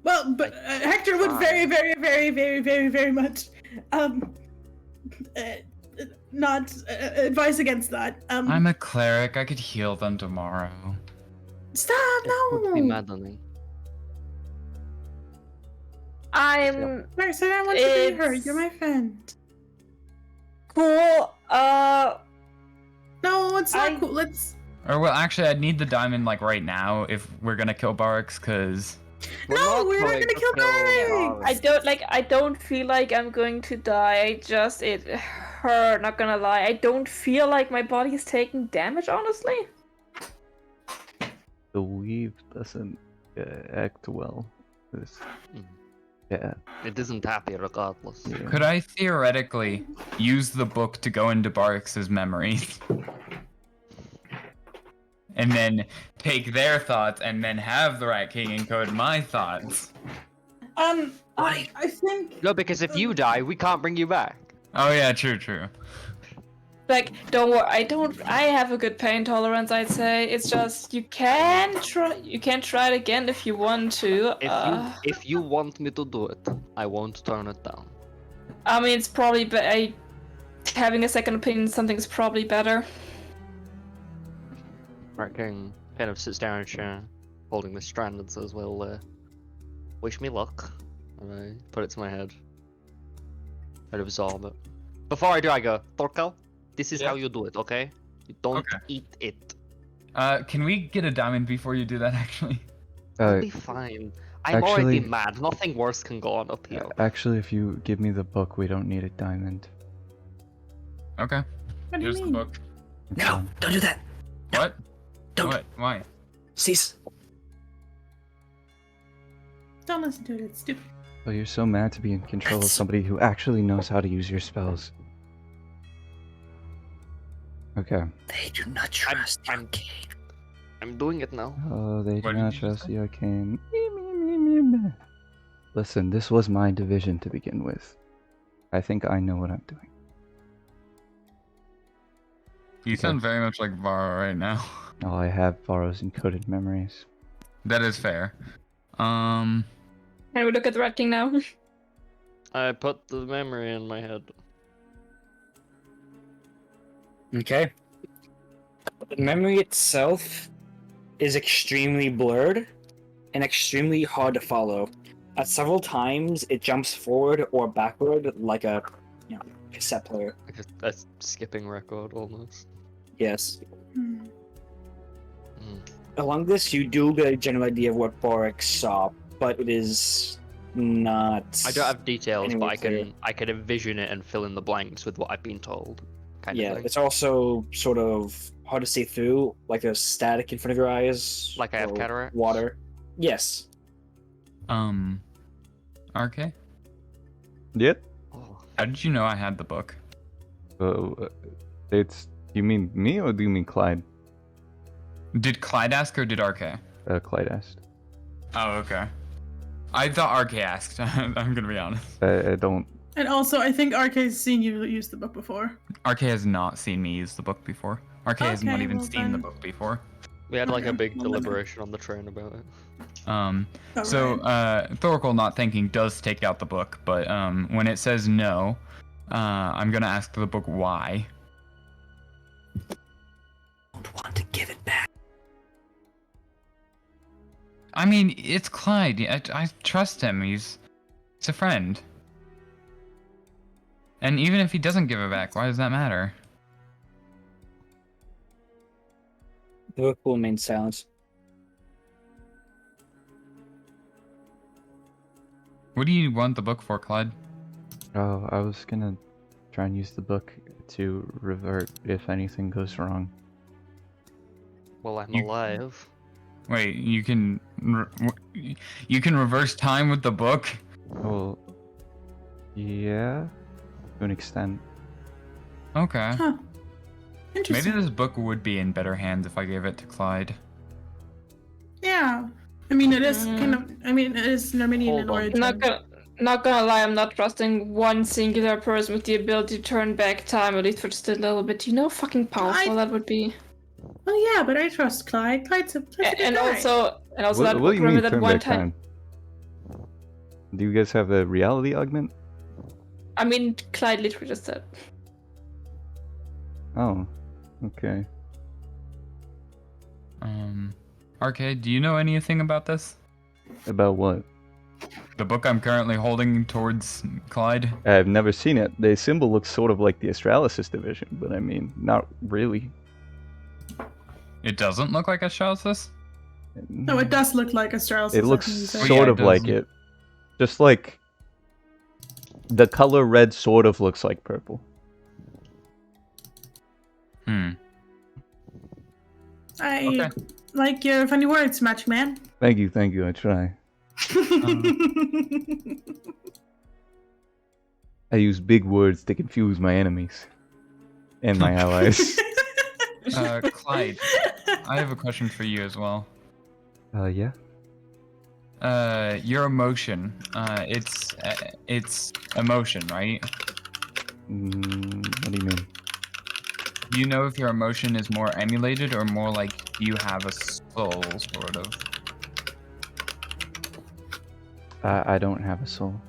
S4: Well, but Hector would very, very, very, very, very, very much not advise against that.
S2: I'm a cleric. I could heal them tomorrow.
S4: Stop!
S6: It would be
S4: No.
S6: maddening.
S5: I'm
S4: Marcel, I want you to be hurt. You're my friend.
S5: cool.
S4: No, it's not
S5: I-
S4: cool. Let's.
S2: Or well, actually, I'd need the diamond like right now if we're gonna kill Barks, cause
S4: No, we're not
S6: going
S4: gonna
S6: to
S4: kill Barracks.
S5: I don't feel like I'm going to die. It hurt. Not gonna lie. I don't feel like my body is taking damage. Honestly.
S1: The weave doesn't act well. This- Yeah.
S6: It isn't happy regardless.
S1: Yeah.
S2: could I theoretically use the book to go into Barks' memories? And then take their thoughts and then have the Rat King encode my thoughts.
S4: I think.
S6: No, because if you die, we can't bring you back.
S2: Oh yeah, true.
S5: Like, don't worry. I have a good pain tolerance. I'd say it's just you can try. You can try it again if you want to.
S6: If you want me to do it, I won't turn it down.
S5: I mean, it's probably having a second opinion. Something's probably better.
S6: Rat King kind of sits down in a chair, holding the strand and says, well, wish me luck. And I put it to my head. I'd absorb it. Before I do, I go, Torkel, this is
S2: Yeah.
S6: how you do it, okay? You don't
S2: Okay.
S6: eat it.
S2: Can we get a diamond before you do that? Actually.
S6: It'll be fine. I'm
S1: actually-
S6: already mad. Nothing worse can go on up here.
S1: Actually, if you give me the book, we don't need a diamond.
S2: Okay.
S4: What do you
S2: Here's the
S4: mean?
S2: book.
S3: No, don't do that.
S2: What?
S3: Don't.
S2: What? Why?
S3: Cease.
S4: Don't listen to it. It's stupid.
S1: Oh, you're so mad to be in control of somebody who actually knows how to use your spells. Okay.
S3: They do not
S6: I'm-
S3: trust
S6: I'm- I'm doing it now.
S1: Oh, they do
S2: What did
S1: not
S2: you
S1: trust
S2: say?
S1: the arcane. Listen, this was my division to begin with. I think I know what I'm doing.
S2: You sound very much like Vara right now.
S7: Oh, I have Varro's encoded memories.
S2: That is fair.
S5: Can we look at the Rat King now?
S6: I put the memory in my head.
S3: Okay. The memory itself is extremely blurred and extremely hard to follow. At several times, it jumps forward or backward like a cassette player.
S6: Like a skipping record almost.
S3: Yes.
S4: Hmm.
S3: Along this, you do get a general idea of what Boric saw, but it is not.
S6: I don't have details, but
S3: anyway
S6: I can envision it and fill in the blanks with what I've been told. Kind
S3: Yeah,
S6: of thing.
S3: it's also sort of hard to see through, like there's static in front of your eyes.
S6: Like I have
S3: or
S6: cataracts?
S3: Water. Yes.
S2: RK?
S7: Yep.
S6: Oh.
S2: How did you know I had the book?
S7: It's. You mean me or do you mean Clyde?
S2: Did Clyde ask or did RK?
S7: Clyde asked.
S2: Oh, okay. I thought RK asked. I'm gonna be honest.
S7: I don't.
S4: And also, I think RK's seen you use the book before.
S2: RK has not seen me use the book before. RK has not
S4: Okay,
S2: even
S4: well
S2: seen the
S4: then.
S2: book before.
S6: We had like a
S4: Okay,
S6: big
S4: well then.
S6: deliberation on the train about it.
S2: So
S4: Alright.
S2: Thoracle not thinking does take out the book, but when it says no, I'm gonna ask the book why.
S3: Don't want to give it back.
S2: I mean, it's Clyde. I trust him. He's a friend. And even if he doesn't give it back, why does that matter?
S3: The book will remain silent.
S2: What do you want the book for, Clyde?
S7: Oh, I was gonna try and use the book to revert if anything goes wrong.
S6: Well, I'm
S2: You-
S6: alive.
S2: Wait, you can reverse time with the book?
S7: Well, yeah, to an extent.
S2: Okay.
S4: Huh.
S2: Maybe
S4: Interesting.
S2: this book would be in better hands if I gave it to Clyde.
S4: Yeah. I mean, it is kind of. I mean, it is Armenian
S6: Hold
S4: in
S6: on.
S4: origin.
S5: Not gonna lie, I'm not trusting one singular person with the ability to turn back time, at least for just a little bit. You know how fucking powerful that would be.
S4: Well, yeah, but I trust Clyde. Clyde's a good
S5: And
S4: guy.
S5: also
S7: What
S5: that
S7: do
S5: book,
S7: you
S5: remember
S7: mean
S5: that
S7: turn
S5: one
S7: back
S5: time.
S7: Do you guys have a reality augment?
S5: I mean, Clyde literally just said.
S7: Oh, okay.
S2: RK, do you know anything about this?
S7: About what?
S2: The book I'm currently holding towards Clyde?
S7: I've never seen it. The symbol looks sort of like the Astralysis division, but I mean, not really.
S2: It doesn't look like Astralis?
S4: No, it does look like Astralis.
S7: It looks
S4: music.
S2: Oh,
S7: sort
S2: yeah,
S7: of
S2: it
S7: like
S2: does.
S7: it. Just like the color red sort of looks like purple.
S4: I
S2: Okay.
S4: like your funny words, Magic Man.
S7: Thank you, I try. I use big words to confuse my enemies and my allies.
S2: Clyde, I have a question for you as well.
S7: Yeah.
S2: Your emotion. It's emotion, right?
S7: What do you mean?
S2: Do you know if your emotion is more emulated or more like you have a soul, sort of?
S7: I don't have a soul.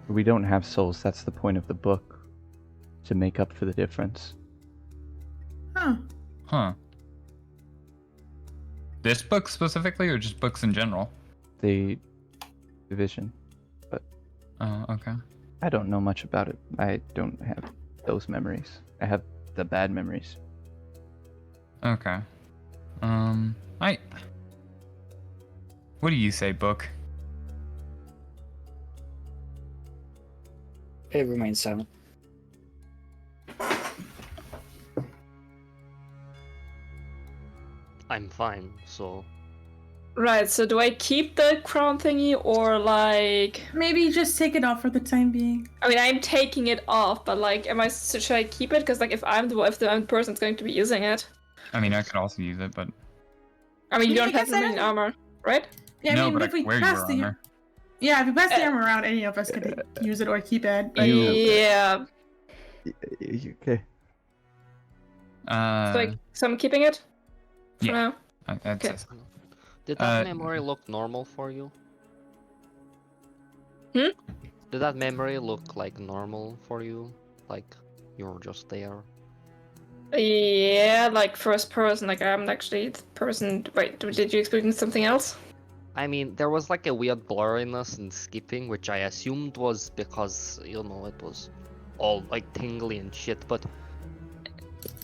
S7: We don't have souls. That's the point of the book. To make up for the difference.
S4: Huh.
S2: Huh. This book specifically, or just books in general?
S7: The division.
S2: Oh, okay.
S7: I don't know much about it. I don't have those memories. I have the bad memories.
S2: Okay. What do you say, book?
S3: It remains silent.
S6: I'm fine, so
S5: Right, so do I keep the crown thingy or like
S4: Maybe just take it off for the time being.
S5: I mean I'm taking it off, but like should I keep it? Because like if I'm the person that's going to be using it.
S2: I mean, I could also use it, but
S5: I mean you
S4: Yeah, I
S5: don't have
S4: guess I
S5: any
S4: don't-
S5: armor, right?
S4: Yeah,
S2: no,
S4: I mean,
S2: but I
S4: if we
S2: could wear
S4: pass
S2: your
S4: the
S2: armor.
S4: yeah, if we pass the armor around, any of us could use it or keep it. But
S7: You-
S5: Yeah.
S7: Okay.
S5: So I'm keeping it for
S2: yeah.
S5: now.
S2: That's
S5: Okay.
S6: Did that
S2: Uh,
S6: memory look normal for you?
S5: Hmm?
S6: Did that memory look like normal for you? Like you were just there?
S5: Yeah, like first person. Like I'm actually the person. Wait, did you experience something else?
S6: I mean, there was like a weird blurriness and skipping, which I assumed was because, you know, it was all like tingly and shit, but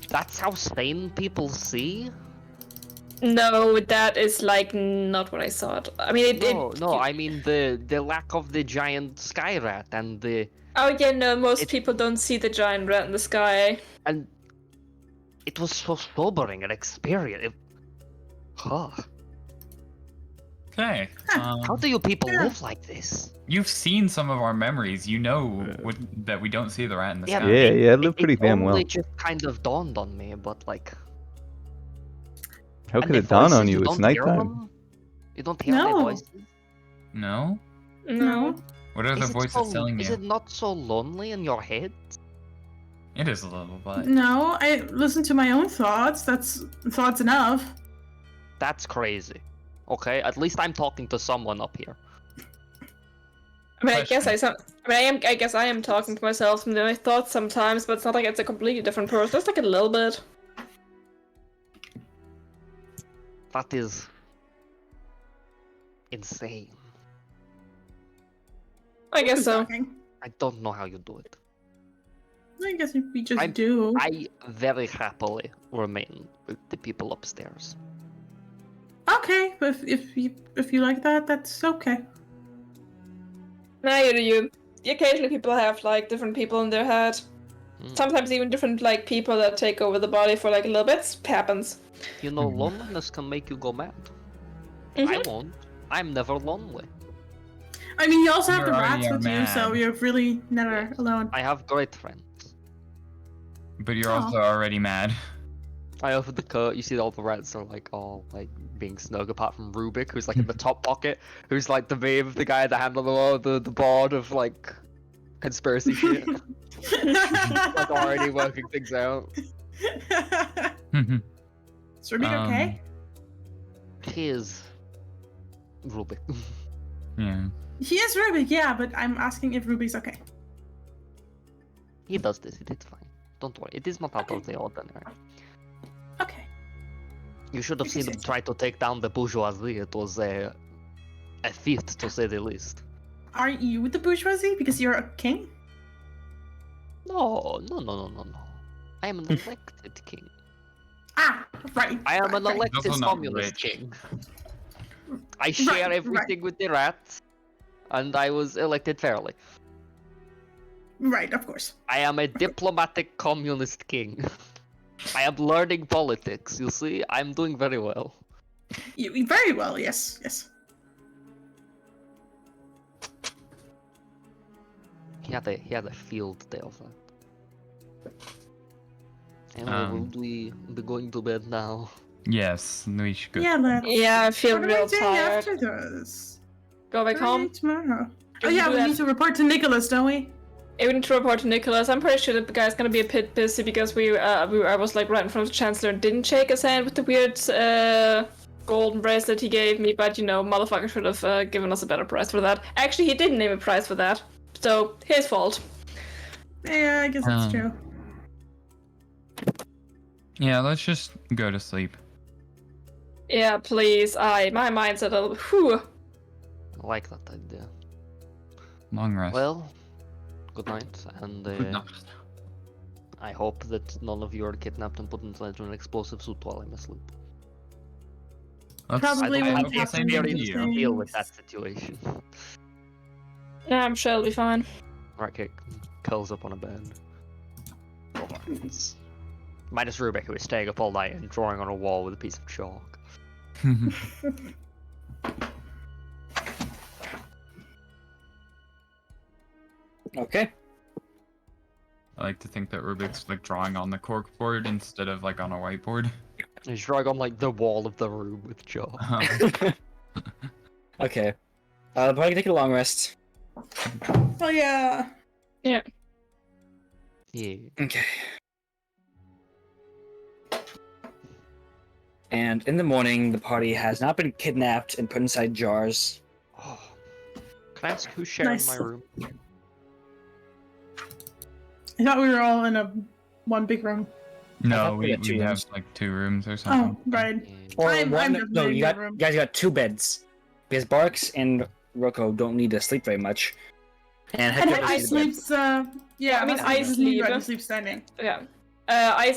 S6: that's how sane people see?
S5: No, that is like not what I thought. I mean,
S6: No, I mean the lack of the giant sky rat and the
S5: Oh yeah, no. Most
S6: It-
S5: people don't see the giant rat in the sky.
S6: and it was so sobering an experience. Huh.
S2: okay.
S6: How do you people
S4: Yeah.
S6: live like this?
S2: You've seen some of our memories. You know that we don't see the rat in the
S6: Yeah,
S2: sky.
S1: Yeah, I live pretty
S6: it
S1: damn well.
S6: only just kind of dawned on me, but like,
S1: How
S6: and
S1: could
S6: the
S1: it dawn on
S6: voices,
S1: you? It's
S6: don't hear
S1: nighttime.
S6: them? You don't hear any
S4: No.
S6: voices?
S2: No?
S4: No.
S2: What are the voices telling
S6: Is
S2: you?
S6: it not so lonely in your head?
S2: It is a little, but
S4: No, I listen to my own thoughts. That's thoughts enough.
S6: That's crazy. Okay, at least I'm talking to someone up here.
S5: I mean, I guess
S2: Question.
S5: I guess I am talking to myself from my thoughts sometimes, but it's not like it's a completely different person. Just like a little bit.
S6: That is insane.
S5: I guess so.
S4: Talking.
S6: I don't know how you do it.
S4: I guess if we just
S6: I'm-
S4: do.
S6: I very happily remain with the people upstairs.
S4: Okay, but if you like that, that's okay.
S5: Neither do you. Occasionally, people have like different people in their head.
S6: Hmm.
S5: Sometimes even different like people that take over the body for like a little bit. It happens.
S6: You know,
S2: Mhm.
S6: loneliness can make you go mad. I
S5: Mhm.
S6: won't. I'm never lonely.
S4: I mean, you also have
S2: You
S4: the
S2: already
S4: rats
S2: are
S4: with you, so
S2: mad.
S4: you're really never
S6: Yes.
S4: alone.
S6: I have great friends.
S2: but you're
S4: Aw.
S2: also already mad.
S6: I opened the coat, you see all the rats are like all like being snug apart from Rubik, who's like in the top pocket, who's like the meme of the guy at the hand on the board of like conspiracy shit. Like already working things out.
S4: Is Rubik okay?
S6: Here's Rubik.
S2: Yeah.
S4: He is Rubik, yeah, but I'm asking if Rubik's okay.
S6: He does this, it is fine. Don't worry, it is not out of the ordinary.
S4: Okay.
S6: You should have
S4: Yes,
S6: seen
S4: yes,
S6: him
S4: yes.
S6: try to take down the bourgeoisie. It was a feat, to say the least.
S4: Are you the bourgeoisie because you're a king?
S6: No. I am an elected king.
S4: Ah, right.
S6: I am an
S4: right.
S6: elected
S2: Also not
S6: communist
S2: rich.
S6: king. I share
S4: Right,
S6: everything with the rats, and I was elected fairly.
S4: Right, of course.
S6: I am a diplomatic communist king. I am learning politics, you see? I'm doing very well.
S4: You very well, yes, yes.
S6: He had a field day of that. Anyway, will we be going to bed now?
S2: Yes, we should go.
S4: Yeah, let's.
S5: Yeah, I feel
S4: What are we
S5: real
S4: doing
S5: tired.
S4: after this?
S5: Go back
S4: What are we
S5: home.
S4: doing tomorrow?
S5: Do
S4: Oh
S5: we
S4: yeah,
S5: do
S4: we
S5: that?
S4: need to report to Nicholas, don't we?
S5: Yeah, we need to report to Nicholas. I'm pretty sure the guy's gonna be a bit busy because I was like right in front of the Chancellor and didn't shake his hand with the weird golden bracelet he gave me, but you know, motherfucker should have given us a better price for that. Actually, he didn't name a price for that, so his fault.
S4: Yeah, I guess that's
S2: Um,
S4: true.
S2: Yeah, let's just go to sleep.
S5: Yeah, please. My mind's at a whew.
S6: I like that idea.
S2: Long rest.
S6: Well, good night, and
S2: Good night.
S6: I hope that none of you are kidnapped and put into an explosive suit while I'm asleep.
S2: Let's-
S4: Probably
S2: I
S4: when
S2: hope the
S4: Captain
S2: same
S6: Very
S2: to
S4: Nicholas
S2: you.
S4: thing-
S6: deal with that situation.
S5: Yeah, I'm sure it'll be fine.
S6: Right kick curls up on a bed. Alright. Minus Rubik, who is staying up all night and drawing on a wall with a piece of chalk.
S3: Okay.
S2: I like to think that Rubik's like drawing on the corkboard instead of like on a whiteboard.
S6: He's drawing on like the wall of the room with chalk.
S3: Okay. Probably take a long rest.
S4: Oh yeah.
S6: Yeah.
S3: Okay. And in the morning, the party has not been kidnapped and put inside jars.
S6: Oh. Can I ask who's sharing
S4: Nice.
S6: my room?
S4: I thought we were all in a one big room.
S2: No,
S3: thought we
S2: we,
S3: had two
S2: we have
S3: rooms.
S2: like 2 rooms or something.
S4: Oh, right.
S3: Or
S4: I'm
S3: one.
S4: definitely
S3: No,
S4: in
S3: you
S4: your
S3: got
S4: room.
S3: guys got 2 beds because Barks and Rocco don't need to sleep very much. And
S4: And
S3: Hector
S4: Hector
S3: needs the bed.
S4: sleeps. Yeah,
S5: I mean, I
S4: sleep.
S5: sleep.
S4: Sleep standing.
S5: Yeah. I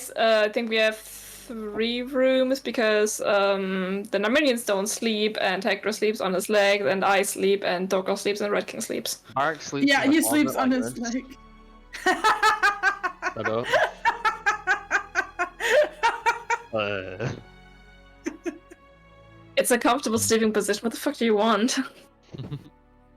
S5: think we have 3 rooms because the Namirians don't sleep, and Hector sleeps on his legs, and I sleep, and Dorko sleeps, and Red King sleeps.
S6: Mark sleeps.
S4: Yeah,
S6: in the
S4: he sleeps
S6: closet
S4: on
S6: like
S4: his
S6: this.
S4: leg.
S6: Shut up.
S5: It's a comfortable sleeping position. What the fuck do you want?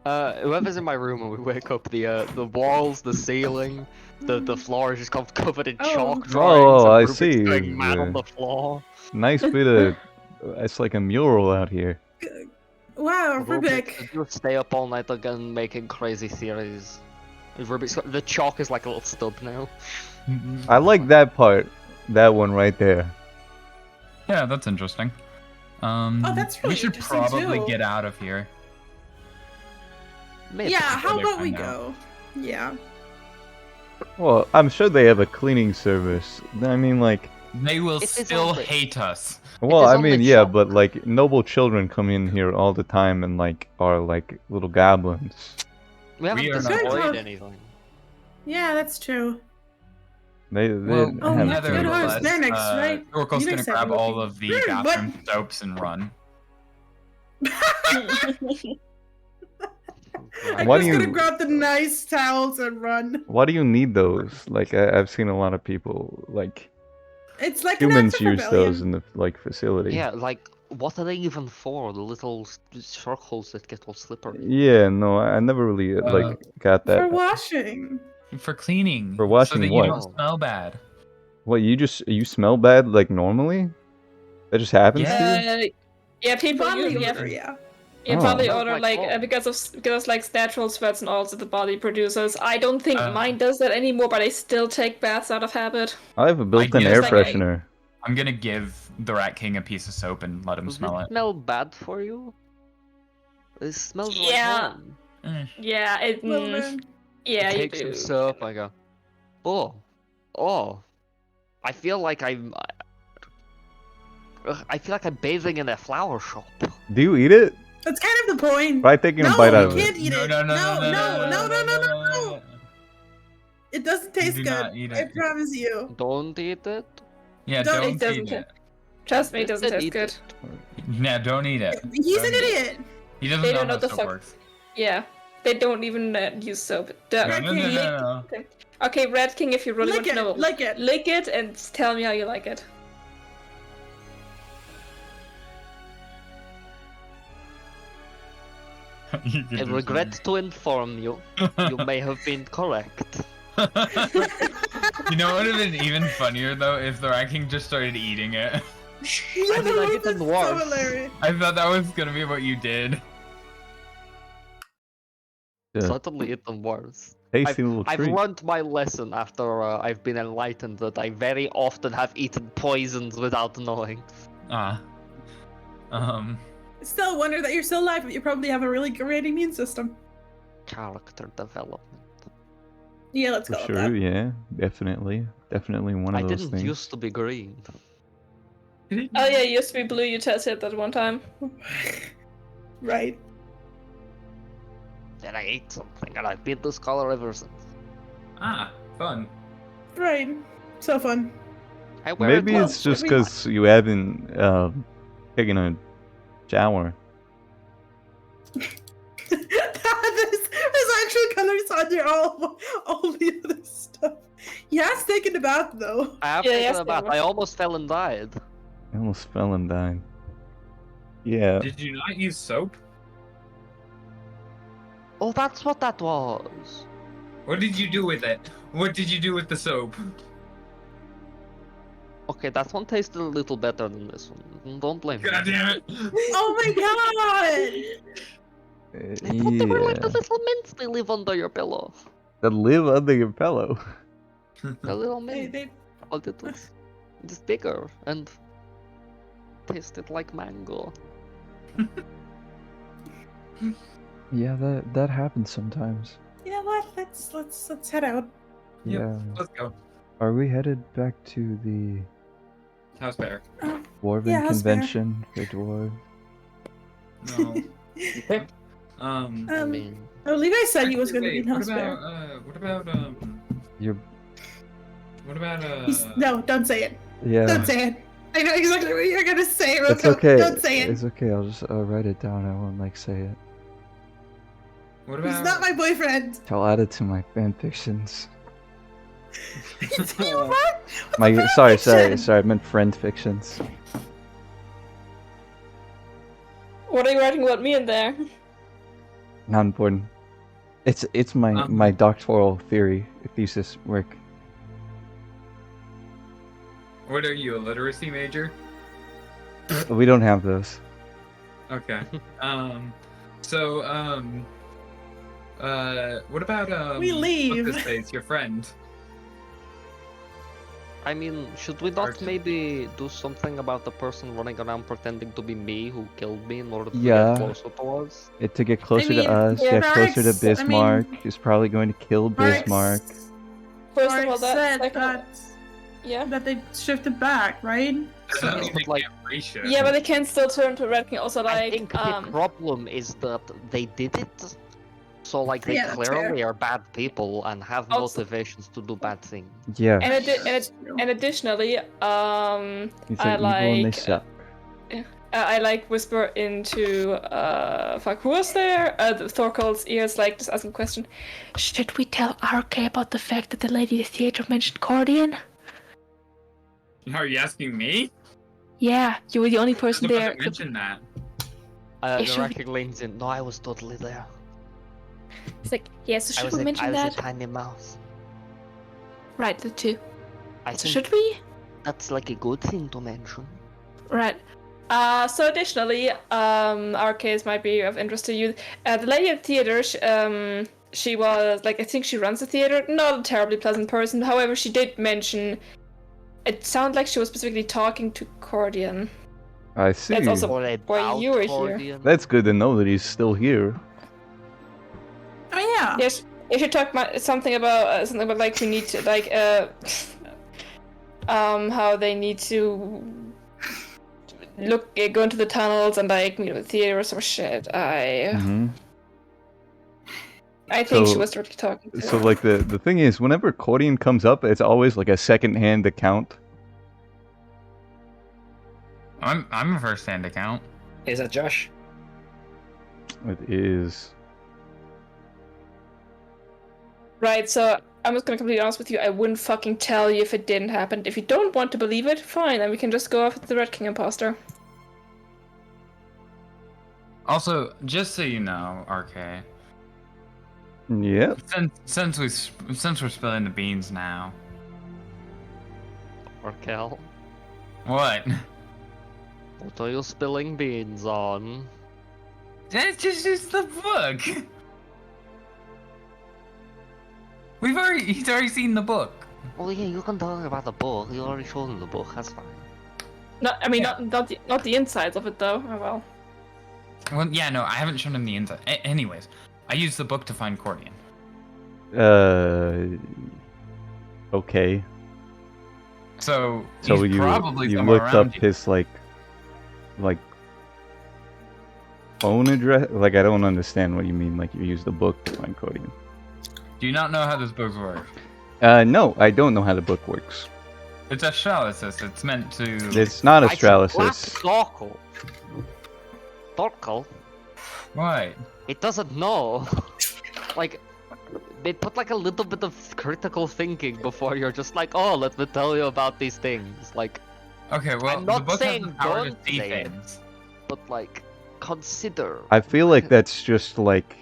S6: Whoever's in my room when we wake up, the walls, the ceiling, the floor is just covered in
S4: Oh.
S6: chalk drawings.
S7: Oh,
S6: and
S7: I
S6: Rubik's
S7: see.
S6: going mad on the floor.
S7: Nice bit of. It's like a mural out here.
S4: Wow,
S6: Rubik,
S4: Rubik.
S6: you stay up all night again making crazy theories. The chalk is like a little stub now.
S7: I like that part. That one right there.
S2: Yeah, that's interesting.
S4: that's really
S2: we should
S4: interesting,
S2: probably
S4: too.
S2: get out of here.
S6: Maybe.
S4: Yeah, how
S2: they
S4: about we
S2: find out.
S4: go? Yeah.
S7: Well, I'm sure they have a cleaning service. I mean, like,
S2: They will
S6: It is
S2: still
S6: only-
S2: hate us.
S7: well,
S6: is
S7: I
S6: only
S7: mean, yeah,
S6: chalk.
S7: but like noble children come in here all the time and like are like little goblins.
S6: We haven't
S2: We are not-
S6: destroyed
S4: Good.
S6: anything.
S4: Yeah, that's true.
S7: They
S2: Well,
S4: Oh,
S7: have
S4: yeah,
S7: things.
S4: nevertheless, they're next, right?
S2: Oracle's
S4: You
S2: gonna
S4: guys said
S2: grab
S4: you were
S2: all
S4: being-
S2: of the
S4: But-
S2: bathroom soaps and run.
S4: I'm
S7: Why
S4: just
S7: do
S4: gonna
S7: you-
S4: grab the nice towels and run.
S7: Why do you need those? Like, I've seen a lot of people like
S4: It's like an
S7: humans
S4: act of
S7: use those
S4: rebellion.
S7: in the like facility.
S6: Yeah, like, what are they even for? The little circles that get all slippery.
S7: Yeah, no, I never really like got
S4: For
S7: that.
S4: washing.
S2: For cleaning.
S7: For washing
S2: so that
S7: what?
S2: you don't smell bad.
S7: What, you smell bad like normally? That just happens to you?
S5: Yeah, people
S4: Bodily
S5: usually have
S4: odor, yeah.
S5: yeah,
S7: Oh.
S5: bodily
S6: Smells
S5: odor
S6: like
S5: like
S6: home.
S5: because like natural sweats and also the body produces. I don't think
S2: Uh.
S5: mine does that anymore, but I still take baths out of habit.
S7: I have a built-in
S2: guess
S7: air
S5: like-
S7: freshener.
S2: I'm gonna give the Rat King a piece of soap and let him
S6: Does
S2: smell
S6: it
S2: it.
S6: smell bad for you? It smells
S5: Yeah.
S6: like home.
S5: Yeah,
S4: Well, then.
S5: yeah, you
S6: Take
S5: do.
S6: some soap, I go, oh. I feel like I feel like I'm bathing in a flower shop.
S7: Do you eat it?
S4: That's kind of the point.
S7: Try taking a
S4: No,
S7: bite
S4: you
S7: out of
S4: can't
S7: it.
S4: eat it. No. It doesn't taste
S2: do
S4: good.
S2: not eat
S4: I
S2: it.
S4: promise you.
S6: Don't eat it.
S2: Yeah,
S4: Don't-
S2: don't
S5: It doesn't
S2: eat it.
S5: Trust me, it
S6: It
S5: doesn't
S6: said
S5: taste
S6: eat
S5: good.
S6: it.
S2: Yeah, don't eat it.
S4: He's
S2: Don't
S4: an
S2: eat it.
S4: idiot.
S2: He doesn't
S5: They
S2: know
S5: don't know
S2: how
S5: the
S2: soap
S5: fuck.
S2: works.
S5: Yeah, they don't even use soap.
S2: No, no, no, no, no.
S5: Okay, Red King, if you really
S4: Lick
S5: want to know,
S4: it. Lick it.
S5: lick it and tell me how you like it.
S2: You can
S6: I
S2: do
S6: regret to inform you, you may have been correct.
S2: something. You know what would have been even funnier though if the Rat King just started eating it.
S6: I mean, I didn't
S4: That's so
S6: worse.
S4: hilarious.
S2: I thought that was gonna be what you did.
S7: Yeah.
S6: Certainly eaten worse.
S7: Tasty little
S6: I've
S7: treat.
S6: learned my lesson after I've been enlightened that I very often have eaten poisons without knowing.
S2: Ah.
S4: Still a wonder that you're still alive, but you probably have a really great immune system.
S6: Character development.
S4: Yeah, let's
S7: For
S4: go with
S7: sure,
S4: that.
S7: yeah. Definitely one
S6: I
S7: of those
S6: didn't
S7: things.
S6: used to be green.
S5: Oh yeah, it used to be blue. You tested that one time.
S4: Right.
S6: Then I ate something and I've been this color ever since.
S2: Ah, fun.
S4: Right. So fun.
S6: I wear
S7: Maybe
S6: it
S7: it's just
S4: everyone.
S7: because you haven't taken a shower.
S4: There's actual colors on your all the other stuff. He has taken a bath though.
S6: I have
S5: Yeah,
S6: taken
S5: yes,
S6: a bath.
S5: they
S6: I almost fell and died.
S7: I almost fell and died. Yeah.
S2: Did you not use soap?
S6: Oh, that's what that was.
S2: What did you do with it? What did you do with the soap?
S6: Okay, that one tasted a little better than this one. Don't blame me.
S2: God damn it!
S4: Oh my god!
S6: I thought they were like the
S7: Yeah.
S6: little mints they live under your pillow.
S7: That live under your pillow.
S6: The little
S4: They,
S6: mint.
S4: they,
S6: Oh, it was just bigger and tasted like mango.
S7: Yeah, that happens sometimes.
S4: You know what? Let's head out.
S2: Yep,
S7: Yeah.
S2: let's go.
S7: Are we headed back to the
S2: How's better?
S7: Dwarven
S4: Yeah, how's better?
S7: convention for dwarves?
S2: No.
S6: I mean,
S4: Levi said he was
S2: actually,
S4: going to be
S2: wait,
S4: in house bear.
S7: You're
S2: what about
S4: No, don't say it.
S7: yeah.
S4: Don't say it. I know exactly what you're gonna say, Roko.
S7: It's okay.
S4: Don't say it.
S7: It's okay. I'll just write it down. I won't like say it.
S2: what about
S4: He's not my boyfriend.
S7: I'll add it to my fan fictions.
S4: You what?
S7: My sorry. I meant friend fictions.
S5: What are you writing about me in there?
S7: Not important. It's my doctoral thesis work.
S2: what are you, a literacy major?
S7: We don't have those.
S2: Okay. What about
S4: We leave.
S2: What's his face, your friend?
S6: I mean, should we not
S2: Archie.
S6: maybe do something about the person running around pretending to be me who killed me in order to
S7: Yeah.
S6: get closer to us?
S7: To get closer
S4: mean,
S7: to us,
S5: yeah,
S7: get closer to
S4: Marx, I mean-
S7: Bismarck. He's probably going to kill Bismarck.
S5: First
S4: Mark
S5: of all, that's
S4: said
S5: like,
S4: that they shifted back, right?
S2: Doesn't mean
S6: but
S2: they
S6: like-
S2: can't reshift.
S5: yeah, but they can still turn to Red King. Also,
S6: I
S5: like,
S6: think the problem is that they did it. So like they
S4: Yeah, that's
S6: clearly are bad people and have
S5: Also-
S6: motivations to do bad things.
S7: Yeah.
S5: and additionally,
S7: He's
S5: I
S7: like evil and they
S5: like
S7: suck.
S5: I like whisper into fuck, who was there? Thorkel's ears, like just asking a question. Should we tell RK about the fact that the lady at the theater mentioned Cordian?
S2: Are you asking me?
S5: Yeah, you were the only person
S2: The
S5: there.
S2: fuck mention that.
S5: Yeah,
S6: The
S5: should we-
S6: Wrecking leans in. No, I was totally there.
S5: It's like, yeah, so
S6: I
S5: should
S6: was
S5: we mention
S6: a
S5: that?
S6: tiny mouse.
S5: Right, the two.
S6: I
S5: So
S6: think
S5: should we?
S6: that's like a good thing to mention.
S5: Right. So additionally, our case might be of interest to you. The lady at the theater, she was like, I think she runs the theater. Not a terribly pleasant person. However, she did mention. It sounded like she was specifically talking to Cordian.
S7: I see.
S5: That's also-
S6: Or about
S5: you were here.
S6: Cordian.
S7: That's good to know that he's still here.
S4: Oh yeah.
S5: Yes, if you talk about something about like we need to like how they need to go into the tunnels and like meet at the theater or some shit.
S7: Hmm.
S5: I think she
S7: So-
S5: was directly talking to
S7: So like the thing is, whenever Cordian comes up, it's always like a second-hand account.
S2: I'm a first-hand account.
S3: Is that Josh?
S7: It is.
S5: Right, so I'm just gonna be completely honest with you, I wouldn't fucking tell you if it didn't happen. If you don't want to believe it, fine, then we can just go off with the Red King imposter.
S2: Also, just so you know, RK,
S7: Yep.
S2: since we're spilling the beans now,
S6: Or Kel.
S2: what?
S6: What are you spilling beans on?
S2: That's just the book. He's already seen the book.
S6: Oh yeah, you can talk about the book. You already showed him the book. That's fine.
S5: Not, I mean, not the insides of it though. Oh well.
S2: Well, yeah, no, I haven't shown him the inside. Anyways, I used the book to find Cordian.
S7: Okay.
S2: So
S7: So
S2: he's
S7: you
S2: probably
S7: you
S2: somewhere
S7: looked
S2: around
S7: up
S2: you.
S7: his like phone address? Like I don't understand what you mean. Like you used the book to find Cordian.
S2: Do you not know how this book works?
S7: No, I don't know how the book works.
S2: It's astralysis. It's meant to.
S7: It's not
S6: I said black
S7: astralysis.
S6: Dorkle. Dorkle?
S2: What?
S6: It doesn't know. Like, they put like a little bit of critical thinking before you're just like, oh, let me tell you about these things. Like,
S2: Okay, well,
S6: I'm
S2: the
S6: not
S2: book has
S6: saying
S2: the power to
S6: don't
S2: see
S6: say it.
S2: things.
S6: but like, consider.
S7: I feel like that's just like.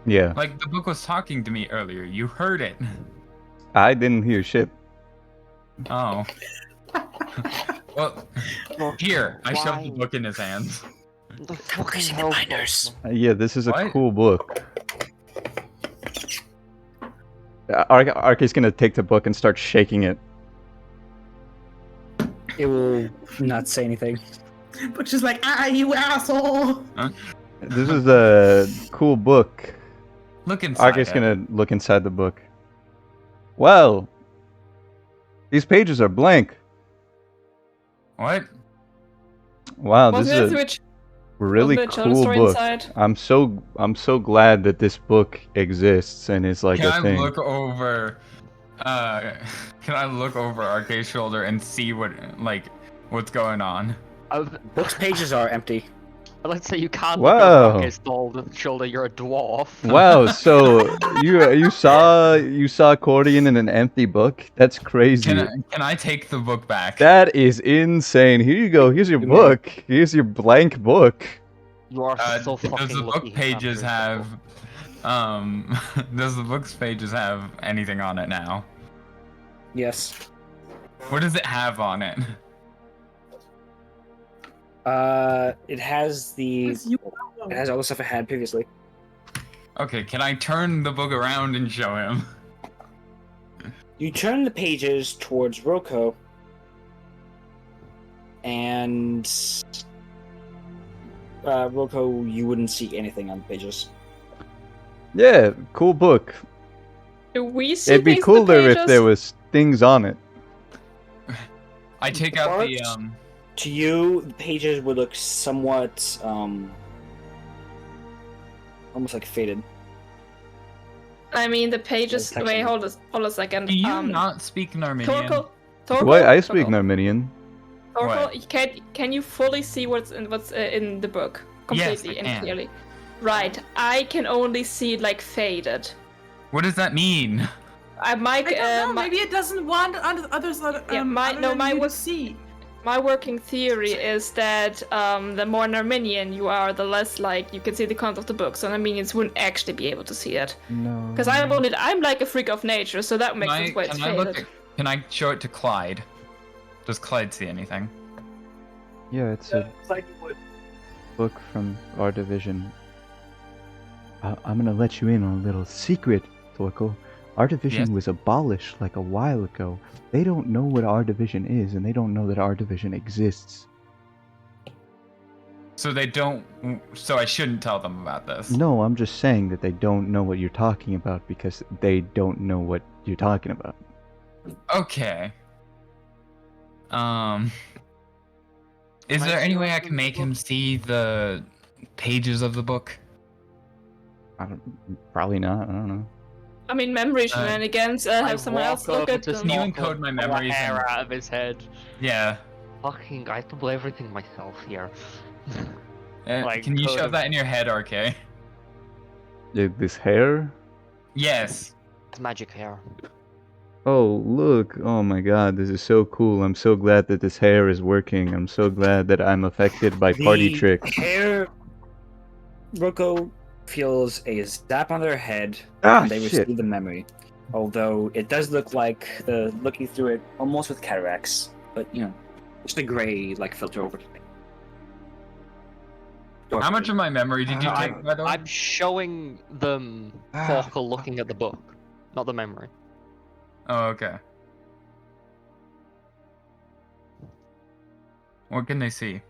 S7: Yeah,
S2: Like the book was talking to me earlier. You heard it.
S7: I didn't hear shit.
S2: Oh. Well, here I shoved the
S6: Why?
S2: book in his hands.
S6: The fucking hell.
S7: Yeah, this is a
S2: What?
S7: cool book.
S1: Arky's gonna take the book and start shaking it.
S3: It will not say anything.
S4: But she's like, you asshole.
S1: This is a cool book.
S2: Look inside.
S1: Arky's gonna look inside the book. Well, these pages are blank.
S2: What?
S1: Wow,
S5: Was
S1: this
S5: there
S1: is a
S5: which
S1: really
S5: was there a children's
S1: cool
S5: story
S1: book.
S5: inside?
S1: I'm so glad that this book exists and is like
S2: Can
S1: a
S2: I
S1: thing.
S2: look over? Can I look over Arcay's shoulder and see what's going on?
S3: Books pages are empty.
S6: I'd like to say you can't
S1: Wow.
S6: look over Arcay's shoulder. You're a dwarf.
S1: Wow, so you saw accordion in an empty book? That's crazy.
S2: Can I take the book back?
S1: That is insane. Here you go. Here's your
S3: You may.
S1: book. Here's your blank book.
S6: You are so fucking
S2: does the
S6: lucky.
S2: book
S6: you
S2: pages
S6: have
S2: have does the book's pages have anything on it now?
S3: Yes.
S2: What does it have on it?
S3: It has all the stuff it had previously.
S2: Okay, can I turn the book around and show him?
S3: You turn the pages towards Roko, and Roko, you wouldn't see anything on the pages.
S1: Yeah, cool book.
S5: Do we see
S1: It'd be
S5: things in the
S1: cooler if
S5: pages?
S1: there was things on it.
S2: I take out the
S3: Parts? To you, the pages would look somewhat, almost like faded.
S5: I mean, the pages.
S3: There's
S5: Wait,
S3: text
S5: hold a second.
S2: Do you not speak Narminian?
S5: Torkel,
S1: Wait, I speak
S5: Torkel,
S1: Narminian.
S5: Torkel, can you fully see what's in the book completely
S2: Yes, I
S5: and
S2: can.
S5: clearly? Right, I can only see it like faded.
S2: What does that mean?
S5: I might.
S4: I don't know.
S5: my,
S4: Maybe it doesn't want others.
S5: Yeah, my-
S4: other
S5: no,
S4: than
S5: my
S4: you
S5: was-
S4: to see.
S5: my working theory is that the more Narminian you are, the less like you can see the content of the book. So Narminians wouldn't actually be able to see it.
S1: No.
S5: Because I'm like a freak of nature, so that makes sense why it's faded.
S2: Can I show it to Clyde? Does Clyde see anything?
S1: Yeah, it's a book from our division. I'm gonna let you in on a little secret, Torkel. Our division
S2: Yes?
S1: was abolished like a while ago. They don't know what our division is, and they don't know that our division exists.
S2: So they don't. So I shouldn't tell them about this.
S1: No, I'm just saying that they don't know what you're talking about because they don't know what you're talking about.
S2: Okay. Is there any way I can make him see the pages of the book?
S1: Probably not. I don't know.
S5: I mean, memory shenanigans. Have someone else look at them.
S2: Can you encode my memories
S6: hair
S2: and-
S6: out of his head.
S2: Yeah.
S6: Fucking, I have to do everything myself here. Like,
S2: Can you
S6: code
S2: shove
S6: of-
S2: that in your head, RK?
S1: This hair?
S2: Yes.
S6: It's magic hair.
S1: Oh, look. Oh my god, this is so cool. I'm so glad that this hair is working. I'm so glad that I'm affected by party tricks.
S3: Hair. Roko feels a zap on their head.
S1: Ah,
S3: and they
S1: shit.
S3: receive the memory. Although it does look like the looking through it almost with cataracts, but just a gray filter over it.
S2: How much of my memory did you take, by the way?
S6: I'm showing them Thorkel looking at the book, not the memory.
S2: Oh, okay. What can they see?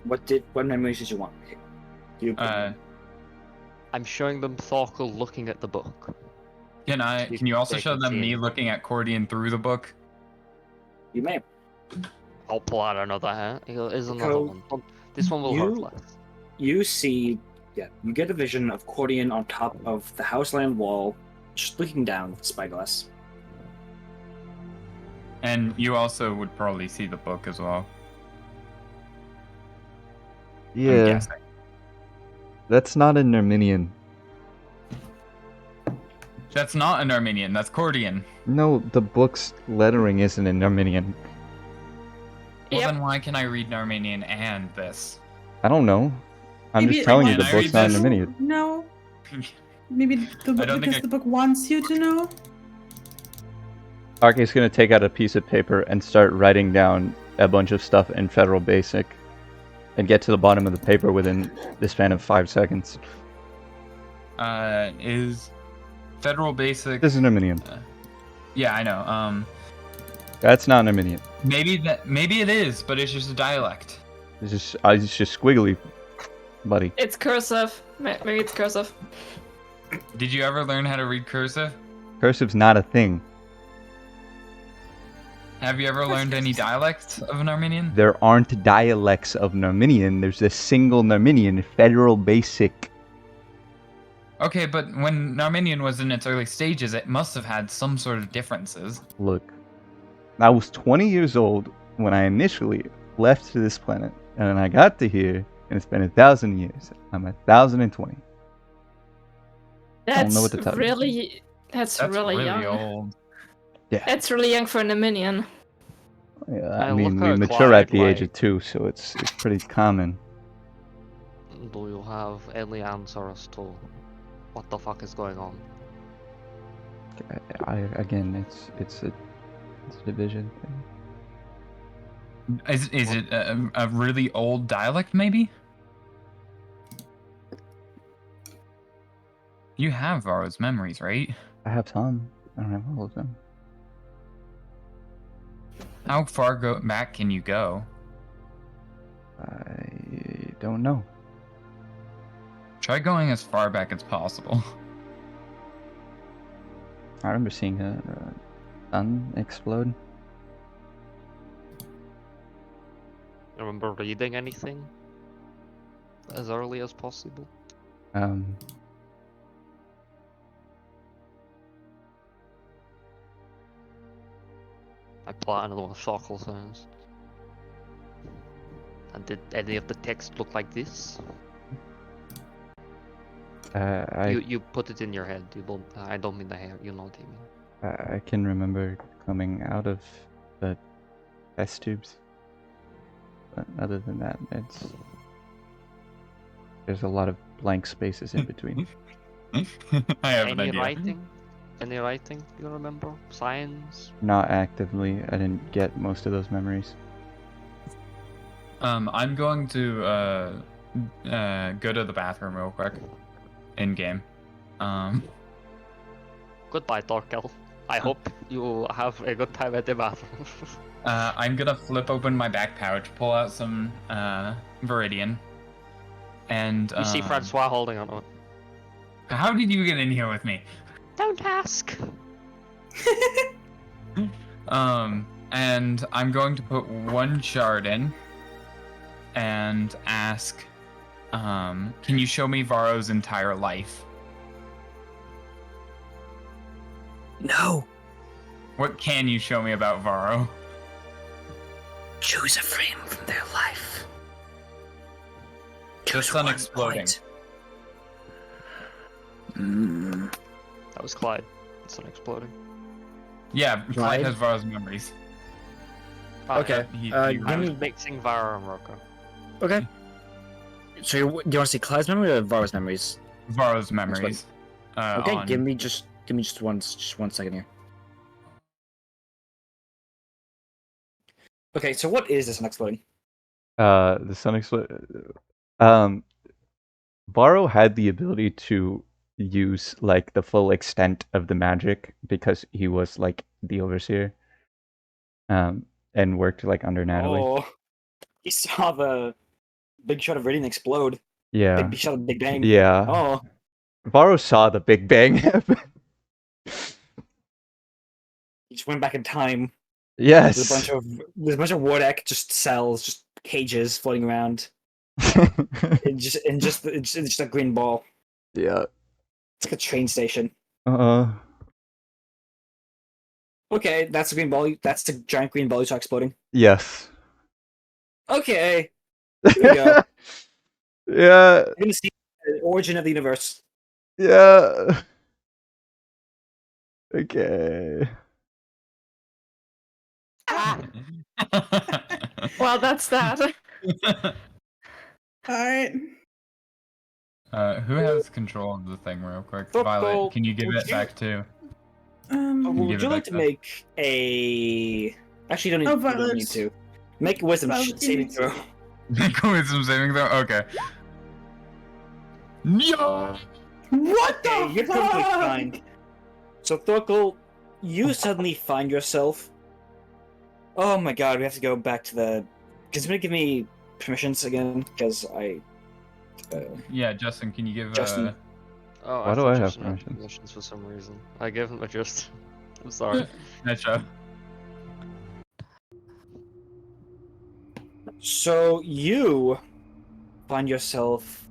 S3: What memories did you want? You
S6: I'm showing them Thorkel looking at the book.
S2: Can you also
S6: They
S2: show
S6: can
S2: them
S6: see
S2: me
S6: it.
S2: looking at Cordian through the book?
S3: you may.
S6: I'll pull out another hair. Here's another
S3: Code.
S6: one. This one will hurt
S3: You-
S6: less.
S3: You see, you get a vision of Cordian on top of the houseland wall, just looking down with the spyglass.
S2: And you also would probably see the book as well. I'm
S1: Yeah,
S2: guessing.
S1: that's not in Arminian.
S2: That's not an Armenian, that's Cordian.
S1: No, the book's lettering isn't in Arminian.
S2: Well,
S5: Yep.
S2: then why can I read Armenian and this?
S1: I don't know. I'm
S4: Maybe
S1: just telling you
S2: Can
S1: the
S2: I
S1: book's
S2: read
S1: not in
S2: this?
S1: Arminian.
S4: No. Maybe the book,
S2: don't think
S4: because the book wants you to know.
S1: Arke's gonna take out a piece of paper and start writing down a bunch of stuff in Federal Basic. and get to the bottom of the paper within the span of 5 seconds.
S2: Is Federal Basic?
S1: This is Arminian.
S2: Yeah, I know.
S1: That's not Arminian.
S2: Maybe it is, but it's just a dialect.
S1: It's just squiggly, buddy.
S5: It's cursive. Maybe it's cursive.
S2: Did you ever learn how to read cursive?
S1: Cursive's not a thing.
S2: Have you ever learned any dialects of an Armenian?
S1: There aren't dialects of Armenian. There's a single Armenian, Federal Basic.
S2: Okay, but when Armenian was in its early stages, it must have had some sort of differences.
S1: Look, I was 20 years old when I initially left this planet, and then I got to here, and it's been 1,000 years. I'm 1,020. I don't know what to tell you.
S5: That's
S2: That's
S5: really young.
S2: old.
S1: Yeah.
S5: That's really young for an Armenian.
S1: Yeah,
S6: I
S1: I mean,
S6: look
S1: we
S6: at
S1: mature at the
S6: Clyde,
S1: age of 2, so it's pretty common.
S6: Do you have any answers to what the fuck is going on?
S1: Again, it's a division thing.
S2: Is it a really old dialect, maybe? You have Varro's memories, right?
S1: I have some. I don't have all of them.
S2: How far back can you go?
S1: I don't know.
S2: Try going as far back as possible.
S1: I remember seeing a sun explode.
S6: Remember reading anything as early as possible? I plotted with circle signs. And did any of the text look like this? You put it in your head. You don't. I don't mean the hair. You know what I mean.
S1: I can remember coming out of the test tubes. But other than that, there's a lot of blank spaces in between.
S2: I have an
S6: Any
S2: idea.
S6: writing? Any writing? You remember? Science?
S1: Not actively. I didn't get most of those memories.
S2: I'm going to go to the bathroom real quick. In game.
S6: Goodbye, Torkel. I hope you have a good time at the bathroom.
S2: I'm gonna flip open my back pouch, pull out some Viridian, and
S6: You see Francois holding on to it.
S2: How did you get in here with me?
S6: Don't ask.
S2: And I'm going to put one shard in, and ask, can you show me Varro's entire life?
S3: No.
S2: What can you show me about Varro?
S3: Choose a frame from their life.
S2: The
S3: Choose
S2: sun
S3: one
S2: exploding.
S3: point. Mm.
S6: That was Clyde. It's not exploding.
S2: Yeah, Clyde
S3: Clyde?
S2: has Varro's memories.
S6: Oh,
S3: Okay.
S6: yeah.
S2: He
S3: Give
S6: I
S3: me-
S6: was mixing Vara and Rocco.
S3: Okay. So do you want to see Clyde's memory or Varro's memories?
S2: Varro's memories.
S3: Okay,
S2: on-
S3: give me just one second here. Okay, so what is this next loading?
S1: The sun explode. Varro had the ability to use like the full extent of the magic because he was like the overseer. And worked like under Natalie.
S3: Oh, he saw the big shot of radiant explode.
S1: Yeah.
S3: Big shot of Big Bang.
S1: Yeah.
S3: Oh,
S1: Varro saw the Big Bang happen.
S3: he just went back in time.
S1: Yes.
S3: There's a bunch of Wardek, just cells, just cages floating around. It's just a green ball.
S1: Yeah.
S3: It's like a train station. Okay, that's the green ball. That's the giant green ball you saw exploding.
S1: Yes.
S3: Okay, here we go.
S1: Yeah.
S3: We're gonna see the origin of the universe.
S1: Yeah. Okay.
S5: Well, that's that.
S4: Alright.
S2: Who has control of the thing real quick?
S3: Football.
S2: Violet, can you give
S3: Would
S2: it
S3: you-
S2: back too?
S3: Would
S2: give
S3: you
S2: it
S3: like
S2: back
S3: to
S2: to-
S3: make a? Actually, you don't need,
S4: Oh,
S3: you don't
S4: Violet.
S3: need to. Make a wisdom
S4: Violet,
S3: saving
S4: you-
S3: throw.
S2: Go with some saving throw. Okay. No.
S4: What the
S3: Okay, you're perfectly
S4: fuck?
S3: fine. So Thorkel, you suddenly find yourself. Oh my god, we have to go back to the. Can somebody give me permissions again? Because I.
S2: Yeah, Justin, can you give
S3: Justin.
S6: Oh,
S7: Why
S6: I
S7: do
S6: thought
S7: I have
S6: Justin had
S7: permissions?
S6: permissions for some reason. I gave him a just. I'm sorry.
S2: nice job.
S3: So you find yourself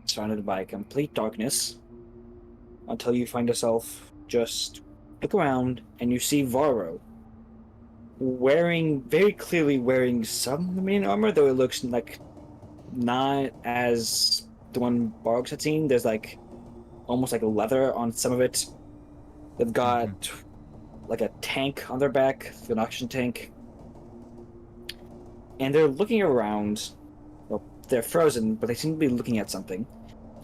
S3: surrounded by complete darkness until you find yourself just look around and you see Varro very clearly wearing some main armor, though it looks like not as the one Bargs had seen. There's like almost like leather on some of it. They've got like a tank on their back, an oxygen tank. And they're looking around. Well, they're frozen, but they seem to be looking at something.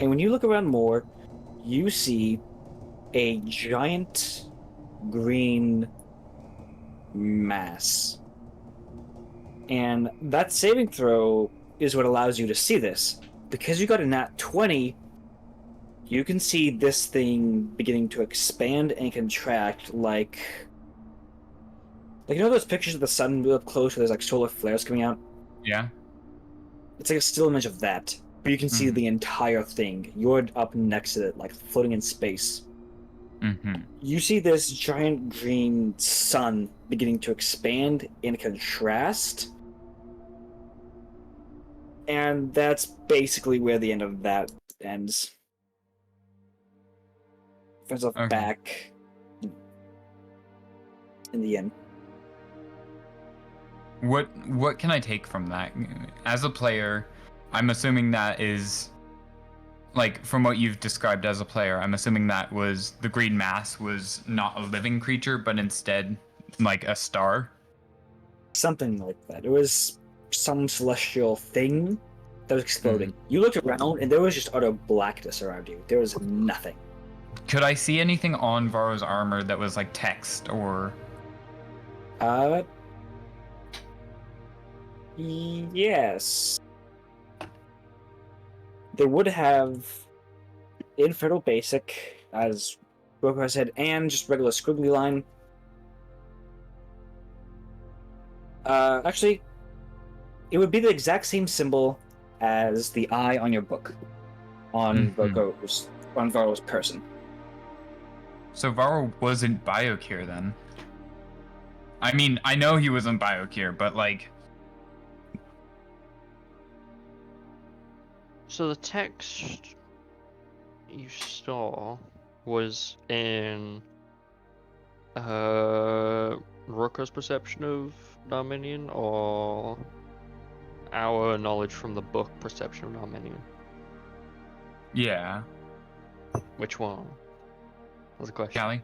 S3: And when you look around more, you see a giant green mass. And that saving throw is what allows you to see this. Because you got a nat 20, you can see this thing beginning to expand and contract like you know those pictures of the sun up close where there's like solar flares coming out?
S2: Yeah.
S3: It's like a still image of that. But you can see the entire thing. You're up next to it, like floating in space.
S2: Mm-hmm.
S3: You see this giant green sun beginning to expand and contrast. And that's basically where the end of that ends. Finds us
S2: Okay.
S3: back in the end.
S2: What can I take from that? As a player, I'm assuming that is like from what you've described as a player, I'm assuming that was the green mass was not a living creature, but instead like a star.
S3: Something like that. It was some celestial thing that was exploding. You looked around and there was just utter blackness around you. There was nothing.
S2: Could I see anything on Varro's armor that was like text or
S3: Yes. They would have Infernal Basic, as Broker said, and just regular squiggly line. Actually, it would be the exact same symbol as the eye on your book on Varro's person.
S2: So Varro wasn't Biocure then? I mean, I know he wasn't Biocure, but like
S6: So the text you saw was in Rocco's perception of Dominion or our knowledge from the book perception of Dominion?
S2: yeah.
S6: Which one? That's a question.
S2: Callie?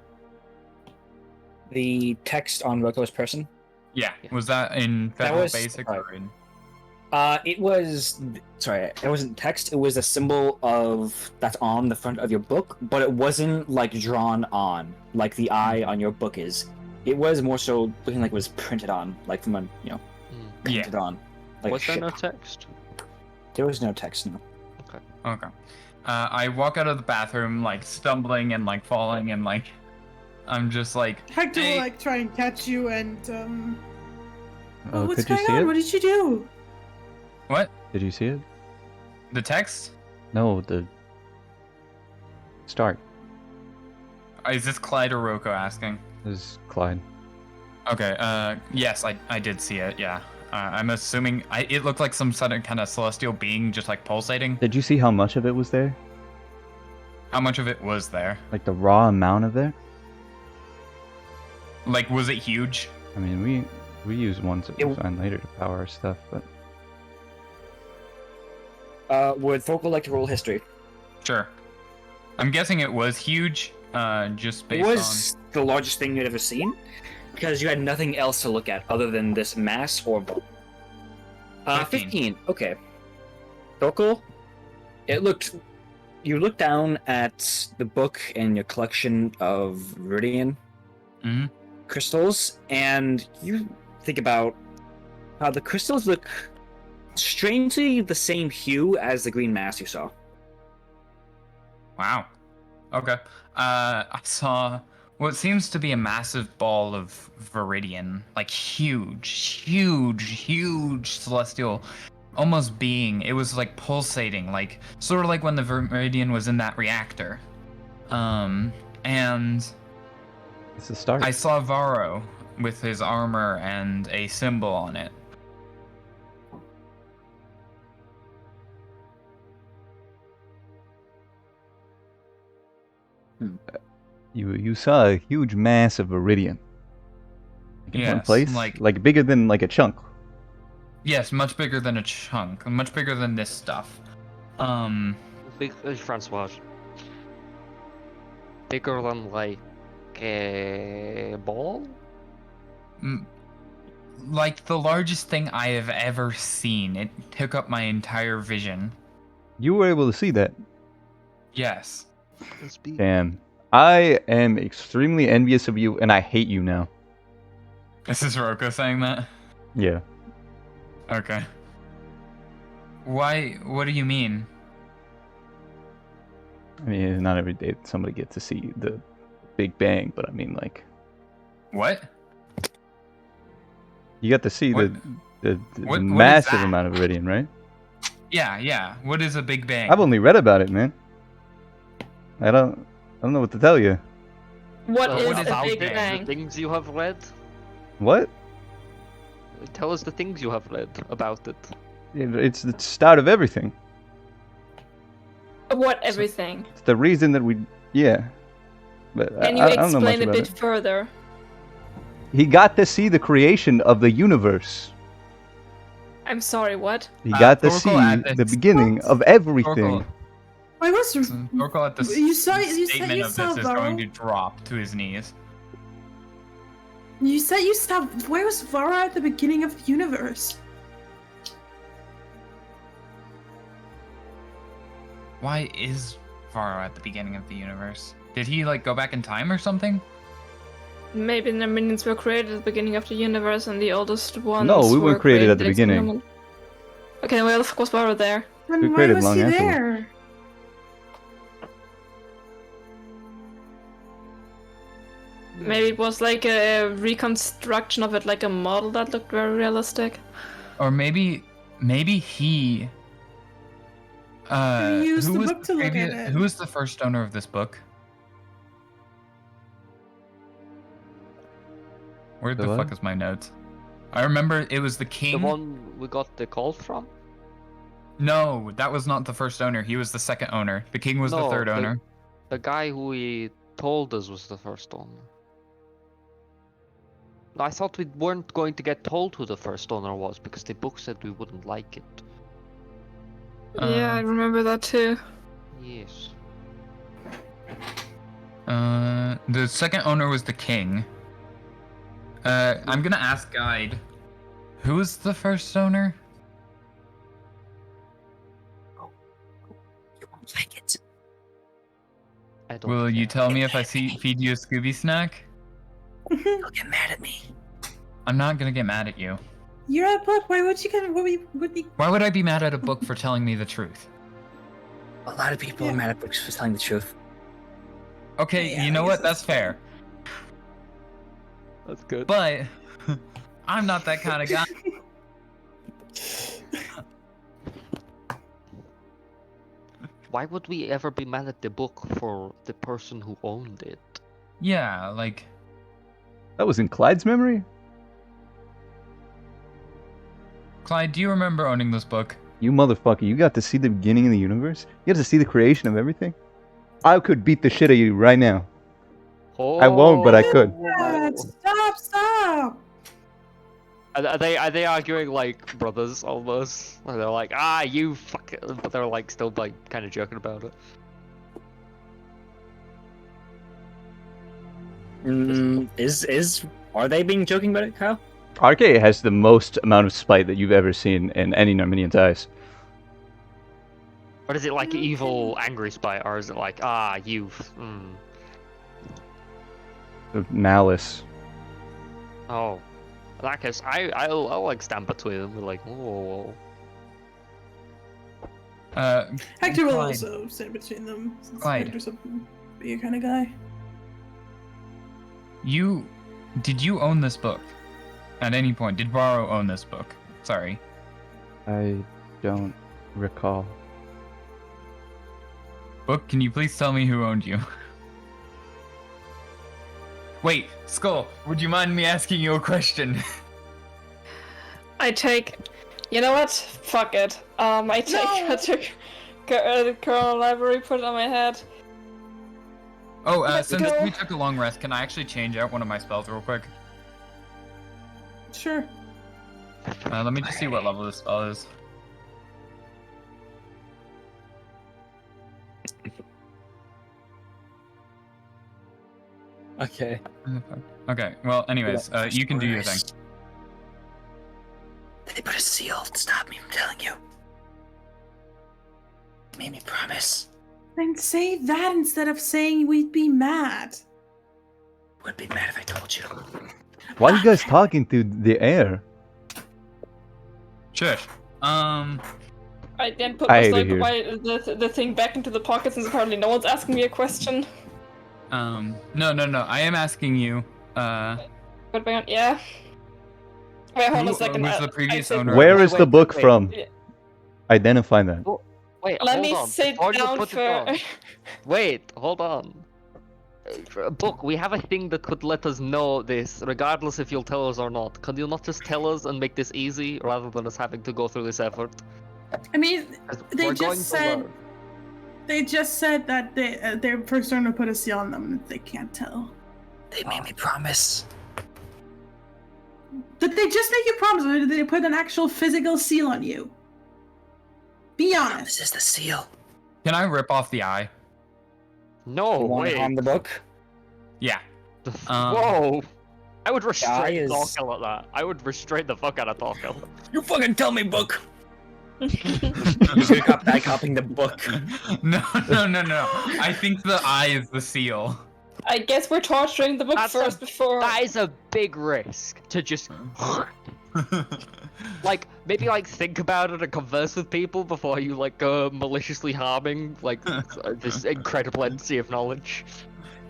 S3: The text on Rocco's person.
S2: Yeah.
S6: Yeah.
S2: Was that in Federal
S3: was-
S2: Basic or in
S3: It was sorry, it wasn't text. It was a symbol of that's on the front of your book, but it wasn't like drawn on like the eye on your book is. It was more so looking like it was printed on, like from a
S2: Yeah.
S3: painted on. Like
S6: Was there
S3: ship.
S6: no text?
S3: There was no text. No.
S2: Okay. I walk out of the bathroom, like stumbling and like falling, and like I'm just like,
S4: Hector
S2: Hey.
S4: will like try and catch you and
S7: Oh,
S4: what's
S7: could you
S4: going
S7: see
S4: on?
S7: it?
S4: What did you do?
S2: what?
S7: Did you see it?
S2: The text?
S7: No, the start.
S2: Is this Clyde or Rocco asking?
S7: This is Clyde.
S2: Okay. Yes, I did see it. Yeah. I'm assuming it looked like some sudden kind of celestial being just like pulsating.
S7: Did you see how much of it was there?
S2: How much of it was there?
S7: Like the raw amount of it?
S2: Like, was it huge?
S7: I mean, we use ones that we
S3: It-
S7: find later to power our stuff, but
S3: Would Focal like to roll history?
S2: Sure. I'm guessing it was huge. Just
S3: It
S2: based
S3: was the largest thing you'd ever seen because you had nothing else to look at other than this mass or.
S2: 15.
S3: 15. Okay. Focal. It looked. You look down at the book and your collection of Viridian
S2: Mhm.
S3: crystals, and you think about how the crystals look strangely the same hue as the green mass you saw.
S2: Wow. Okay. I saw what seems to be a massive ball of viridian, like huge celestial, almost being. It was like pulsating, like sort of like when the viridian was in that reactor. And
S1: It's the start.
S2: I saw Varro with his armor and a symbol on it.
S1: You saw a huge mass of iridium. Like in one
S2: Yes,
S1: place, like bigger than like a chunk.
S2: Yes, much bigger than a chunk, much bigger than this stuff.
S6: Big, Francois. Bigger than like a ball?
S2: Like the largest thing I have ever seen. It took up my entire vision.
S1: You were able to see that.
S2: Yes.
S6: Let's be.
S1: Damn. I am extremely envious of you, and I hate you now.
S2: This is Roko saying that?
S1: Yeah.
S2: Okay. Why? What do you mean?
S1: I mean, not every day that somebody gets to see the Big Bang, but I mean, like,
S2: What?
S1: you got to see
S2: What-
S1: the
S2: what is
S1: massive
S2: that?
S1: amount of iridium, right?
S2: Yeah. What is a Big Bang?
S1: I've only read about it, man. I don't know what to tell you.
S5: What
S6: Well,
S5: is
S2: what
S5: a
S2: is a
S5: Big
S2: Big
S5: Bang?
S6: The things you have read?
S1: What?
S6: Tell us the things you have read about it.
S1: It's the start of everything.
S5: What everything?
S1: It's the reason that yeah. But
S5: Can you
S1: I don't know much
S5: explain a
S1: about
S5: bit
S1: it.
S5: further?
S1: He got to see the creation of the universe.
S5: I'm sorry, what?
S1: He got to see
S2: Torkel at
S1: the
S2: this-
S1: beginning of everything.
S2: Torkel,
S4: I was.
S2: Torkel at the
S4: You saw
S2: statement
S4: you
S2: of
S4: saw
S2: this is going to
S4: Varro.
S2: drop to his knees.
S4: You said you saw. Why was Varro at the beginning of the universe?
S2: Why is Varro at the beginning of the universe? Did he like go back in time or something?
S5: Maybe the minions were created at the beginning of the universe, and the oldest ones.
S1: No, we
S5: were
S1: weren't created at the
S5: later in
S1: beginning.
S5: moment. Okay, where the fuck was Varro there?
S4: Then
S1: We
S4: why
S1: created
S4: was
S1: long
S4: he
S1: afterwards.
S4: there?
S5: Maybe it was like a reconstruction of it, like a model that looked very realistic.
S2: Or maybe he.
S4: You used
S2: who
S4: the
S2: was
S4: book to look at it.
S2: Who was the first owner of this book? Where
S1: The
S2: the
S1: what?
S2: fuck is my notes? I remember it was the
S6: The
S2: king.
S6: one we got the call from?
S2: No, that was not the first owner. He was the second owner. The king was the
S6: No,
S2: third owner.
S6: The guy who he told us was the first owner. I thought we weren't going to get told who the first owner was because the book said we wouldn't like it.
S5: Yeah, I remember that too.
S6: Yes.
S2: The second owner was the king. I'm gonna ask Guide. Who was the first owner?
S3: You won't like it.
S6: I don't
S2: Will you
S6: care.
S2: tell me if I feed you a Scooby snack?
S3: You'll get mad at me.
S2: I'm not gonna get mad at you.
S4: You're a book. Why would you get? What would you?
S2: Why would I be mad at a book for telling me the truth?
S3: A lot of people are mad at books for telling the truth.
S2: Okay,
S4: Yeah,
S2: you
S4: I
S2: know
S4: guess
S2: what? That's fair.
S6: That's good.
S2: But I'm not that kind of guy.
S6: Why would we ever be mad at the book for the person who owned it?
S2: Yeah, like
S1: That was in Clyde's memory?
S2: Clyde, do you remember owning this book?
S1: You motherfucker, you got to see the beginning of the universe? You got to see the creation of everything? I could beat the shit out of you right now.
S6: Oh,
S1: I won't, but I could.
S4: Dad, stop!
S6: Are they arguing like brothers almost? And they're like, you fuck it, but they're like still like kind of joking about it.
S3: Are they being joking about it, Kyle?
S1: RK has the most amount of spite that you've ever seen in any Armenian's eyes.
S6: Or is it like evil, angry spite, or is it like, you?
S1: Of malice.
S6: Oh, in that case, I'll like stand between them. Be like, whoa.
S4: Hector will
S2: Clyde.
S4: also sit between them. Since
S2: Clyde.
S4: Hector's a big kind of guy.
S2: Did you own this book? At any point, did Borrow own this book? Sorry.
S7: I don't recall.
S2: Book, can you please tell me who owned you? Wait, Skull, would you mind me asking you a question?
S5: I take. You know what? Fuck it. I take the Colonel Library, put it on my head.
S2: Oh,
S5: Let's
S2: since
S5: go.
S2: we took a long rest, can I actually change out one of my spells real quick?
S4: Sure.
S2: Let me just see what level this spell is.
S3: Okay.
S2: Okay, well, anyways, you can do your thing.
S3: They put a seal to stop me from telling you. Made me promise.
S4: Then say that instead of saying we'd be mad.
S3: Would be mad if I told you.
S1: Why are you guys talking through the air?
S2: Shush.
S5: I then put
S1: I
S5: my,
S1: hate it
S5: like,
S1: here.
S5: the thing back into the pocket since apparently no one's asking me a question.
S2: No. I am asking you,
S5: But yeah. Wait, hold on a
S2: who
S5: second.
S2: was
S5: I
S2: the previous
S5: said-
S2: owner?
S1: Where
S6: Wait,
S1: is the
S6: wait,
S1: book
S6: wait.
S1: from?
S5: Yeah.
S1: Identify that.
S6: Wait,
S5: Let
S6: hold
S5: me
S6: on.
S5: sit
S6: Before you
S5: down
S6: put it down.
S5: for.
S6: Wait, hold on. Book, we have a thing that could let us know this, regardless if you'll tell us or not. Could you not just tell us and make this easy, rather than us having to go through this effort?
S4: I mean,
S6: 'Cause
S4: They
S6: we're
S4: just
S6: going to
S4: said-
S6: learn.
S4: they just said that they're first going to put a seal on them if they can't tell.
S3: They made me promise.
S4: Did they just make you promise, or did they put an actual physical seal on you? Be honest.
S3: This is the seal.
S2: Can I rip off the eye?
S6: No,
S3: You want
S6: wait.
S3: it on the book?
S2: Yeah.
S6: Whoa! I would restrain
S3: is-
S6: Torkel at that. I would restrain the fuck out of Torkel.
S3: You fucking tell me, book. He's gonna cop back copying the book.
S2: No. I think the eye is the seal.
S5: I guess we're torturing the book
S6: That's
S5: first before.
S6: That is a big risk to just maybe think about it and converse with people before you go maliciously harming this incredible entity of knowledge.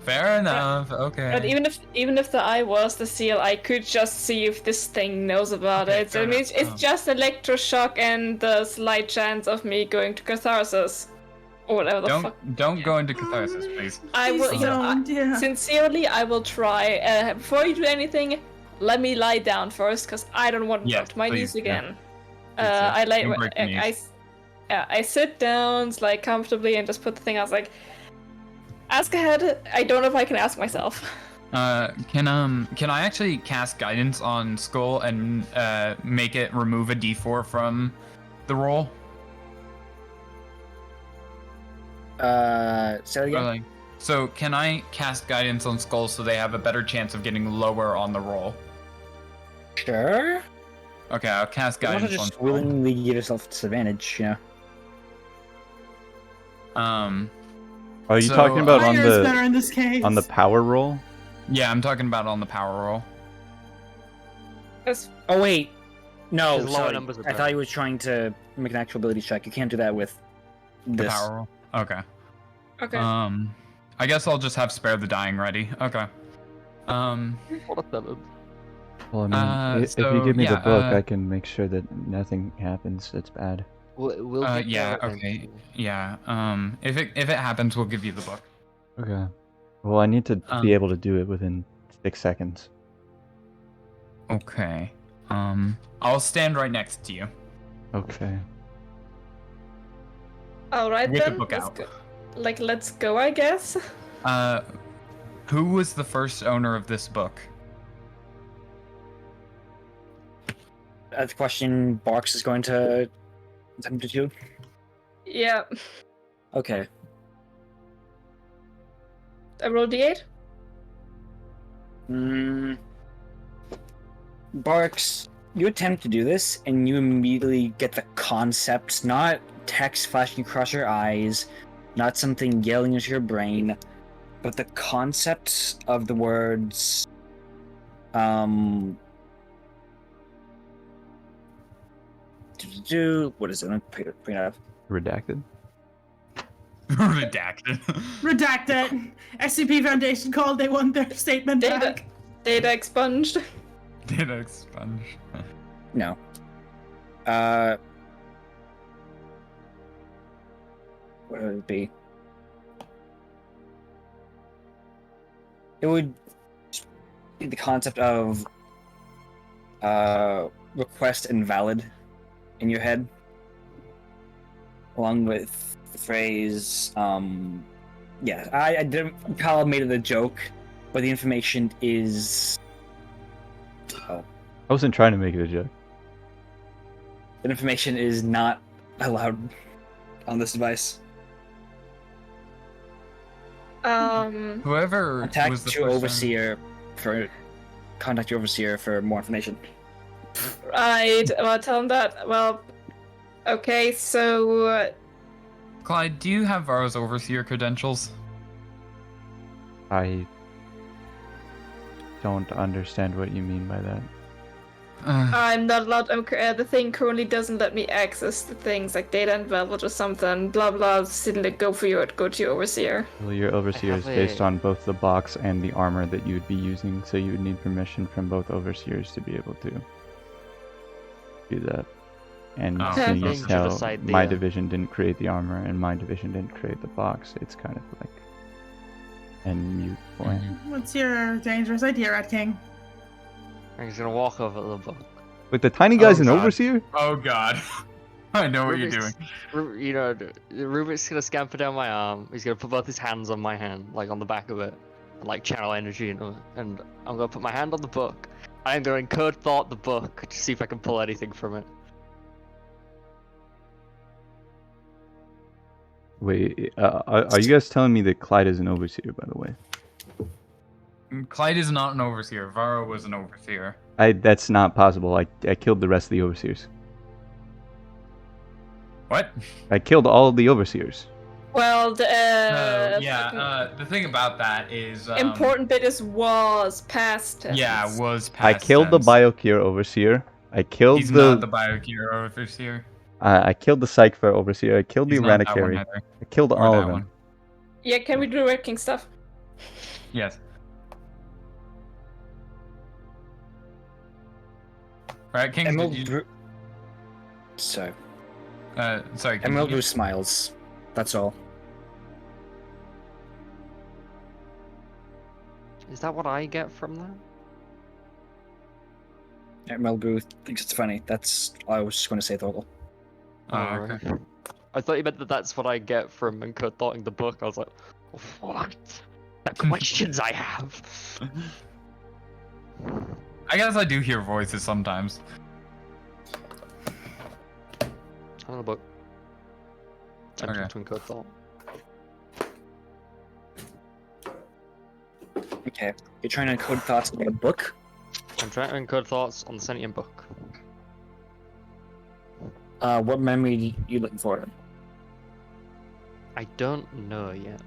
S2: Fair enough. Okay.
S5: But even if the eye was the seal, I could just see if this thing knows about
S2: Okay,
S5: it.
S2: fair
S5: I mean,
S2: enough.
S5: it's just electroshock and the slight chance of me going to catharsis, or whatever the fuck.
S2: Don't go into catharsis, please.
S5: I will.
S4: Please
S5: You know,
S4: don't, yeah.
S5: sincerely, I will try. Before you do anything, let me lie down first, because I don't want to
S2: Yes,
S5: drop to my
S2: please,
S5: knees
S2: yeah.
S5: again.
S2: Please,
S5: I lay.
S2: don't break your knees.
S5: I sit down comfortably and just put the thing. I was like, ask ahead. I don't know if I can ask myself.
S2: Can I actually cast guidance on Skull and make it remove a D4 from the roll?
S3: Say it again.
S2: So can I cast guidance on Skull so they have a better chance of getting lower on the roll?
S3: Sure.
S2: Okay, I'll cast
S3: You also
S2: guidance on
S3: just
S2: Skull.
S3: willingly give yourself disadvantage, you know.
S1: Are you
S2: So,
S1: talking about on
S4: Fire is better
S1: the
S4: in this case.
S1: power roll?
S2: Yeah, I'm talking about on the power roll.
S3: Oh wait, no,
S6: His lower
S3: sorry.
S6: numbers are
S3: I
S6: better.
S3: thought you were trying to make an actual ability check. You can't do that with
S2: The
S3: this.
S2: power roll. Okay.
S5: Okay.
S2: I guess I'll just have spare the dying ready. Okay.
S6: What a seven.
S1: Well, I mean, if
S2: so,
S1: you give me the
S2: yeah,
S1: book, I can make sure that nothing happens that's bad.
S6: We'll get
S2: yeah.
S6: there
S2: Okay.
S6: eventually.
S2: Yeah. If it happens, we'll give you the book.
S1: Okay. Well, I need to
S2: Um,
S1: be able to do it within 6 seconds.
S2: Okay. I'll stand right next to you.
S1: Okay.
S5: All right
S2: Get the
S5: then.
S2: book
S5: Let's
S2: out.
S5: go. Let's go, I guess.
S2: Who was the first owner of this book?
S3: That's the question Box is going to attempt to do.
S5: Yeah.
S3: Okay.
S5: I rolled D8.
S3: Barks, you attempt to do this, and you immediately get the concept, not text flashing across your eyes, not something yelling into your brain, but the concept of the words, what is it? Let me bring it up.
S1: Redacted.
S2: Redacted.
S4: Redact it. SCP Foundation called. They want their statement
S5: Data,
S4: back.
S5: data expunged.
S2: Data expunge.
S3: No. What would it be? It would be the concept of request invalid in your head, along with the phrase, yeah, I didn't. Kyle made it a joke, but the information is.
S1: I wasn't trying to make it a joke.
S3: The information is not allowed on this device.
S2: Whoever was
S3: Contact
S2: the
S3: your
S2: first
S3: overseer for more information.
S5: Right. Well, tell him that. Well, okay. So,
S2: Clyde, do you have Varro's overseer credentials?
S1: I don't understand what you mean by that.
S5: I'm not allowed. The thing currently doesn't let me access the things like data and velvet or something. Blah blah. Still go for your go to your overseer.
S1: Well, your overseer is based on both the box and the armor that you would be using, so you would need permission from both overseers to be able to do that. And
S2: Oh.
S1: seeing
S6: Okay.
S1: as how
S6: Interesting
S1: my
S6: idea.
S1: division didn't create the armor and my division didn't create the box, it's kind of like a mute point.
S4: What's your dangerous idea, Rat King?
S6: I'm just gonna walk over to the book.
S1: With the tiny guy's an
S2: God.
S1: overseer?
S2: Oh God. I know what you're doing.
S6: Rubik's gonna scamper down my arm. He's gonna put both his hands on my hand, like on the back of it, and like channel energy into it. And I'm gonna put my hand on the book. I'm gonna encode thought the book to see if I can pull anything from it.
S1: Wait, are you guys telling me that Clyde is an overseer, by the way?
S2: Clyde is not an overseer. Varro was an overseer.
S1: That's not possible. I killed the rest of the overseers.
S2: What?
S1: I killed all of the overseers.
S5: Well, the
S2: The thing about that is
S5: important bit is was past tense.
S2: Yeah, was past.
S1: I killed the
S2: tense.
S1: BioCure overseer. I killed
S2: He's
S1: the
S2: not the Biogear overseer.
S1: I killed the Psych Fair overseer. I killed
S2: He's
S1: the
S2: not that one
S1: Eradicary.
S2: either.
S1: I killed
S2: Or
S1: all
S2: that
S1: of them.
S2: one.
S5: Yeah, can we do Red King stuff?
S2: Yes. Right, King.
S3: Emerald
S2: You,
S3: Brew. So,
S2: sorry. King,
S3: Emerald
S2: you-
S3: Brew smiles. That's all.
S6: Is that what I get from that?
S3: Emerald Brew thinks it's funny. That's all I was just going to say, Thorgal.
S2: Oh,
S6: Alright.
S2: okay.
S6: I thought you meant that that's what I get from encode thoughting the book. I was like, what? The questions I have.
S2: I guess I do hear voices sometimes.
S6: On the book.
S2: Okay.
S6: To encode thought.
S3: Okay. You're trying to encode thoughts in a book?
S6: I'm trying to encode thoughts on the sentient book.
S3: What memory you looking for?
S6: I don't know yet.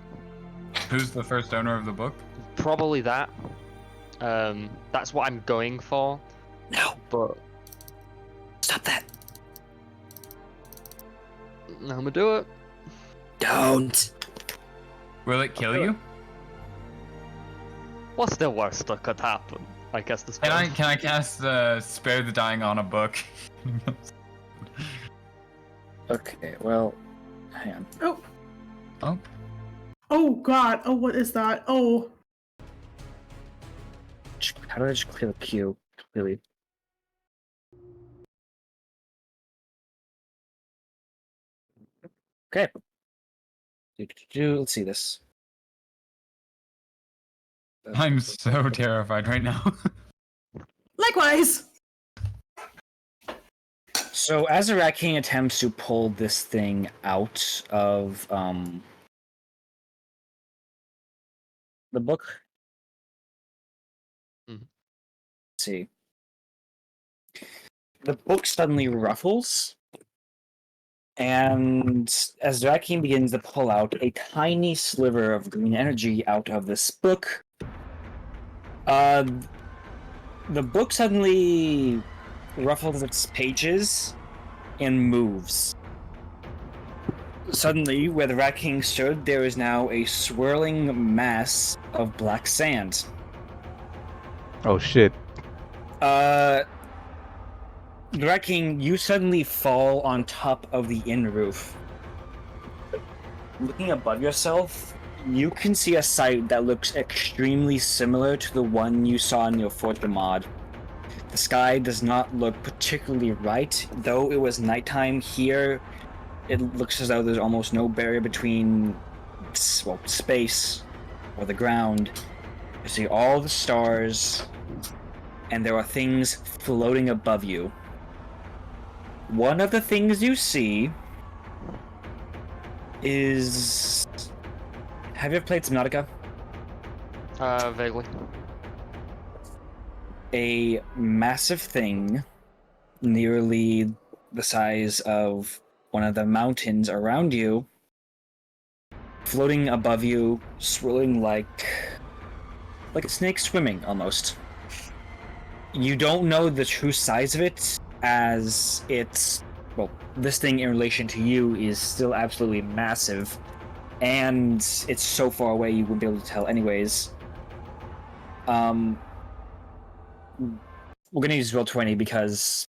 S2: Who's the first owner of the book?
S6: Probably that. That's what I'm going for.
S3: No!
S6: But
S3: Stop that!
S6: I'm gonna do it.
S3: Don't!
S2: Will it kill you?
S6: What's the worst that could happen? I guess the
S2: Can I cast Spare the Dying on a book?
S3: Okay, well, hang on.
S4: Oh.
S2: Oh.
S4: Oh God. Oh, what is that? Oh.
S3: How do I just clear the queue completely? Okay. Let's see this.
S2: I'm so terrified right now.
S4: Likewise.
S3: So as the Rat King attempts to pull this thing out of the book.
S6: Mhm.
S3: Let's see. The book suddenly ruffles, and as the Rat King begins to pull out a tiny sliver of green energy out of this book, the book suddenly ruffles its pages and moves. Suddenly, where the Rat King stood, there is now a swirling mass of black sand.
S1: Oh shit.
S3: The Rat King, you suddenly fall on top of the inn roof. Looking above yourself, you can see a sight that looks extremely similar to the one you saw in your Fort de Mod. The sky does not look particularly right, though it was nighttime here. It looks as though there's almost no barrier between, well, space or the ground. You see all the stars, and there are things floating above you. One of the things you see is... Have you ever played Subnautica?
S6: Vaguely.
S3: A massive thing, nearly the size of one of the mountains around you, floating above you, swirling like a snake swimming almost. You don't know the true size of it, as it's, well, this thing in relation to you is still absolutely massive, and it's so far away you wouldn't be able to tell anyways. We're gonna use roll 20 because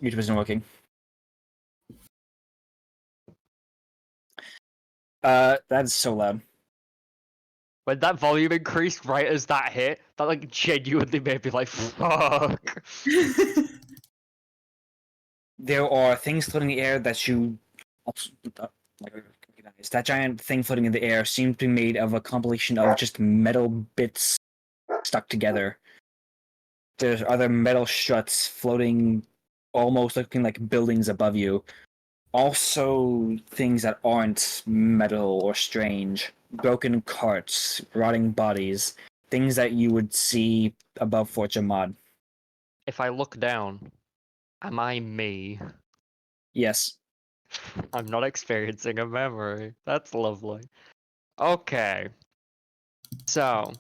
S3: YouTube isn't working. That's so loud.
S6: When that volume increased right as that hit, that like genuinely made me like, fuck.
S3: There are things floating in the air that you recognize. That giant thing floating in the air seems to be made of a compilation of just metal bits stuck together. There's other metal struts floating, almost looking like buildings above you. Also, things that aren't metal or strange. Broken carts, rotting bodies, things that you would see above Fort Jamad.
S6: If I look down, am I me?
S3: Yes.
S6: I'm not experiencing a memory. That's lovely. Okay. So,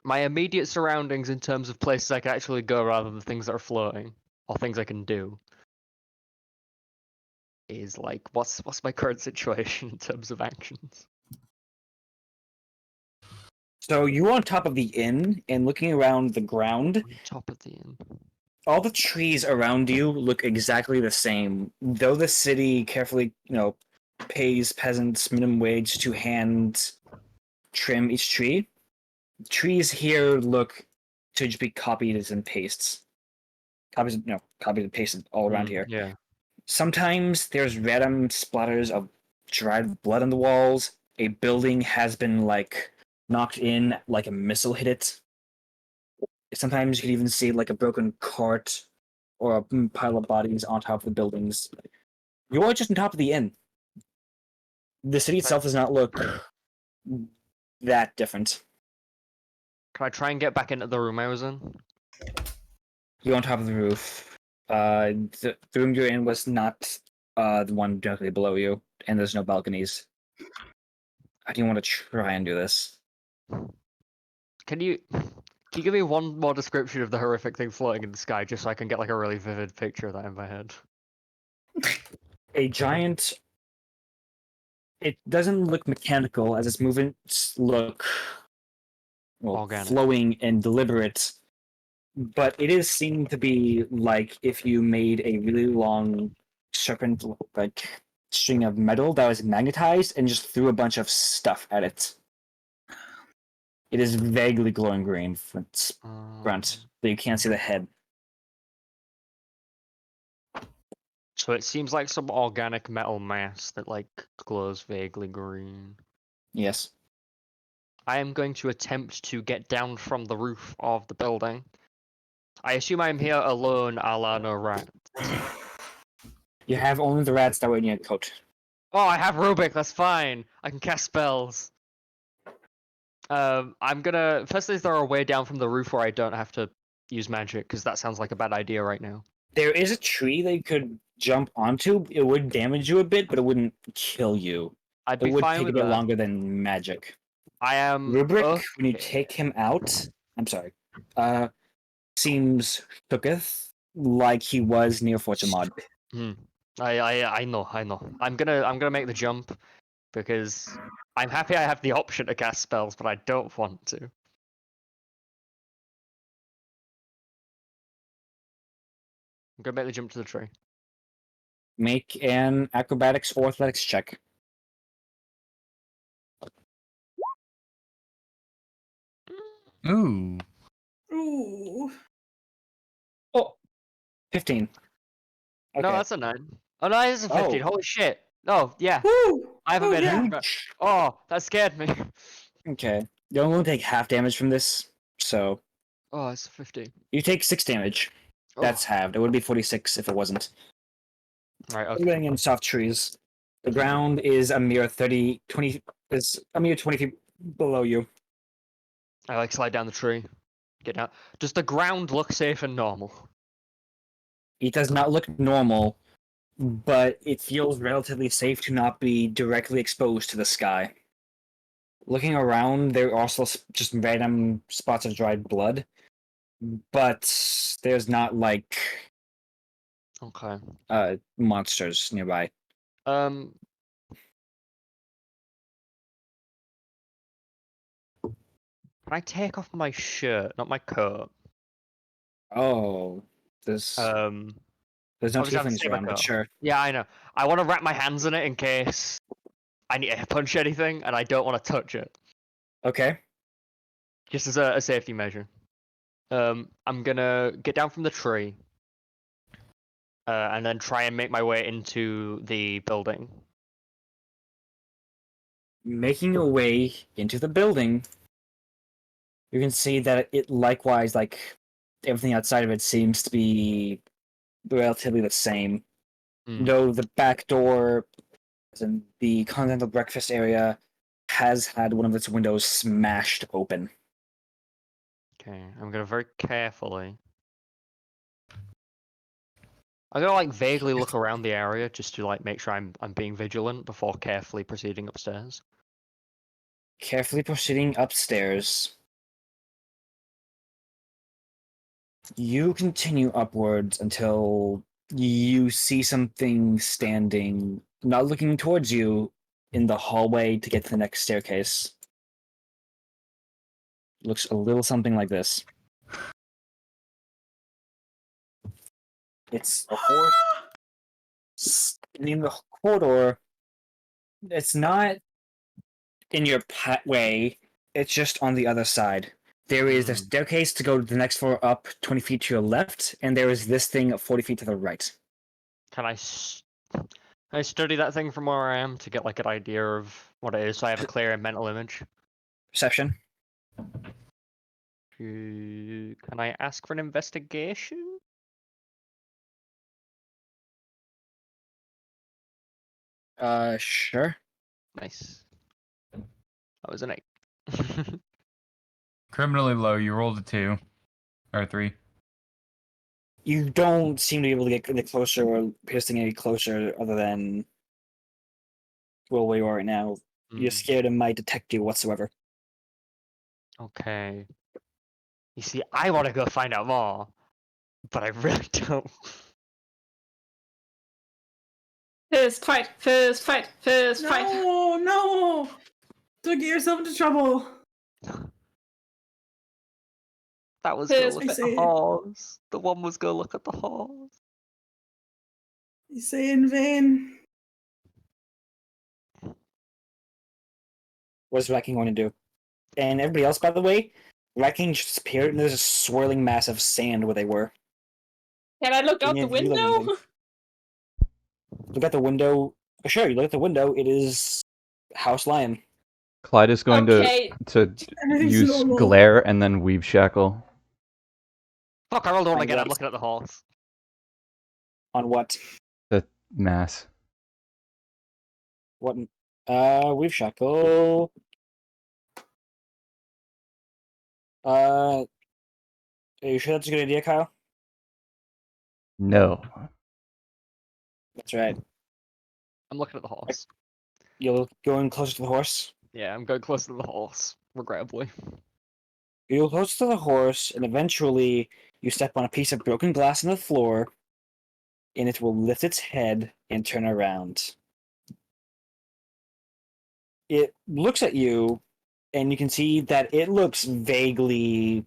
S6: my immediate surroundings in terms of places I can actually go rather than things that are floating, or things I can do, is like, what's my current situation in terms of actions?
S3: So you're on top of the inn and looking around the ground.
S6: On top of the inn.
S3: All the trees around you look exactly the same. Though the city carefully, pays peasants minimum wage to hand trim each tree, trees here look to just be copies and pastes. Copies and pasted all around here.
S6: Yeah.
S3: Sometimes there's random splatters of dried blood on the walls. A building has been knocked in, like a missile hit it. Sometimes you can even see like a broken cart or a pile of bodies on top of the buildings. You are just on top of the inn. The city itself does not look that different.
S6: Can I try and get back into the room I was in?
S3: You're on top of the roof. The room you're in was not the one directly below you, and there's no balconies. How do you want to try and do this?
S6: Can you give me one more description of the horrific thing floating in the sky, just so I can get like a really vivid picture of that in my head?
S3: A giant. It doesn't look mechanical, as its movements look
S6: Organic.
S3: flowing and deliberate. But it is seen to be like if you made a really long serpent like string of metal that was magnetized and just threw a bunch of stuff at it. It is vaguely glowing green from its front, but you can't see the head.
S6: So it seems like some organic metal mass that like glows vaguely green.
S3: Yes.
S6: I am going to attempt to get down from the roof of the building. I assume I'm here alone, a la no rat.
S3: You have only the rats that were in your coat.
S6: Oh, I have Rubik, that's fine. I can cast spells. I'm gonna... Firstly, is there a way down from the roof where I don't have to use magic? Because that sounds like a bad idea right now.
S3: There is a tree that you could jump onto. It would damage you a bit, but it wouldn't kill you.
S6: I'd
S3: It
S6: be
S3: would
S6: fine
S3: take a
S6: with
S3: bit
S6: that.
S3: longer than magic.
S6: I am...
S3: Rubric, when you
S6: okay.
S3: take him out, I'm sorry, seems shooketh like he was near Fortune Mod.
S6: I know. I'm gonna make the jump because I'm happy I have the option to cast spells, but I don't want to. I'm gonna make the jump to the tree.
S3: Make an acrobatics or athletics check.
S2: Ooh.
S4: Ooh.
S3: Oh, 15.
S6: No,
S3: Okay.
S6: that's a 9. Oh no, it is a 15.
S3: Oh.
S6: Holy shit. Oh yeah,
S4: Woo!
S6: I haven't
S4: Oh,
S6: been
S4: yeah.
S6: hit. Oh, that scared me.
S3: Okay. You're only going to take half damage from this, so
S6: Oh, it's a 15.
S3: you take 6 damage. That's
S6: Oh,
S3: halved. It would be 46 if it wasn't.
S6: right.
S3: You're
S6: Okay.
S3: getting in soft trees. The ground is a mere 20 is a mere 20 feet below you.
S6: I like slide down the tree. Get out. Does the ground look safe and normal?
S3: It does not look normal, but it feels relatively safe to not be directly exposed to the sky. Looking around, there are also just random spots of dried blood, but there's not like
S6: Okay.
S3: monsters nearby.
S6: Um. Can I take off my shirt, not my coat?
S3: Oh, there's
S6: Um.
S3: there's no
S6: Obviously, I have to
S3: tieflings
S6: save my
S3: around, but
S6: coat.
S3: sure.
S6: Yeah, I know. I want to wrap my hands in it in case I need to punch anything, and I don't want to touch it,
S3: Okay.
S6: just as a safety measure. I'm gonna get down from the tree, and then try and make my way into the building.
S3: Making your way into the building, you can see that it likewise, like everything outside of it, seems to be relatively the same.
S6: Hmm.
S3: Though the back door and the continental breakfast area has had one of its windows smashed open.
S6: Okay, I'm gonna very carefully. I'm gonna like vaguely look around the area just to like make sure I'm being vigilant before carefully proceeding upstairs.
S3: Carefully proceeding upstairs, you continue upwards until you see something standing, not looking towards you, in the hallway to get to the next staircase. Looks a little something like this. It's a horse in the corridor. It's not in your pathway, it's just on the other side. There is a
S6: Hmm.
S3: staircase to go to the next floor up 20 feet to your left, and there is this thing 40 feet to the right.
S6: Can I study that thing from where I am to get like an idea of what it is, so I have a clear mental image?
S3: Perception?
S6: Can I ask for an investigation?
S3: Sure.
S6: Nice. That was an 8.
S2: Criminally low. You rolled a 2 or 3.
S3: You don't seem to be able to get any closer or piercing any closer other than well where you are right now. You're
S6: Hmm.
S3: scared it might detect you whatsoever.
S6: Okay. You see, I want to go find out more, but I really don't.
S5: First fight, first fight, first fight.
S4: No, no! Don't get yourself into trouble.
S6: That was go
S5: Yes,
S6: look
S4: I
S6: at the
S4: say-
S6: horse. The one was go look at the horse.
S4: You say in vain.
S3: What's Wrecking going to do? And everybody else, by the way, Wrecking just appeared and there's a swirling mass of sand where they were.
S5: Can I look out
S3: Yeah,
S5: the
S3: you look
S5: window?
S3: anything. Look at the window. Sure, you look at the window. It is House Lion.
S1: Clyde is going
S5: Okay.
S1: to
S4: Everything's
S1: use
S4: normal.
S1: glare and then weave shackle.
S6: Fuck, I rolled one
S3: On
S6: again. I'm
S3: what?
S6: looking at the horse.
S3: On what?
S1: The mass.
S3: What? Weave shackle. Are you sure that's a good idea, Kyle?
S1: No.
S3: That's right.
S6: I'm looking at the horse.
S3: You're going closer to the horse.
S6: Yeah, I'm going closer to the horse, regrettably.
S3: You go closer to the horse, and eventually you step on a piece of broken glass on the floor. and it will lift its head and turn around. It looks at you, and you can see that it looks vaguely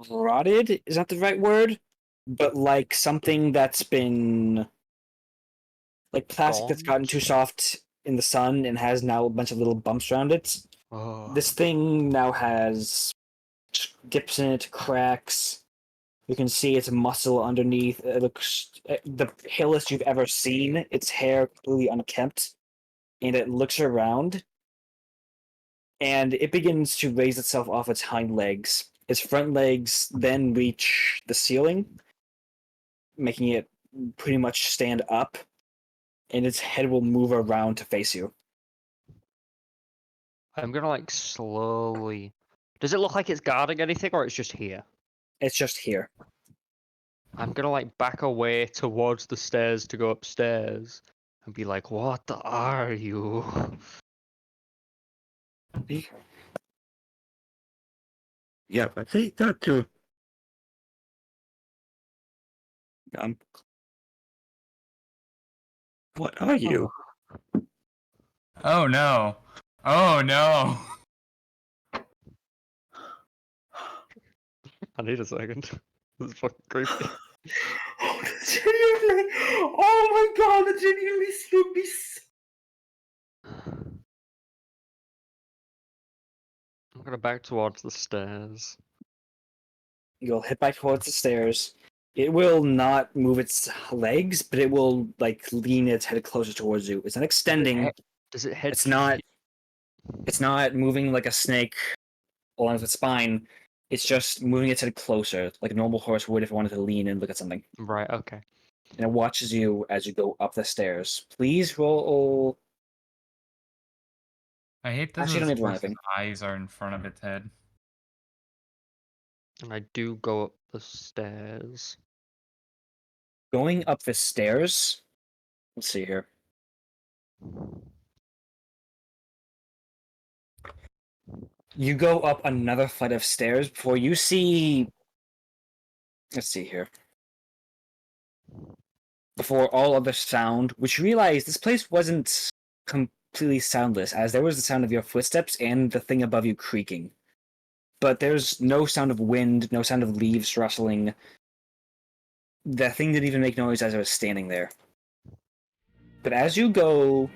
S3: rotted, is not the right word, but like something that's been like plastic that's gotten too soft in the sun and has now a bunch of little bumps around it.
S6: Oh.
S3: This thing now has dips in it, cracks. You can see its muscle underneath. It looks the palest you've ever seen. Its hair completely unkempt, and it looks around, and it begins to raise itself off its hind legs. Its front legs then reach the ceiling, making it pretty much stand up, and its head will move around to face you.
S6: I'm gonna like slowly. Does it look like it's guarding anything, or it's just here?
S3: It's just here.
S6: I'm gonna like back away towards the stairs to go upstairs and be like, "What are you?"
S3: Yeah, I think that too. What are you?
S2: Oh no. Oh no.
S6: I need a second. This is fucking creepy.
S4: Oh, that genuinely. Oh my god, that genuinely spooked me.
S6: I'm gonna back towards the stairs.
S3: You'll head back towards the stairs. It will not move its legs, but it will like lean its head closer towards you. It's not extending.
S6: Does it head?
S3: It's not. It's not moving like a snake along its spine. It's just moving its head closer, like a normal horse would if it wanted to lean and look at something.
S6: Right. Okay.
S3: And it watches you as you go up the stairs. Please roll.
S2: I hate this.
S3: Actually, you don't need to roll
S2: Horse's
S3: anything.
S2: eyes are in front of its head.
S6: And I do go up the stairs.
S3: Going up the stairs. Let's see here. You go up another flight of stairs before you see. Let's see here. Before all other sound, which you realize this place wasn't completely soundless, as there was the sound of your footsteps and the thing above you creaking. But there's no sound of wind, no sound of leaves rustling. The thing didn't even make noise as I was standing there. But as you go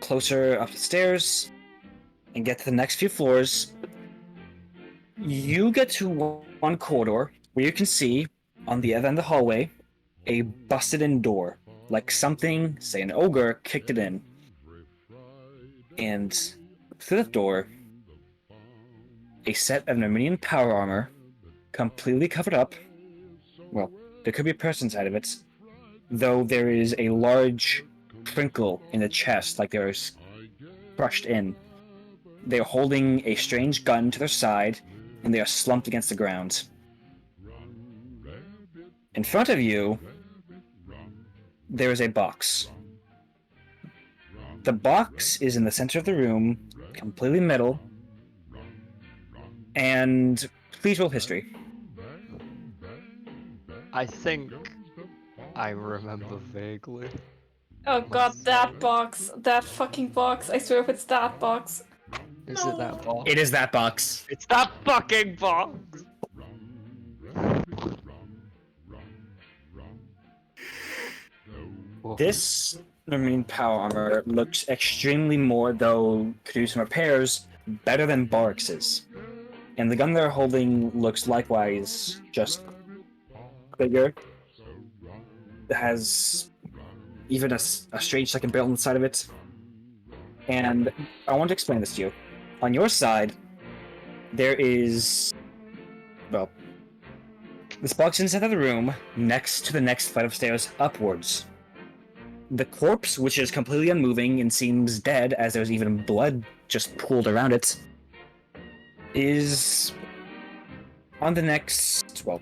S3: closer up the stairs and get to the next few floors, you get to one corridor where you can see, on the other end of the hallway, a busted-in door. Like something, say an ogre, kicked it in. And through the door, a set of Armenian power armor, completely covered up. Well, there could be a person inside of it, though there is a large crinkle in the chest, like there is crushed in. They are holding a strange gun to their side, and they are slumped against the ground. In front of you, there is a box. The box is in the center of the room, completely metal, and please roll history.
S6: I think I remember vaguely.
S5: Oh god, that box. That fucking box. I swear if it's that box.
S6: Is it that box?
S3: It is that box.
S6: It's that fucking box! Whoa.
S3: This Armenian power armor looks extremely more, though could do some repairs, better than Barricks's. And the gun they're holding looks likewise just bigger. It has even a strange second barrel inside of it. And I want to explain this to you. On your side, there is, well, this box inside of the room, next to the next flight of stairs upwards. The corpse, which is completely unmoving and seems dead, as there's even blood just pooled around it, is on the next, well,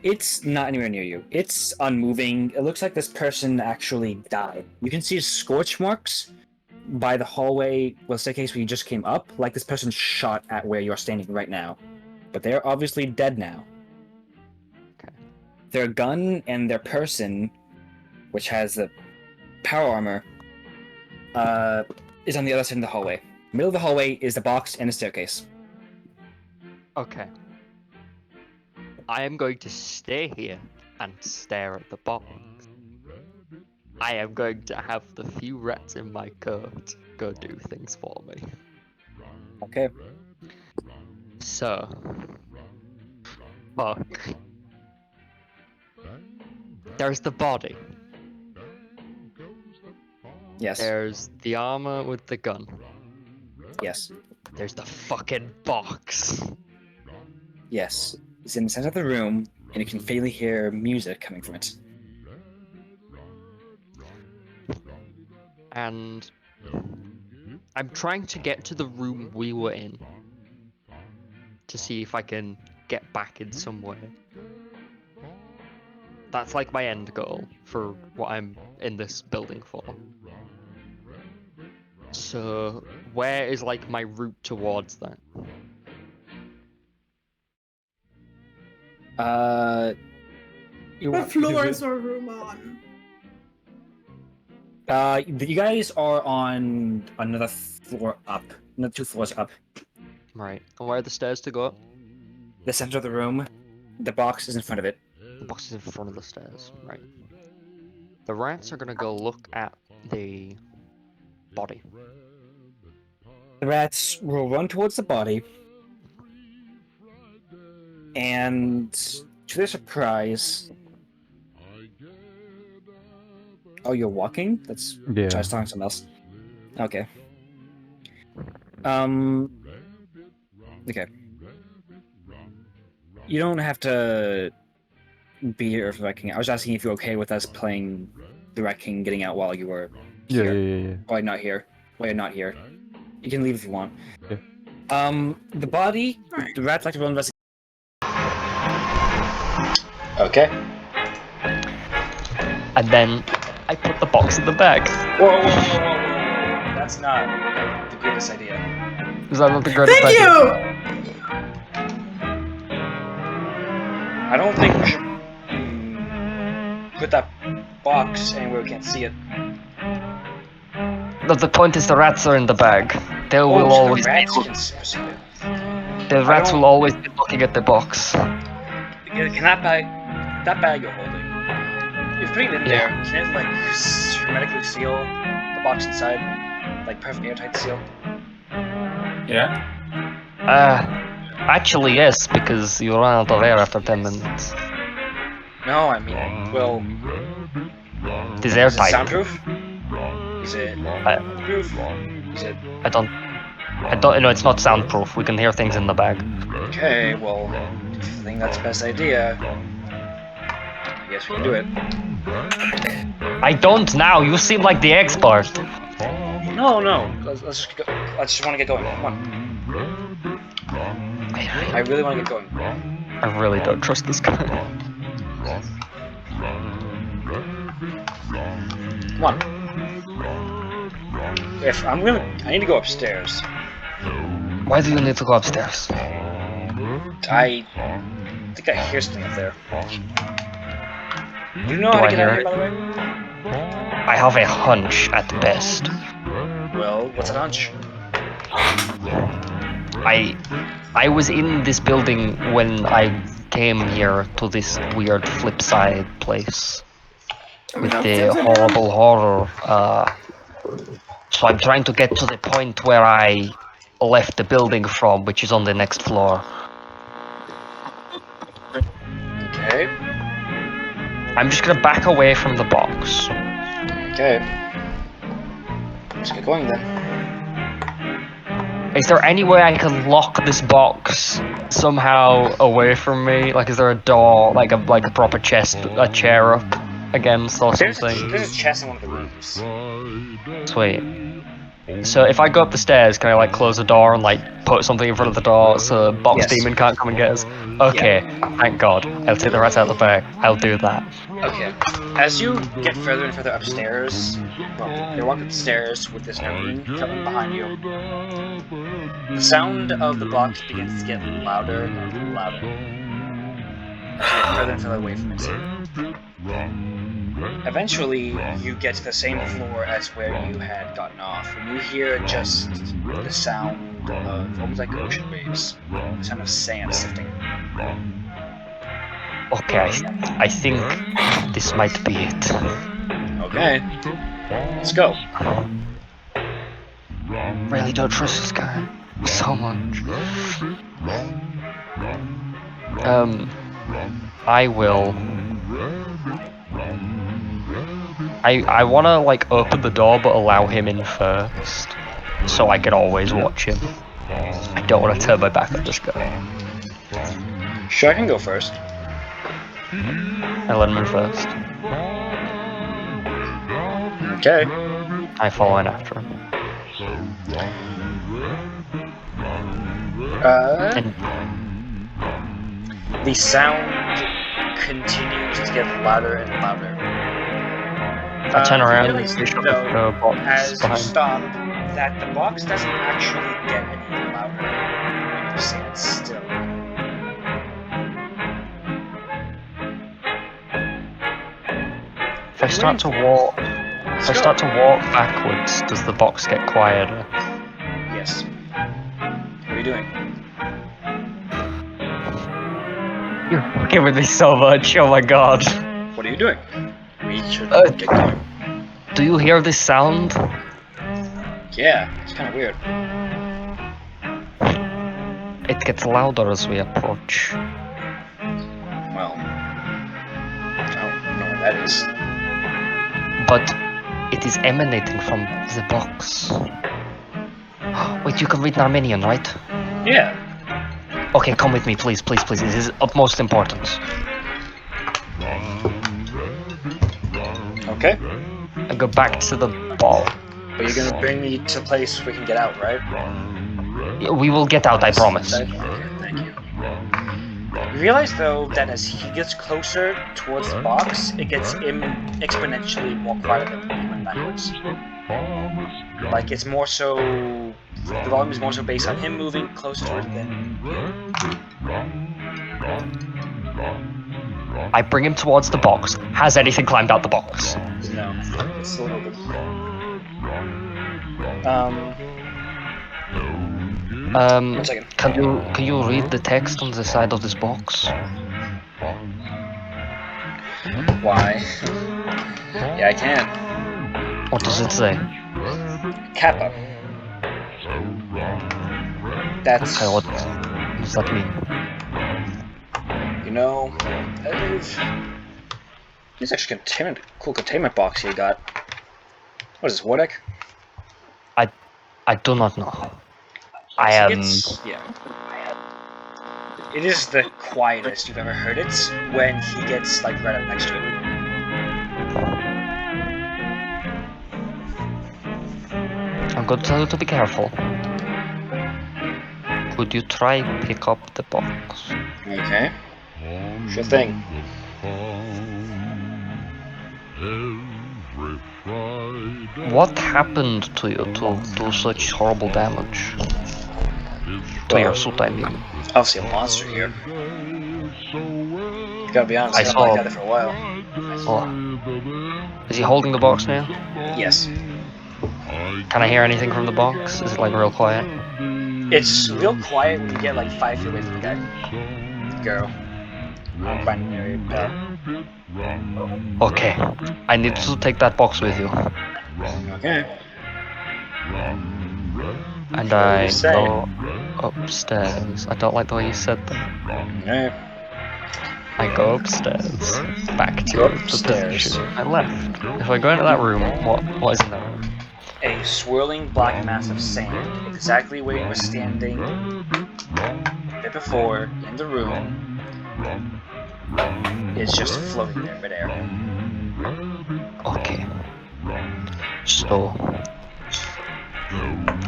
S3: it's not anywhere near you. It's unmoving. It looks like this person actually died. You can see scorch marks by the hallway, well, staircase where you just came up, like this person shot at where you're standing right now. But they're obviously dead now. their gun and their person, which has the power armor, is on the other side of the hallway. Middle of the hallway is the box and the staircase.
S6: Okay. I am going to stay here and stare at the box. I am going to have the few rats in my coat go do things for me.
S3: Okay.
S6: So, fuck. There's the body.
S3: Yes.
S6: There's the armor with the gun.
S3: Yes.
S6: There's the fucking box.
S3: Yes. It's in the center of the room, and you can faintly hear music coming from it.
S6: And I'm trying to get to the room we were in to see if I can get back in some way. That's like my end goal for what I'm in this building for. So, where is like my route towards that?
S3: You
S4: What
S3: want-
S4: floor is our room on?
S3: You guys are on another floor up. Another 2 floors up.
S6: Right. And where are the stairs to go up?
S3: The center of the room. The box is in front of it.
S6: The box is in front of the stairs. Right. The rats are gonna go look at the body.
S3: The rats will run towards the body. And to their surprise... Oh, you're walking? That's...
S1: Yeah.
S3: I was talking to someone else. Okay. Okay. You don't have to be here for the Rat King. I was asking if you're okay with us playing the Rat King getting out while you were
S1: Yeah,
S3: here.
S1: yeah.
S3: While you're not here. While you're not here. You can leave if you want.
S1: Yeah.
S3: The body, the rats like to roll investigation. Okay.
S6: And then I put the box in the bag.
S3: Whoa. That's not the greatest idea.
S6: Is that not the greatest
S4: Thank
S6: idea?
S4: you!
S3: I don't think we should put that box anywhere we can't see it.
S6: No, the point is the rats are in the bag. They will
S3: so
S6: always
S3: the rats can see it.
S6: the rats will always be looking at the box.
S3: Can that bag you're holding, if putting it in there, can it like hermetically seal the box inside? Like perfect airtight seal?
S2: Yeah.
S6: Actually yes, because you run out of air after 10 minutes.
S3: No, I mean, well,
S6: It is
S3: is it
S6: airtight.
S3: soundproof? Is it proof? Is it...
S6: I don't know, it's not soundproof. We can hear things in the bag.
S3: Okay, well, if you think that's the best idea, I guess we can do it.
S6: I don't now, you seem like the expert.
S3: No, let's just go. I just want to get going. Come on. I really want to get going.
S6: I really don't trust this guy.
S3: Come on. I need to go upstairs.
S6: Why do you need to go upstairs?
S3: I think I hear something up there. Do you know
S6: Do
S3: how
S6: I
S3: to get out
S6: hear
S3: of here, by the way?
S6: I have a hunch at best.
S3: Well, what's a hunch?
S6: I was in this building when I came here to this weird flip side place with the horrible horror. So I'm trying to get to the point where I left the building from, which is on the next floor.
S3: Okay.
S6: I'm just gonna back away from the box.
S3: Okay. Let's get going then.
S6: Is there any way I can lock this box somehow away from me? Like, is there a door, like a proper chest, a chair up against or something?
S3: There's a chest in one of the rooms.
S6: Sweet. So if I go up the stairs, can I like close the door and like put something in front of the door so Box
S3: Yes.
S6: Demon can't come and get us? Okay, thank God. I'll take the rats out of the bag. I'll do that.
S3: Okay. As you get further and further upstairs, well, you're walking upstairs with this ravine coming behind you. The sound of the box begins to get louder and louder. as you get further and further away from it. Eventually, you get to the same floor as where you had gotten off, and you hear just the sound of almost like ocean waves, the sound of sand sifting.
S6: Okay, I think this might be it.
S3: Okay, let's go.
S6: Really don't trust this guy so much. I will. I wanna like open the door but allow him in first, so I can always watch him. I don't want to turn my back on this guy.
S3: Sure, I can go first.
S6: I let him in first.
S3: Okay.
S6: I follow in after him. And
S3: The sound continues to get louder and louder.
S6: I turn around
S3: You
S6: and
S3: realize,
S6: see the
S3: though,
S6: box
S3: as you
S6: behind.
S3: stop, that the box doesn't actually get any louder when you stand still.
S6: If I start to walk backwards, does the box get quieter?
S3: Yes. What are you doing?
S6: You're fucking with me so much. Oh my god.
S3: What are you doing? We should get going.
S6: Do you hear this sound?
S3: Yeah, it's kind of weird.
S6: It gets louder as we approach.
S3: Well, I don't know what that is.
S6: But it is emanating from the box. Wait, you can read Armenian, right?
S3: Yeah.
S6: Okay, come with me, please, please, please. This is utmost importance.
S3: Okay.
S6: I go back to the ball.
S3: But you're gonna bring me to a place we can get out, right?
S6: We will get out, I promise.
S3: Okay, thank you. You realize, though, that as he gets closer towards the box, it gets exponentially more quiet than when he went backwards. Like, it's more so... The volume is more so based on him moving closer towards it than
S6: I bring him towards the box. Has anything climbed out the box?
S3: No, it's still open. One second.
S6: Can you read the text on the side of this box?
S3: Why? Yeah, I can.
S6: What does it say?
S3: Kappa. That's...
S6: Okay, what does that mean?
S3: You know... This actually cool containment box you got. What is this, Wardeck?
S6: I do not know.
S3: Yeah. It is the quietest you've ever heard it when he gets like right up next to it.
S6: I'm going to tell you to be careful. Could you try pick up the box?
S3: Okay. Sure thing.
S6: What happened to you to do such horrible damage? To your suit, I mean.
S3: Obviously a monster here. Gotta be honest, I haven't looked at it for a while.
S6: Oh. Is he holding the box now?
S3: Yes.
S6: Can I hear anything from the box? Is it like real quiet?
S3: It's real quiet when you get like 5 feet away from the guy. Girl. I'm finding an area pal.
S6: Okay. I need to take that box with you.
S3: Okay.
S6: And
S3: What
S6: I
S3: you say?
S6: go upstairs. I don't like the way you said that.
S3: Alright.
S6: I go upstairs. Back to
S3: Go
S6: the
S3: upstairs.
S6: position I left. If I go into that room, what is in that room?
S3: A swirling black mass of sand, exactly where you were standing a bit before in the room. It's just floating there midair.
S6: Okay. So,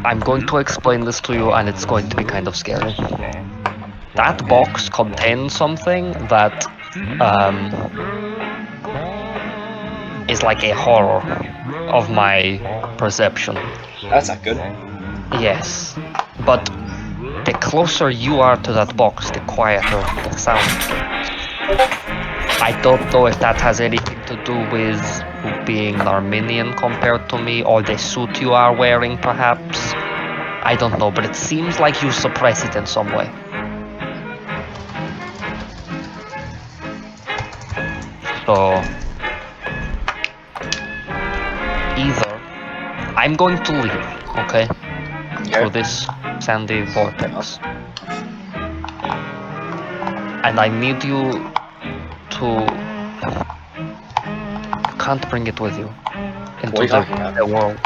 S6: I'm going to explain this to you, and it's going to be kind of scary. That box contains something that is like a horror of my perception.
S3: That's not good.
S6: Yes, but the closer you are to that box, the quieter the sound gets. I don't know if that has anything to do with being an Armenian compared to me, or the suit you are wearing, perhaps. I don't know, but it seems like you suppress it in some way. So, either I'm going to leave, okay? Through this sandy vortex. And I need you to... You can't bring it with you into
S8: What are you talking about?
S6: the world.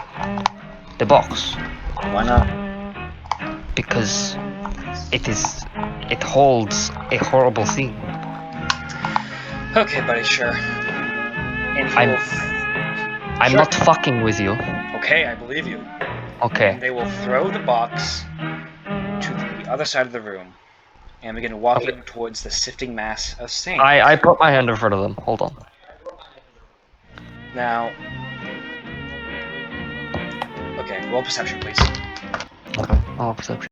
S6: The box.
S8: Why not?
S6: Because it holds a horrible thing.
S8: Okay, buddy, sure. And he
S6: I'm
S8: will.
S6: I'm
S8: Sure.
S6: not fucking with you.
S8: Okay, I believe you.
S6: Okay.
S8: And they will throw the box to the other side of the room and begin walking towards the sifting mass of sand.
S6: I put my hand in front of them. Hold on.
S8: Now. Okay, roll perception, please.
S6: Okay. Oh, perception.